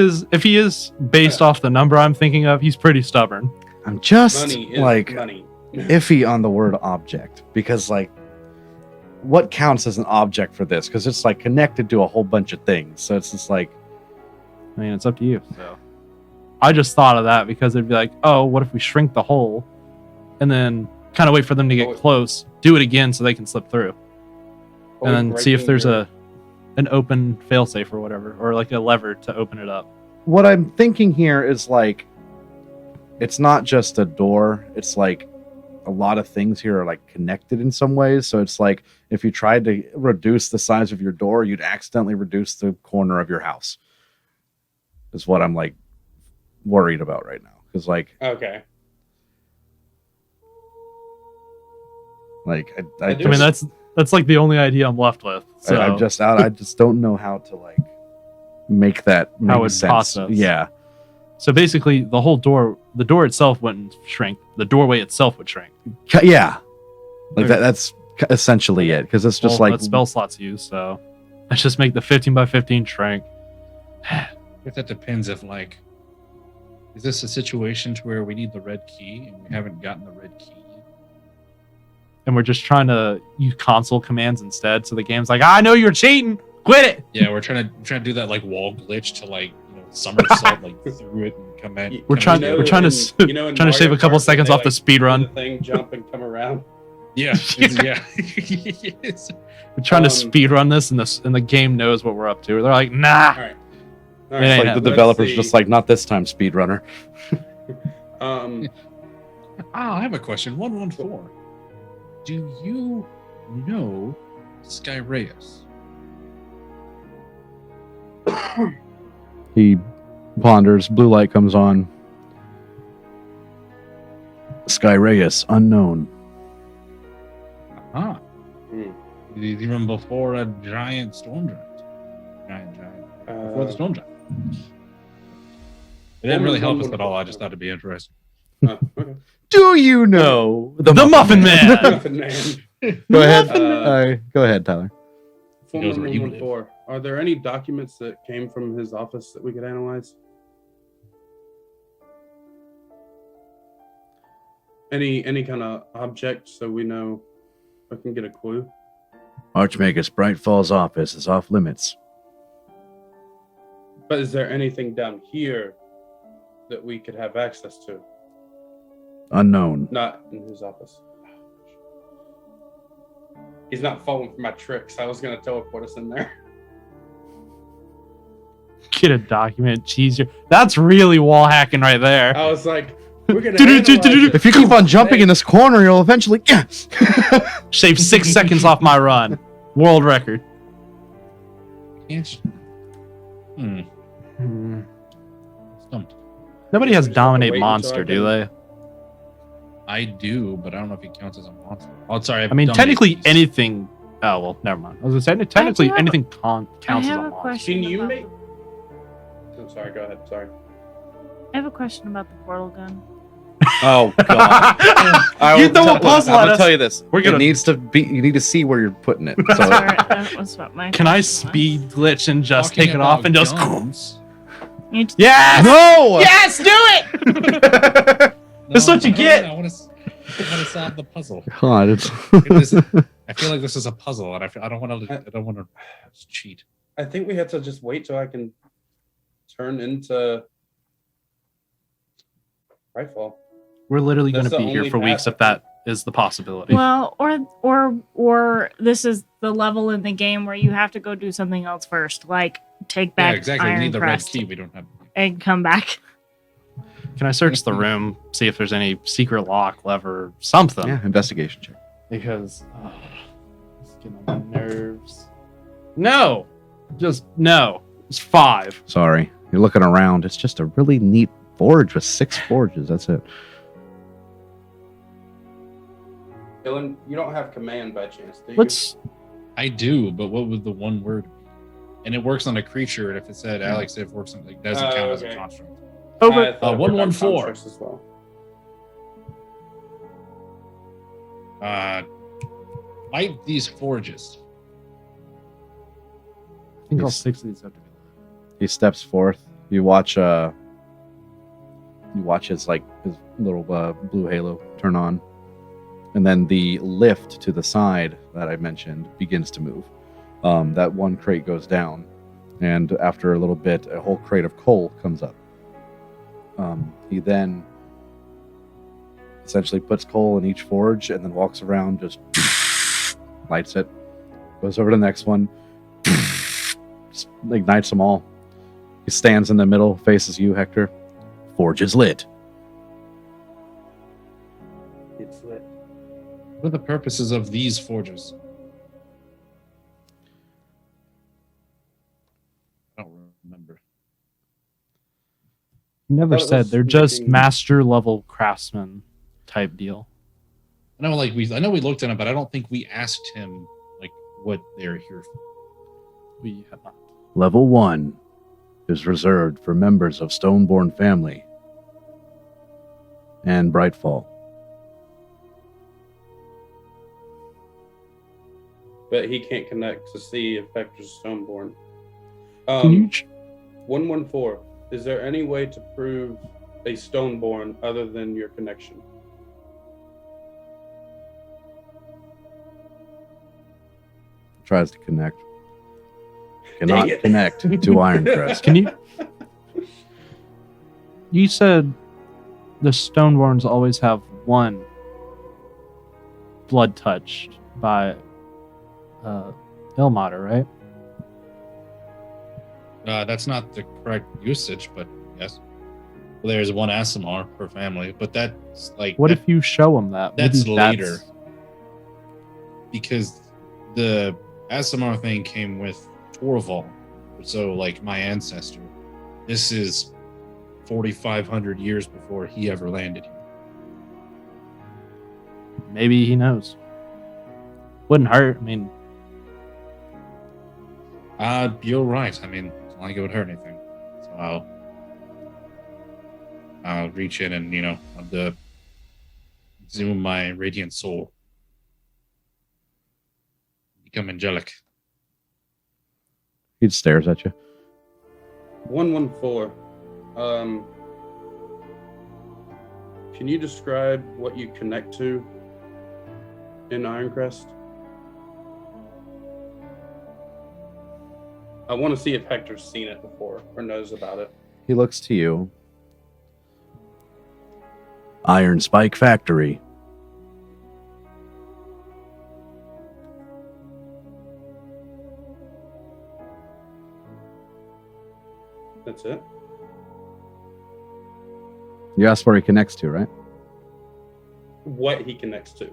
is based off the number I'm thinking of, he's pretty stubborn. I'm just Money is like money. iffy on the word object because like what counts as an object for this? Because it's like connected to a whole bunch of things. So it's just like I mean, it's up to you. So I just thought of that because it'd be like, oh, what if we shrink the hole and then kind of wait for them to get close, do it again so they can slip through, and then see if there's an open failsafe or whatever, or like a lever to open it up. what I'm thinking here is like it's not just a door, it's like a lot of things here are like connected in some ways. So it's like if you tried to reduce the size of your door, you'd accidentally reduce the corner of your house. Is what I'm like worried about right now. Because like Okay. like I do- I mean, that's like the only idea I'm left with. So I'm just out. I just don't know how to like make that make How it sense. process. Yeah, So basically, the door itself wouldn't shrink. The doorway itself would shrink. Yeah, like Okay. that's essentially it. Because it's just Well, like that spell slots used. So let's just make the 15 by 15 shrink. If that depends if like, is this a situation to where we need the red key and we haven't gotten the red key yet? And we're just trying to use console commands instead. So the game's like, I know you're cheating. Quit it. Yeah, we're trying to do that like wall glitch to like somersault like through it and come back. We're trying You know, we're trying in- to you know, in trying to save Mario a couple Kart, seconds they, off the like, speed do run. the thing, jump and come around. Yeah, yeah. Yes. We're trying to Um, speed run this, and the game knows what we're up to. They're like, nah. All right. All It right. ain't like the happening. developers see. just like not this time, speedrunner. I have a question. 114. Do you know Skyraeus? He ponders. Blue light comes on. Skyraeus, unknown. Ah, Hmm. even before a giant storm giant. Before the storm giant. It didn't really help us at all. I just thought it'd be interesting. Okay. Do you know The Muffin Man. Muffin Man. Go ahead. Uh, Go ahead, Tyler. He knows Former where you 114. Are there any documents that came from his office that we could analyze? Any kind of object so we know I can get a clue? Archmagus Brightfall's office is off limits. But is there anything down here that we could have access to? Unknown. Not in his office. He's not falling for my tricks. I was going to teleport us in there. Get a document. Jeez, that's really wall hacking right there. I was like, we're going to If you keep on jumping in this corner, you'll eventually... Save 6 seconds off my run. World record. Stumped. Nobody has We just have to dominate wait until monster, I do they? I do, but I don't know if it counts as a monster. Oh, sorry. I mean, dominate technically beast. anything. Oh well, never mind. I was gonna say technically have- anything counts I as a have a monster. question. Can you about make... I'm sorry, go ahead. Sorry. I have a question about the portal gun. Oh, God. You throw a puzzle I'm at going to us. tell you this. We're gonna- It needs to be... You need to see where you're putting it. So, Sorry, that was what my Can I question was. speed glitch and just Talking take it off about and just? guns, You just- Yes! no! Yes, do it! That's what you get. I want to solve the puzzle. God, it's... I feel like this is a puzzle, and I don't want to cheat. I think we have to just wait till I can turn into Rightfall. We're literally going That's to the be here only for weeks path, if that is the possibility. Well, or this is the level in the game where you have to go do something else first, like take back Yeah, exactly. We Iron need the red Crest key. We don't have. and come back. Can I search the room, see if there's any secret lock, lever, something? Yeah, investigation check. Because it's getting on my nerves. No, just no. It's 5. Sorry. You're looking around. It's just a really neat forge with 6 forges. That's it. Dylan, you don't have command by chance, do you? Let's. I do, but what would the one word be? And it works on a creature, and if it said Alex, it works on it doesn't count as a okay. construct. Over. I thought it worked on 114. constructs as well. Light these forges. I think all 6 of these have to be. He steps forth. You watch his his little blue halo turn on, and then the lift to the side that I mentioned begins to move. That one crate goes down, and after a little bit, a whole crate of coal comes up. He then essentially puts coal in each forge and then walks around, just lights it, goes over to the next one, just ignites them all. He stands in the middle, faces you, Hector. Forge is lit. It's lit. What are the purposes of these forges? I don't remember. You never Thought it said was they're just making- master level craftsman type deal. I know, I know we looked at him, but I don't think we asked him like what they're here for. We have not. Level 1 is reserved for members of Stoneborn family and Brightfall. But he can't connect to see if Hector's Stoneborn. Can you? 114. Is there any way to prove a Stoneborn other than your connection? Tries to connect. Cannot Dang it. connect to Ironcrest. Can you? You said the Stoneborns always have one blood touched by Ilmater, right? That's not the correct usage, but yes. Well, there's one Asimar per family, but that's like What that- if you show them that? that's Maybe later. Because the Asimar thing came with Torval. So, like, my ancestor. This is 4,500 years before he ever landed here. Maybe he knows. Wouldn't hurt. I mean, You're right. I mean, it's not like it would hurt anything. So I'll reach in and, of the zoom my radiant soul. Become angelic. He stares at you. 114. Can you describe what you connect to in Ironcrest? I want to see if Hector's seen it before or knows about it. He looks to you. Iron Spike Factory. That's it. You asked where he connects to, right? What he connects to.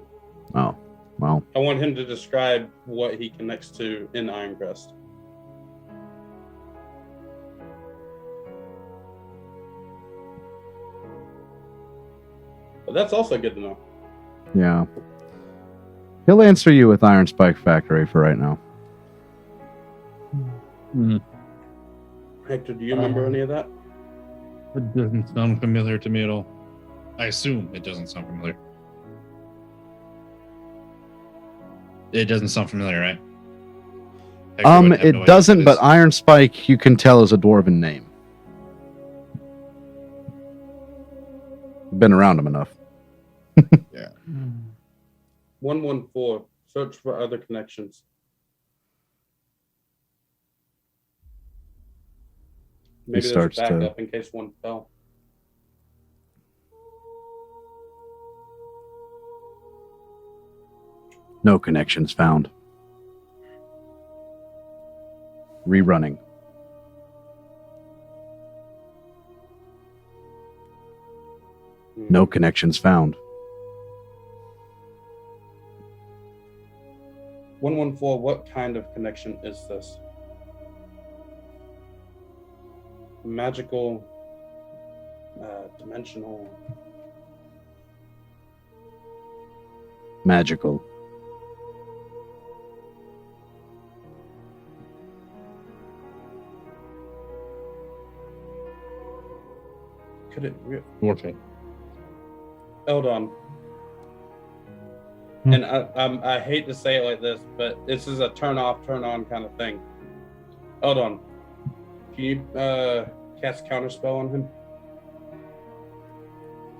Oh, well. I want him to describe what he connects to in Ironcrest. But that's also good to know. Yeah. He'll answer you with Iron Spike Factory for right now. Hector, do you remember any of that? It doesn't sound familiar to me at all. I assume it doesn't sound familiar. It doesn't sound familiar, right? Hector would have no It idea doesn't, what but is. Iron Spike you can tell is a dwarven name. Been around him enough. 114. Search for other connections. Maybe there's a starts to- backup in case one fell. No connections found. Rerunning. No connections found. 114. What kind of connection is this? Magical, dimensional. Magical. Could it? Warfare. Eldon. Hmm. And I hate to say it like this, but this is a turn off, turn on kind of thing. Eldon, can you cast counterspell on him?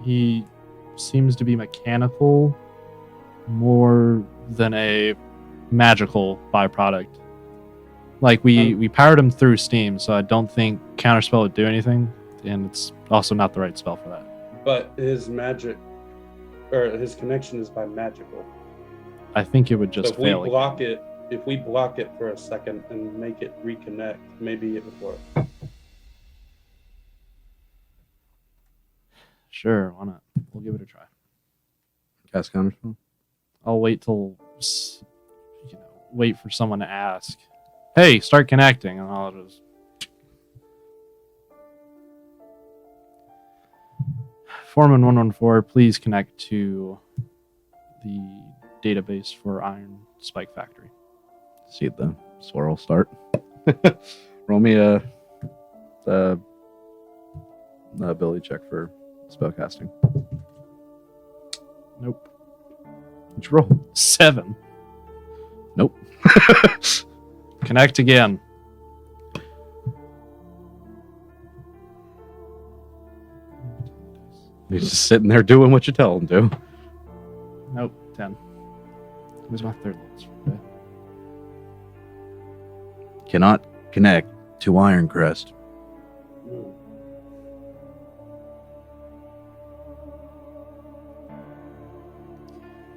He seems to be mechanical more than a magical byproduct. Like we powered him through Steam, so I don't think counterspell would do anything, and it's also not the right spell for that. But his magic, or his connection is by magical. I think it would just So if fail. we block it, if we block it for a second and make it reconnect, maybe it would work. Sure, why not? We'll give it a try. Cast counterspell. I'll wait till wait for someone to ask. Hey, start connecting, and I'll just. Foreman 114, please connect to the database for Iron Spike Factory. See the swirl start. Roll me a ability check for spellcasting. Nope. What'd you roll? 7. Nope. Connect again. He's just sitting there doing what you tell him to. Nope. 10. It was my third last. Okay. Cannot connect to Ironcrest.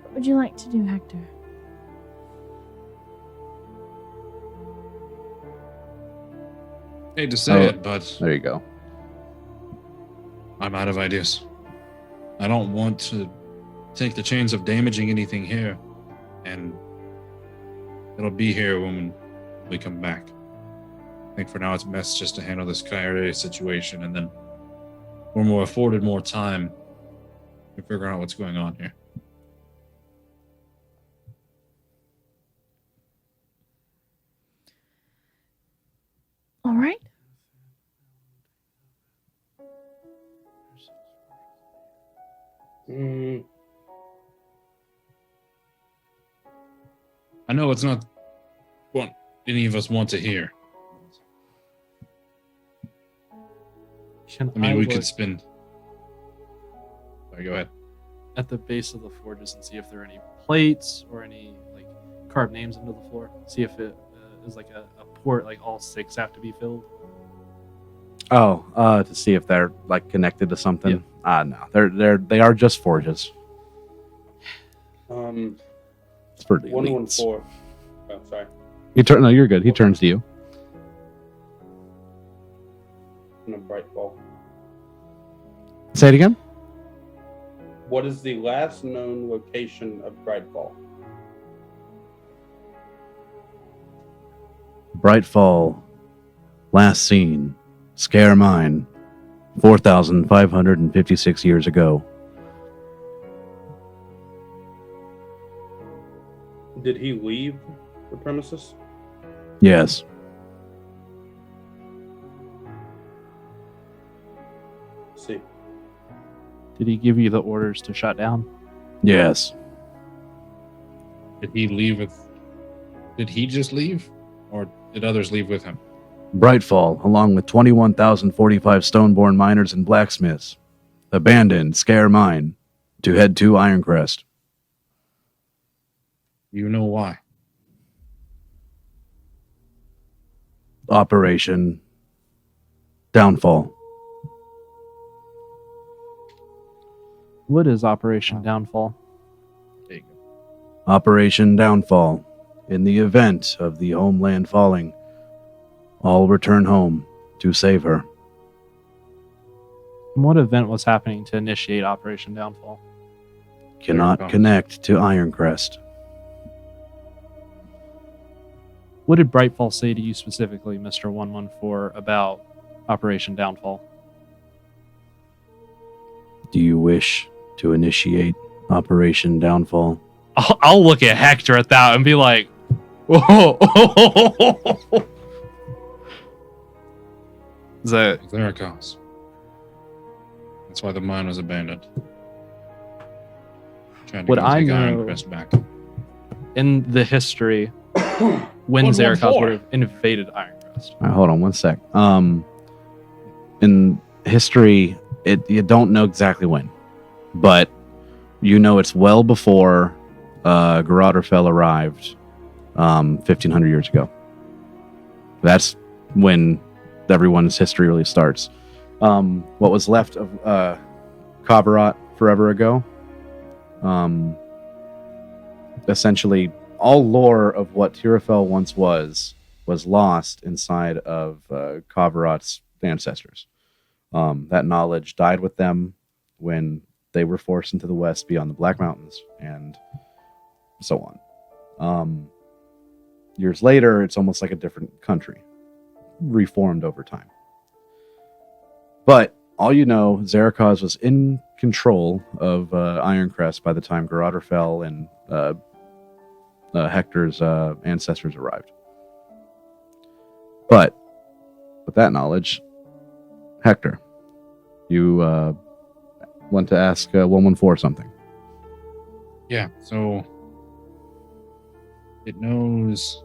What would you like to do, Hector? Hate to say it, but There you go. I'm out of ideas. I don't want to take the chance of damaging anything here, and it'll be here when we come back. I think for now it's best just to handle this Kyrie situation, and then when we're afforded more time, we figure out what's going on here. All right. I know it's not what any of us want to hear. Can I mean, we look could spend. Sorry, go ahead. at the base of the forges and see if there are any plates or any like carved names into the floor. See if it is like a port, like all 6 have to be filled. Oh, to see if they're like connected to something. No, they are just forges. It's for the elites. 114. Oh, sorry. No, you're good. He turns to you. And a bright ball. Say it again. What is the last known location of Brightfall? Brightfall. Last seen. Scare Mine. 4,556 years ago. Did he leave the premises? Yes. See. Did he give you the orders to shut down? Yes. Did he leave with? Did he just leave, or did others leave with him? Brightfall, along with 21,045 Stoneborn miners and blacksmiths, abandoned Scare Mine to head to Ironcrest. You know why? Operation Downfall. What is Operation Downfall? There you go. Operation Downfall. In the event of the homeland falling, all return home to save her. And what event was happening to initiate Operation Downfall? Cannot connect to Ironcrest. What did Brightfall say to you specifically, Mr. 114, about Operation Downfall? Do you wish to initiate Operation Downfall? I'll look at Hector at that and be like, whoa. Is that There it goes. That's why the mine was abandoned. Trying to What go I take know- Ironcrest back. in the history when 114. Zerikos would have invaded Ironcrest? All right, hold on one sec. In history, you don't know exactly when, but you know it's well before H.O.P.L.I.T.E.S arrived 1,500 years ago. That's when everyone's history really starts. What was left of Kavarat forever ago, essentially all lore of what Tirafel once was lost inside of Kavarat's ancestors. That knowledge died with them when they were forced into the west beyond the Black Mountains, and so on. Years later, it's almost like a different country, reformed over time. But all you know, Zerikos was in control of Ironcrest by the time Garroter fell and Hector's ancestors arrived. But with that knowledge, Hector, you want to ask 114 something. Yeah, so it knows.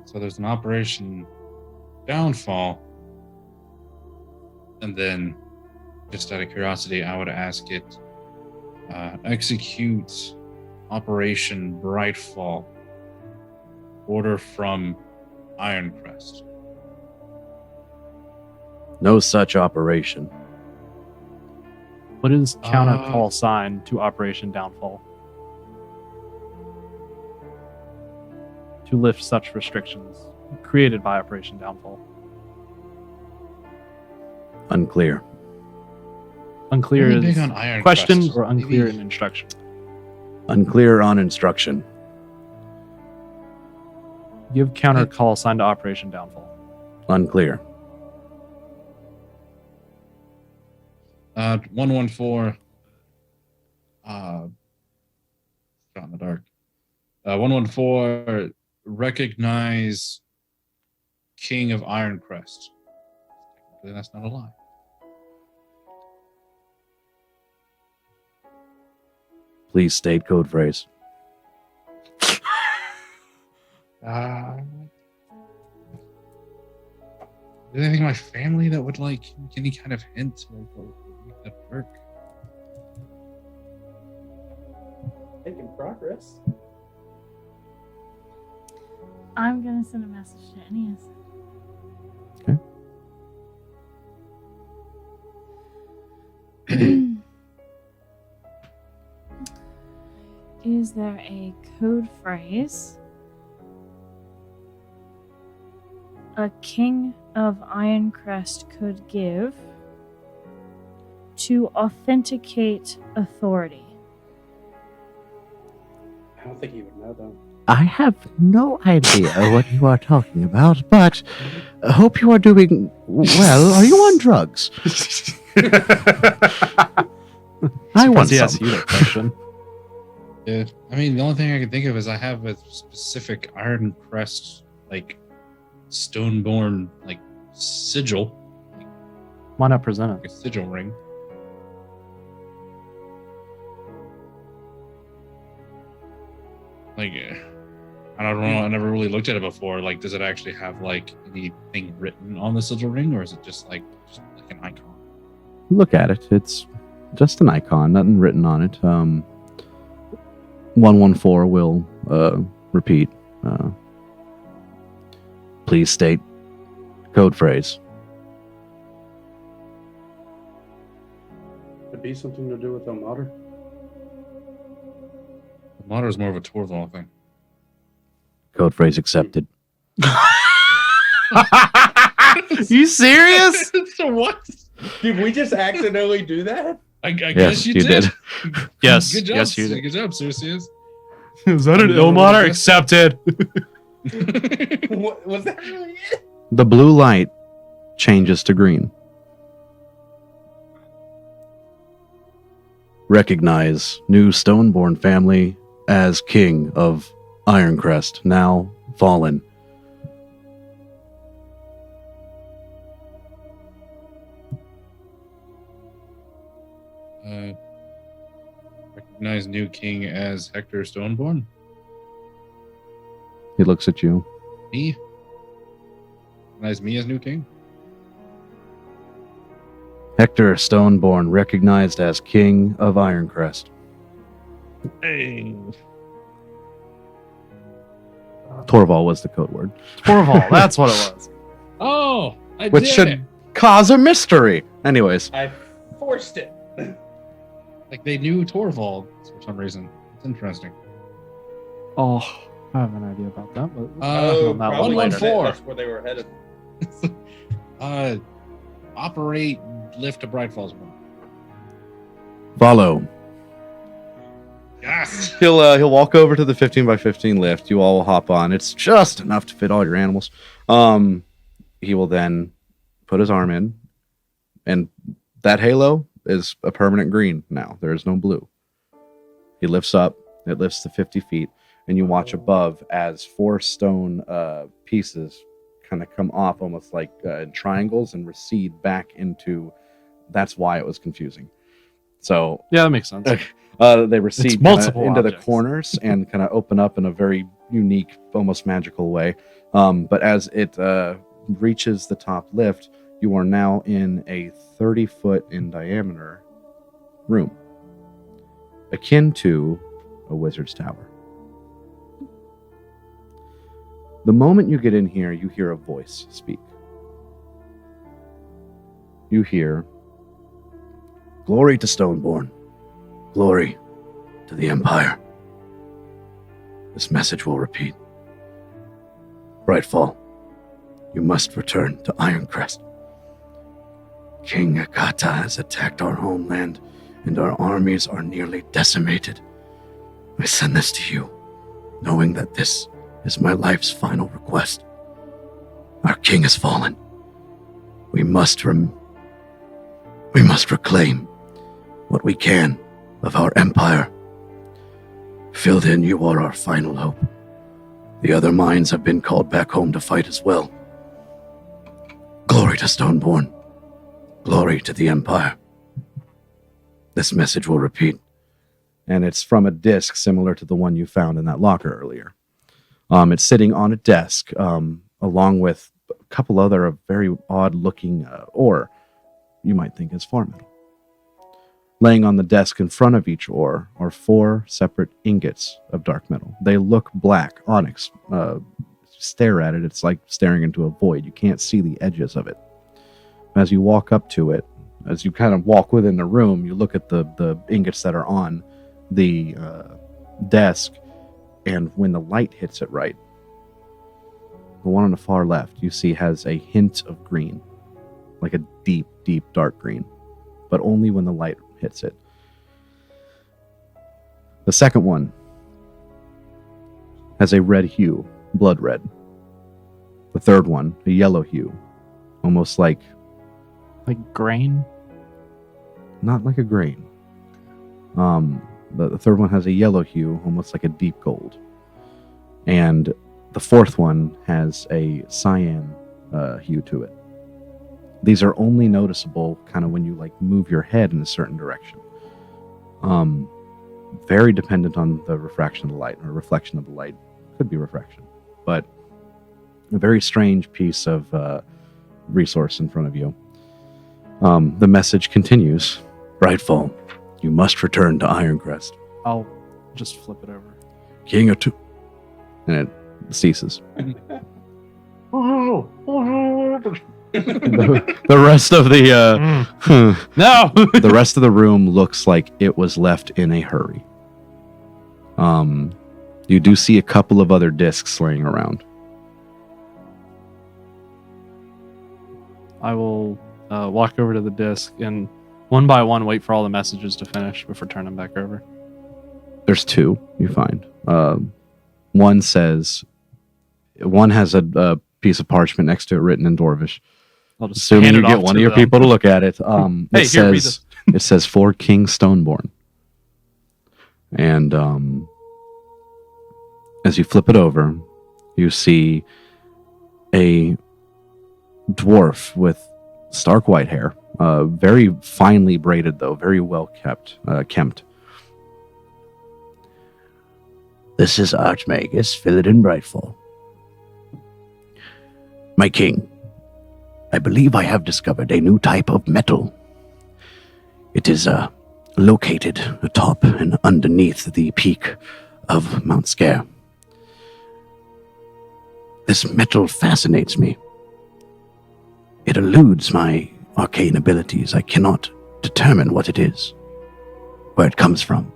So there's an Operation Downfall. And then, just out of curiosity, I would ask it execute Operation Brightfall. Order from Ironcrest. No such operation. What is counter call sign to Operation Downfall? To lift such restrictions created by Operation Downfall. Unclear. Unclear Really big is on Ironcrest. question or unclear Maybe- in instruction. Unclear on instruction. Give counter call sign to Operation Downfall. Unclear. 114. Shot in the dark. 114. Recognize King of Ironcrest. Technically, that's not a lie. Please state code phrase. Is there anything in my family that would like make any kind of hint or make that work? Making progress. I'm gonna send a message to Aeneas. Okay. Is there a code phrase a king of Ironcrest could give to authenticate authority? I don't think he would know though. I have no idea what you are talking about, but I hope you are doing well. Are you on drugs? I want Surprised he asked some. you that question. Yeah, I mean, the only thing I can think of is I have a specific Iron Crest, like Stoneborn, like sigil, Why not present like a it? sigil ring. Like, I don't know. I never really looked at it before. Like, does it actually have like anything written on the sigil ring, or is it just like an icon? Look at it. It's just an icon, nothing written on it. 114 will repeat. Please state code phrase. Could be something to do with Elmater. The motto is more of a Torval thing. Code phrase accepted. You serious? So what? Did we just accidentally do that? I Yes, guess you did. Yes, Good job. yes, you did. Good job, Circeus. Is that an I've never Ilmater? really Accepted. What, was that really it? The blue light changes to green. Recognize new Stoneborn family as king of Ironcrest, now fallen. Recognize new king as Hector Stoneborn. He looks at you. Me? Recognize me as new king? Hector Stoneborn, recognized as king of Ironcrest. Hey. Torval was the code word. Torval, that's what it was. Oh, I Which did should it. cause a mystery. Anyways, I forced it. Like they knew Torval for some reason. It's interesting. Oh, I have an idea about that. But Oh, on that probably one that's later. it. That's where they were headed. Operate lift to Bright Falls. follow. Yes. He'll walk over to the 15 by 15 lift. You all will hop on. It's just enough to fit all your animals. He will then put his arm in, and that halo is a permanent green now. There is no blue. He lifts up. It lifts to 50 feet, and you watch above as 4 stone pieces kind of come off almost like in triangles and recede back into. That's why it was confusing. So Yeah, that makes sense. they recede kinda multiple into objects. the corners and kind of open up in a very unique, almost magical way. But as it reaches the top lift, you are now in a 30-foot in diameter room, akin to a wizard's tower. The moment you get in here, you hear a voice speak. You hear, "Glory to Stoneborn. Glory to the Empire. This message will repeat. Brightfall, you must return to Ironcrest. King Akata has attacked our homeland, and our armies are nearly decimated. I send this to you, knowing that this is my life's final request. Our king has fallen. We must reclaim what we can of our empire. Filled in, you are our final hope. The other minds have been called back home to fight as well. Glory to Stoneborn. Glory to the Empire. This message will repeat." And it's from a disc similar to the one you found in that locker earlier. It's sitting on a desk, along with a couple other very odd-looking ore you might think is Farmetal. Laying on the desk in front of each ore are 4 separate ingots of dark metal. They look black, onyx. Stare at it, it's like staring into a void. You can't see the edges of it. As you walk up to it, as you kind of walk within the room, you look at the ingots that are on the desk, and when the light hits it right, the one on the far left you see has a hint of green, like a deep, deep dark green, but only when the light hits it. The second one has a red hue, blood red. The third one, a yellow hue, almost like grain. Not like a grain. But the third one has a yellow hue, almost like a deep gold. And the fourth one has a cyan hue to it. These are only noticeable kind of when you like move your head in a certain direction. Very dependent on the refraction of the light, or reflection of the light. Could be refraction. But a very strange piece of resource in front of you. The message continues. Brightfall, you must return to Ironcrest. I'll just flip it over. King of two. And it ceases. The rest of the No. the rest of the room looks like it was left in a hurry. You do see a couple of other discs laying around. I will walk over to the disc and one by one wait for all the messages to finish before turning them back over. There's two you find. One has a piece of parchment next to it written in Dwarvish. I'll just Assuming hand you it get off one to of your them. people to look at it. Hey, it here, read says it says for King Stoneborn. And as you flip it over, you see a dwarf with stark white hair, very finely braided though, very well kempt. This is Archmagus Philidin Brightfall. My king, I believe I have discovered a new type of metal. It is located atop and underneath the peak of Mount Scare. This metal fascinates me. It eludes my arcane abilities. I cannot determine what it is, where it comes from.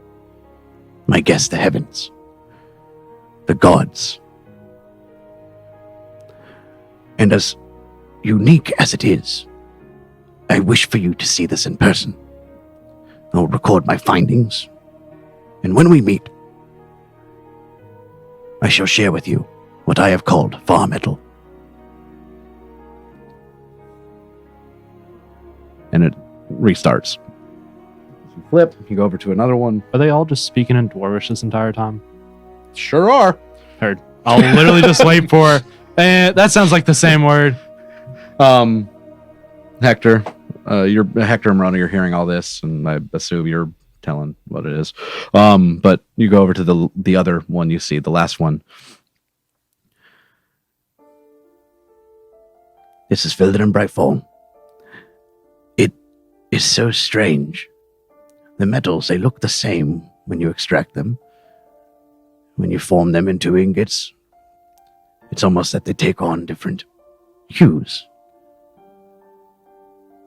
My guess, the heavens, the gods. And as unique as it is, I wish for you to see this in person. I'll record my findings, and when we meet, I shall share with you what I have called Farmetal. And it restarts. You flip, you go over to another one. Are they all just speaking in Dwarvish this entire time? Sure are. Heard. I'll literally just wait for. That sounds like the same word. Hector, Hector and Rona, you're hearing all this, and I assume you're telling what it is. But you go over to the other one you see, the last one. This is Philidin Brightfall. It is so strange. The metals, they look the same when you extract them. When you form them into ingots, it's almost that they take on different hues.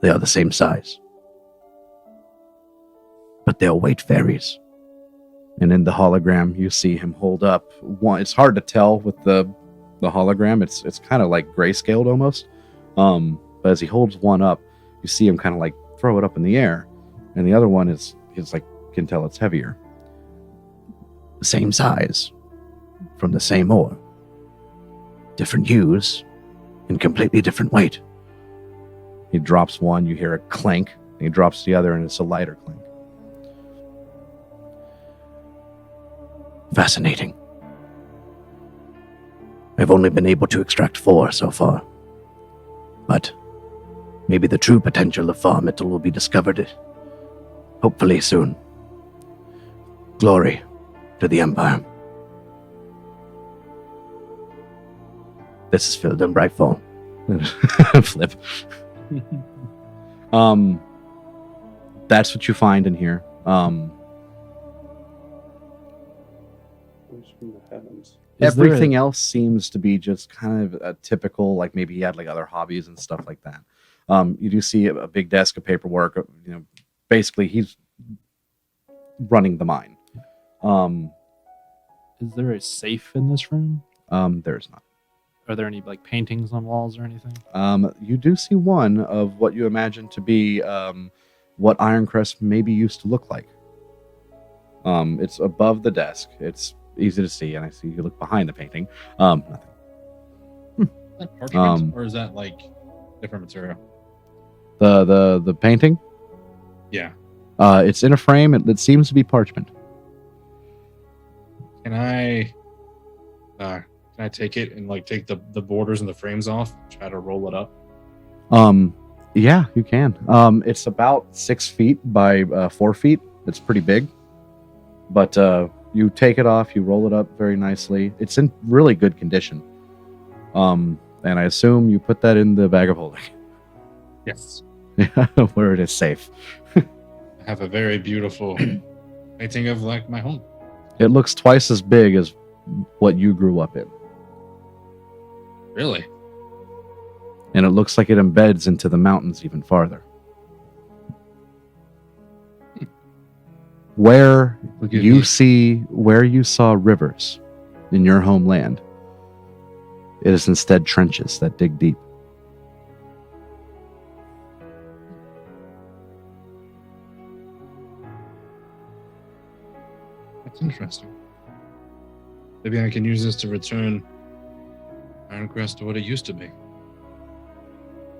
They are the same size, but their weight varies. And in the hologram, you see him hold up one. It's hard to tell with the hologram. It's kind of like grayscaled almost. But as he holds one up, you see him kind of like throw it up in the air, and the other one is like, can tell it's heavier. The same size, from the same ore, different hues, and completely different weight. He drops one, you hear a clank, and he drops the other, and it's a lighter clank. Fascinating. I've only been able to extract 4 so far. But maybe the true potential of Farmetal will be discovered, hopefully soon. Glory to the Empire. This is Philidin Brightfall. Flip. That's what you find in here. Comes from the heavens. Everything else seems to be just kind of a typical, like maybe he had like other hobbies and stuff like that. You do see a big desk of paperwork. Basically, he's running the mine. Is there a safe in this room? There's not. Are there any like paintings on walls or anything? You do see one of what you imagine to be what Ironcrest maybe used to look like. It's above the desk. It's easy to see, and I see you look behind the painting. Nothing. Is that parchment, or is that like different material? The painting? Yeah. It's in a frame. It seems to be parchment. Can I take it and like take the borders and the frames off? Try to roll it up. Yeah, you can. It's about 6 feet by 4 feet. It's pretty big. But you take it off, you roll it up very nicely. It's in really good condition. And I assume you put that in the bag of holding. Yes. Where it is safe. I have a very beautiful painting of like my home. It looks twice as big as what you grew up in. Really? And it looks like it embeds into the mountains even farther. Where you saw rivers in your homeland, it is instead trenches that dig deep. That's interesting. Maybe I can use this to return Ironcrest to what it used to be.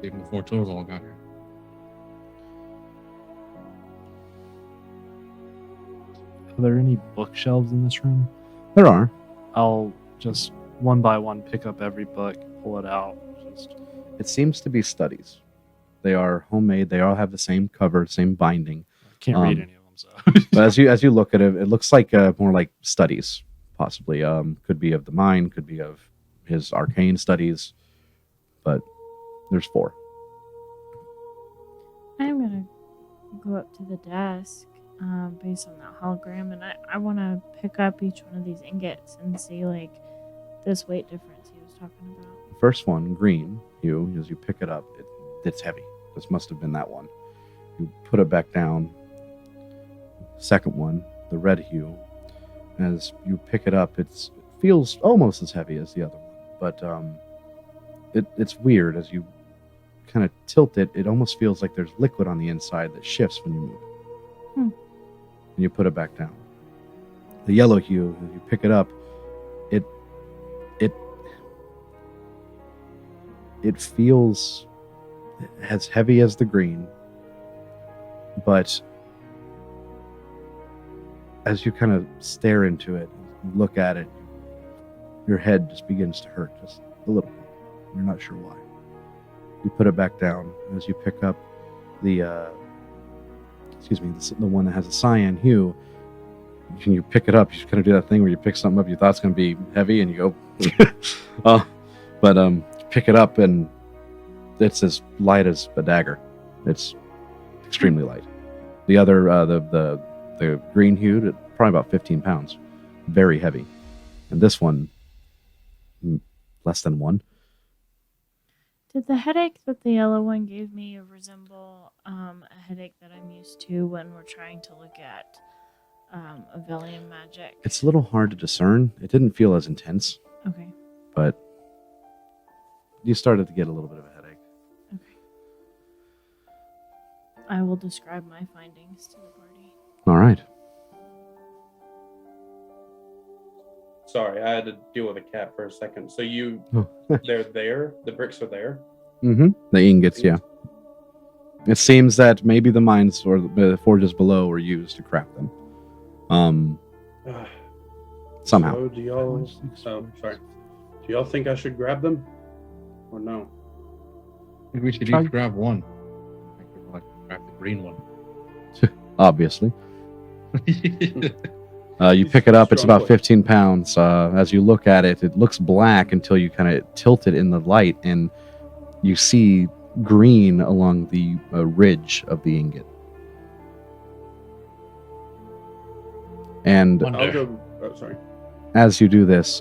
Even before Torvald got here. Are there any bookshelves in this room? There are. I'll just one by one pick up every book, pull it out. It seems to be studies. They are homemade. They all have the same cover, same binding. I can't read any of them, so. But as you look at it, it looks like more like studies, possibly. Could be of the mine, could be of his arcane studies, but there's 4. I'm gonna go up to the desk based on that hologram, and I want to pick up each one of these ingots and see like this weight difference he was talking about. The first one, green hue, as you pick it up, it's heavy. This must have been that one. You put it back down. Second one, the red hue, as you pick it up, it feels almost as heavy as the other one, but it's weird as you kind of tilt it. It almost feels like there's liquid on the inside that shifts when you move it. And you put it back down. The yellow hue, as you pick it up, it feels as heavy as the green, but as you kind of stare into it, look at it, your head just begins to hurt just a little bit. You're not sure why. You put it back down. As you pick up the one that has a cyan hue, when you pick it up, you just kind of do that thing where you pick something up you thought it's going to be heavy and you go, pick it up and it's as light as a dagger. It's extremely light. The other, the green hued, probably about 15 pounds. Very heavy. And this one, less than 1. Did the headache that the yellow one gave me resemble a headache that I'm used to when we're trying to look at Avelian magic? It's a little hard to discern. It didn't feel as intense. Okay. But you started to get a little bit of a headache. Okay. I will describe my findings to the party. All right. Sorry, I had to deal with a cat for a second. So they're there? The bricks are there? Mm-hmm. The ingots, yeah. It seems that maybe the mines or the forges below were used to craft them. Somehow. So do y'all... Oh, sorry. Do y'all think I should grab them? Or no? Maybe we should each grab one. I could like grab the green one. Obviously. You pick it up, it's about 15 pounds. As you look at it, it looks black until you kind of tilt it in the light, and you see green along the ridge of the ingot. And I'll go... Oh, sorry. As you do this,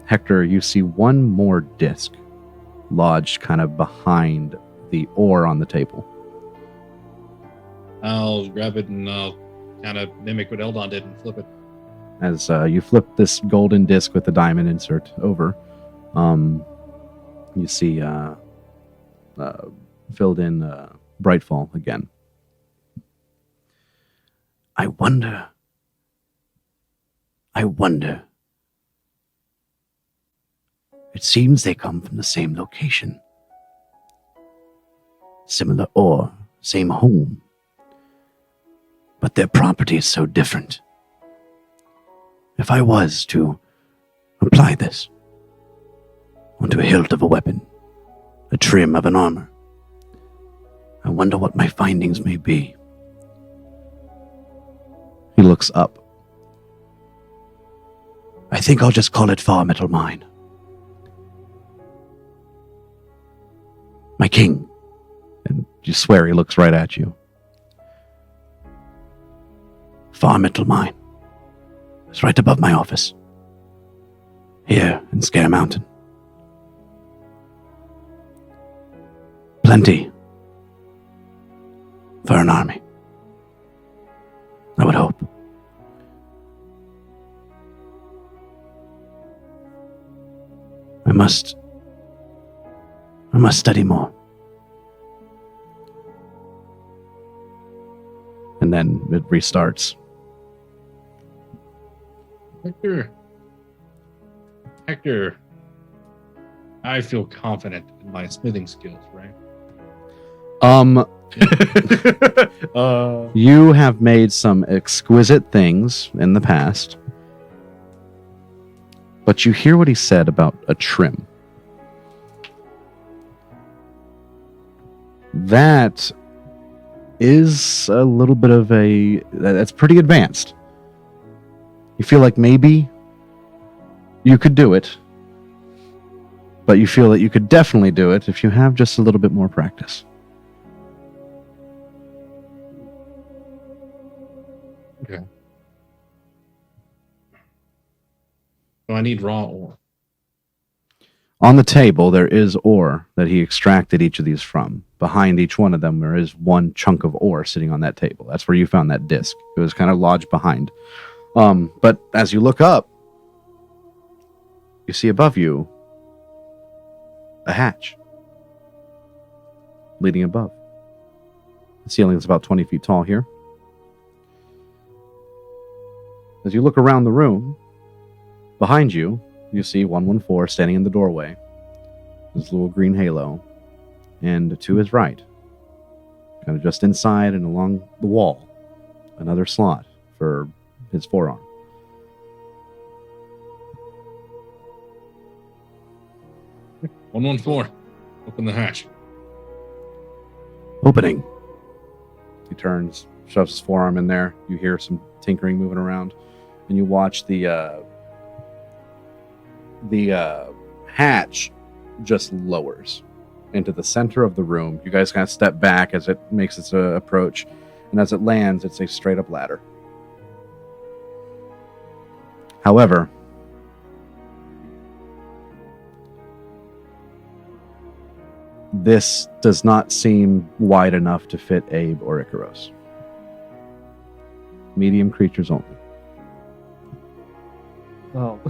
Hector, you see one more disc lodged kind of behind the ore on the table. I'll grab it and I'll kind of mimic what Eldon did and flip it. As you flip this golden disc with the diamond insert over, you see filled in Brightfall again. I wonder. It seems they come from the same location. Similar ore, same home. But their properties so different. If I was to apply this onto a hilt of a weapon, a trim of an armor, I wonder what my findings may be. He looks up. I think I'll just call it Farmetal Mine. My king. And you swear he looks right at you. Farmetal Mine. It's right above my office. Here in Scare Mountain. Plenty. For an army. I would hope. I must study more. And then it restarts. Hector, I feel confident in my smithing skills, right? You have made some exquisite things in the past, but you hear what he said about a trim. That is a little bit of that's pretty advanced. You feel like maybe you could do it, but you feel that you could definitely do it if you have just a little bit more practice. Okay. So I need raw ore. On the table, there is ore that he extracted each of these from. Behind each one of them, there is one chunk of ore sitting on that table. That's where you found that disc. It was kind of lodged behind. But as you look up, you see above you a hatch leading above. The ceiling is about 20 feet tall here. As you look around the room, behind you, you see 114 standing in the doorway. This little green halo. And to his right, kind of just inside and along the wall, another slot for his forearm. One 114. Open the hatch. Opening. He turns, shoves his forearm in there. You hear some tinkering moving around, and you watch the hatch just lowers into the center of the room. You guys kind of step back as it makes its approach, and as it lands, it's a straight up ladder. However, this does not seem wide enough to fit Abe or Icaros. Medium creatures only. Well,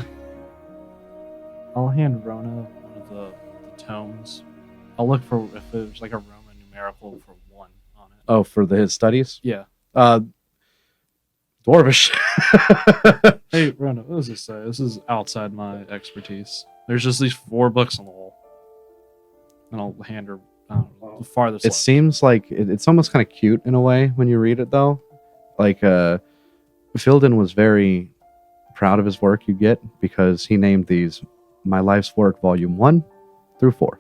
I'll hand Rona one of the tomes. I'll look for if there's like a Roman numerical for 1 on it. Oh, for his studies? Yeah. Dwarvish. Hey, Rona, what does this say? This is outside my expertise. There's just these 4 books on the wall. And I'll hand her the farthest It left. seems like it's almost kind of cute in a way when you read it, though. Like, Filden was very proud of his work, you get, because he named these My Life's Work Volume 1 through 4.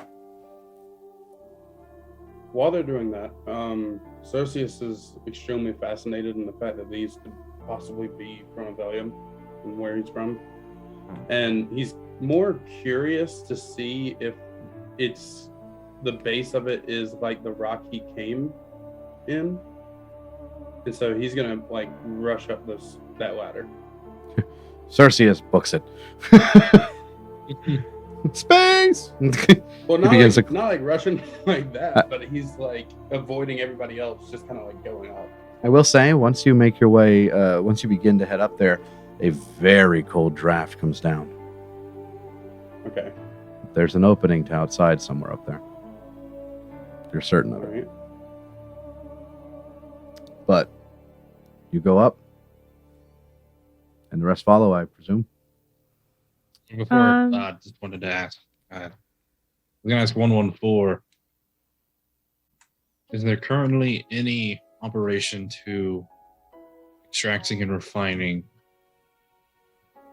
While they're doing that, Cercius is extremely fascinated in the fact that these could possibly be from Avelium and where he's from. And he's more curious to see if the base of it is like the rock he came in. And so he's gonna like rush up that ladder. Cercius books it. Space. Well, He not begins like, to- not like rushing like that, but he's like avoiding everybody else, just kind of like going up. I will say, once you make your way, once you begin to head up there, a very cold draft comes down. Okay. There's an opening to outside somewhere up there. You're certain All of it. right. But you go up, and the rest follow, I presume. Before, just wanted to ask. I'm gonna ask 114. Is there currently any operation to extracting and refining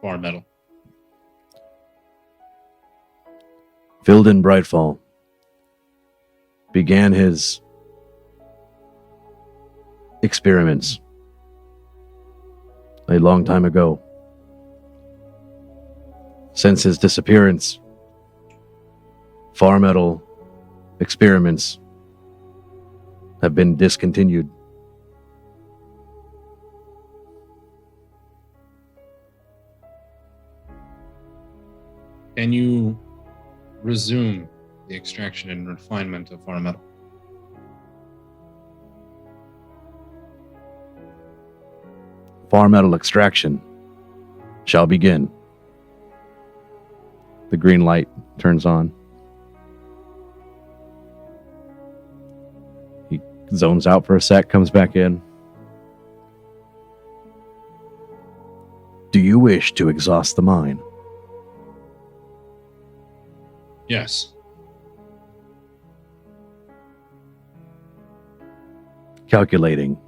Farmetal? Filden Brightfall began his experiments a long time ago. Since his disappearance, Farmetal experiments have been discontinued. Can you resume the extraction and refinement of Farmetal? Farmetal extraction shall begin. The green light turns on. He zones out for a sec, comes back in. Do you wish to exhaust the mine? Yes. Calculating.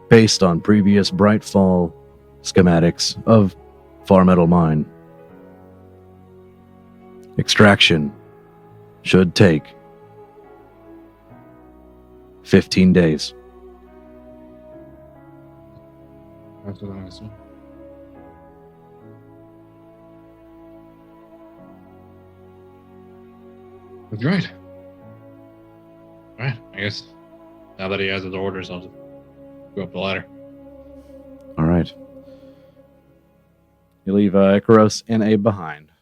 Based on previous Brightfall schematics of Farmetal Mine, extraction should take 15 days. That's what I assume. That's right. All right. I guess now that he has his orders, I'll just go up the ladder. All right. You leave Icaros and Abe behind.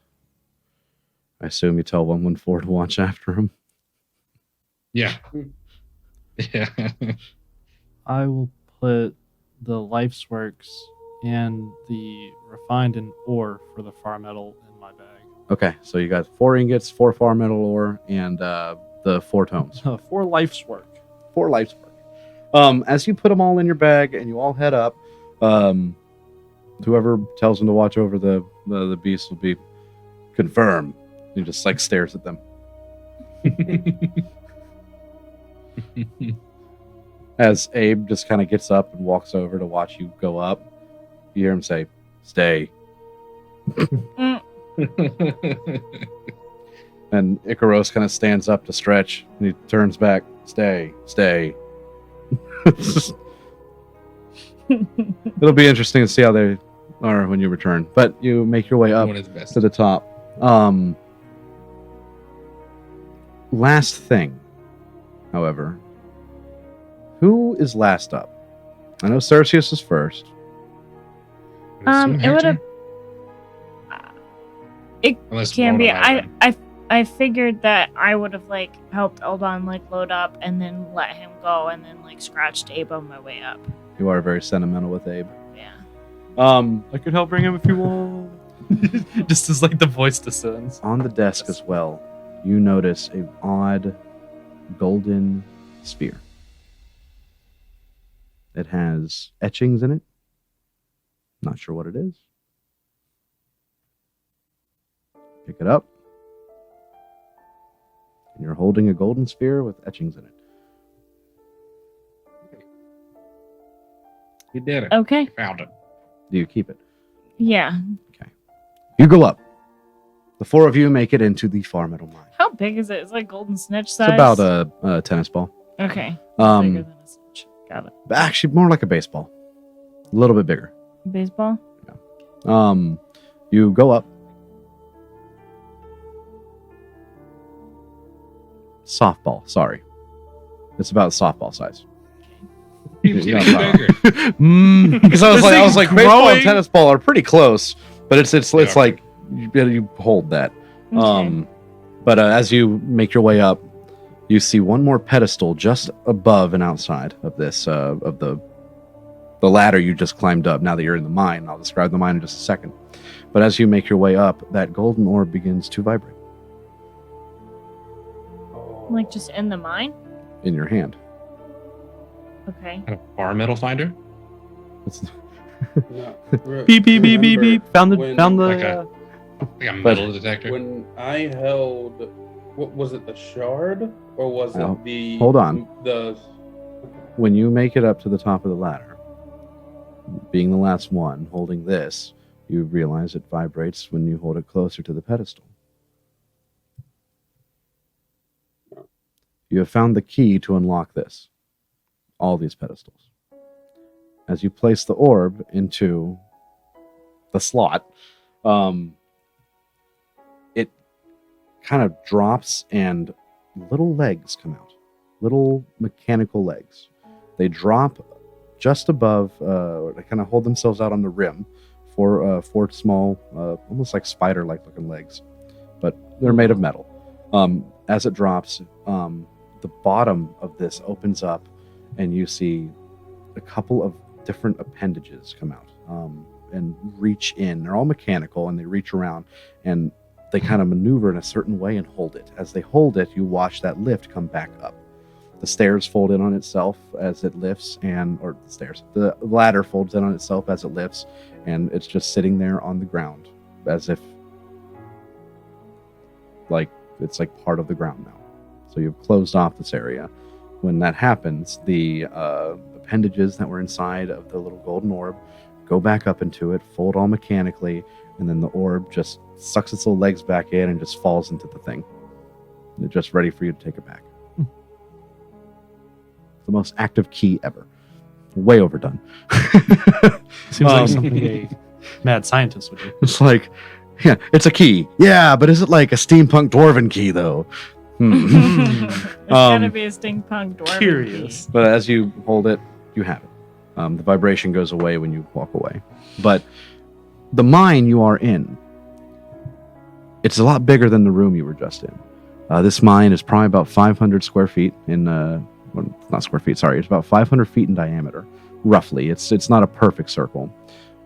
I assume you tell 114 to watch after him. Yeah. Yeah. I will put the Life's Works and the refined and ore for the Farmetal in my bag. Okay, so you got 4 ingots, 4 Farmetal ore, and the 4 tomes. For Life's Work. 4 life's work. As you put them all in your bag and you all head up, whoever tells them to watch over the beasts will be confirmed. He just like stares at them. As Abe just kind of gets up and walks over to watch you go up, you hear him say, "Stay." And Icaros kind of stands up to stretch, and he turns back. "Stay, stay." It'll be interesting to see how they are when you return. But you make your way up Doing his best. to the top. Last thing, however, who is last up? I know Cercius is first. It would have. Unless Can be. Mona might have I figured that I would have like helped Eldon like load up and then let him go and then like scratched Abe on my way up. You are very sentimental with Abe. Yeah. I could help bring him if you want. Just as like the voice descends. On the desk as well, you notice an odd golden sphere. It has etchings in it. Not sure what it is. Pick it up. And you're holding a golden sphere with etchings in it. You did it. Okay. You found it. Do you keep it? Yeah. You go up. The 4 of you make it into the Farmetal mine. How big is it? It's like golden snitch It's size. about a tennis ball. Okay. Bigger than a snitch. Got it. Actually, more like a baseball. A little bit bigger. Baseball. You go up. Softball, sorry. It's about softball size. Seems You're to be not bigger. Because I was This like, thing's baseball and growing. tennis ball are pretty close, but it's Yeah. like you hold that. Okay. But as you make your way up, you see one more pedestal just above and outside of this of the ladder you just climbed up. Now that you're in the mine, I'll describe the mine in just a second. But as you make your way up, that golden orb begins to vibrate Like just in the mine? in your hand. Okay. Kind of Farmetal finder. It's, No. Beep beep beep beep beep. Found the When- found the. Like a metal detector. When I held, what was it? The shard, or was Now, it the? hold on. The. when you make it up to the top of the ladder, being the last one holding this, you realize it vibrates when you hold it closer to the pedestal. You have found the key to unlock this. All these pedestals. As you place the orb into the slot, it kind of drops and little legs come out. Little mechanical legs. They drop just above, they kind of hold themselves out on the rim for four small, almost like spider-like looking legs, but they're made of metal. As it drops, the bottom of this opens up, and you see a couple of different appendages come out and reach in. They're all mechanical, and they reach around, and they kind of maneuver in a certain way and hold it. As they hold it, you watch that lift come back up. The stairs fold in on itself as it lifts, the ladder folds in on itself as it lifts, and it's just sitting there on the ground as if like it's like part of the ground now. So you've closed off this area. When that happens, the appendages that were inside of the little golden orb go back up into it, fold all mechanically, and then the orb just sucks its little legs back in and just falls into the thing. They're just ready for you to take it back. The most active key ever. Way overdone. Seems like something a mad scientist would do. It's like, yeah, it's a key. Yeah, but is it like a steampunk dwarven key, though? It's gonna be a steampunk dwarf. Curious. But as you hold it, you have it. The vibration goes away when you walk away. But the mine you are in, it's a lot bigger than the room you were just in. This mine is probably about 500 square feet in... well, not square feet, sorry. It's about 500 feet in diameter, roughly. It's not a perfect circle,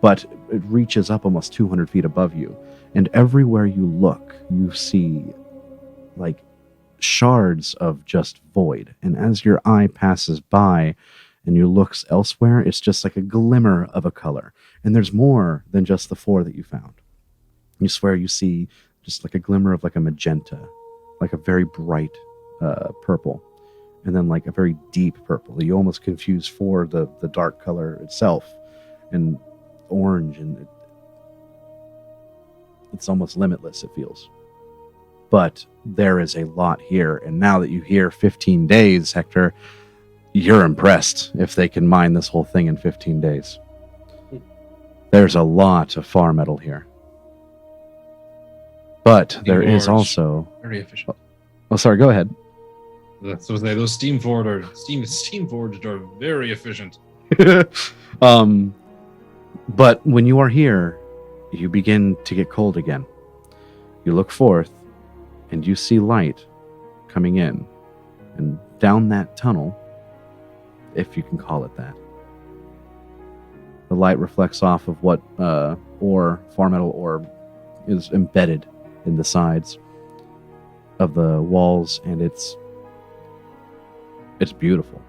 but it reaches up almost 200 feet above you. And everywhere you look, you see like shards of just void. And as your eye passes by and you look elsewhere, it's just like a glimmer of a color. And there's more than just the four that you found. You swear you see just like a glimmer of like a magenta, like a very bright purple. And then like a very deep purple. You almost confuse for the dark color itself, and orange, and it's almost limitless, it feels. But there is a lot here, and now that you hear 15 days, Hector, you're impressed if they can mine this whole thing in 15 days. There's a lot of Farmetal here. But there is Large. Also... Very efficient. Oh, sorry, go ahead. So those steam forged are very efficient. But when you are here, you begin to get cold again. You look forth, and you see light coming in, and down that tunnel, if you can call it that. The light reflects off of what Farmetal orb is embedded in the sides of the walls, and it's beautiful.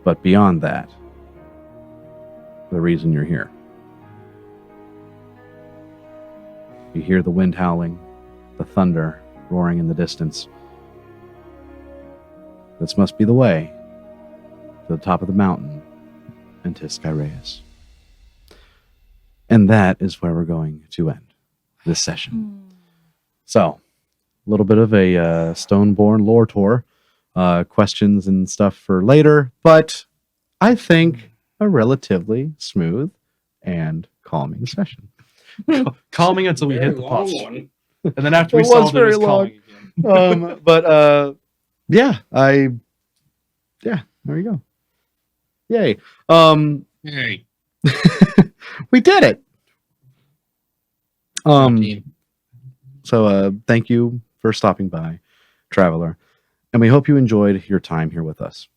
But beyond that, the reason you're here. You hear the wind howling, the thunder roaring in the distance. This must be the way to the top of the mountain and to Skyreus. And that is where we're going to end this session. So, a little bit of a Stoneborn lore tour. Questions and stuff for later, but I think a relatively smooth and calming session. Calming until we Very hit the long pause. one. And then after we It was solved it, it very was long. calming again. But yeah, I Yeah, there you go. Yay. Hey, We did it. team. So thank you for stopping by, Traveler. And we hope you enjoyed your time here with us.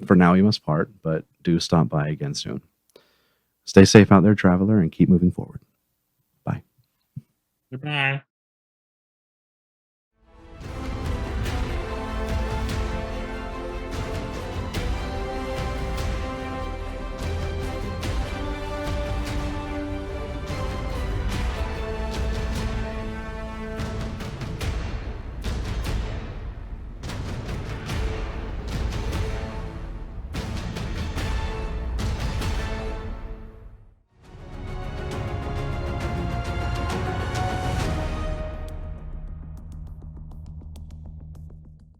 For now, we must part, but do stop by again soon. Stay safe out there, Traveler, and keep moving forward. Bye. Goodbye.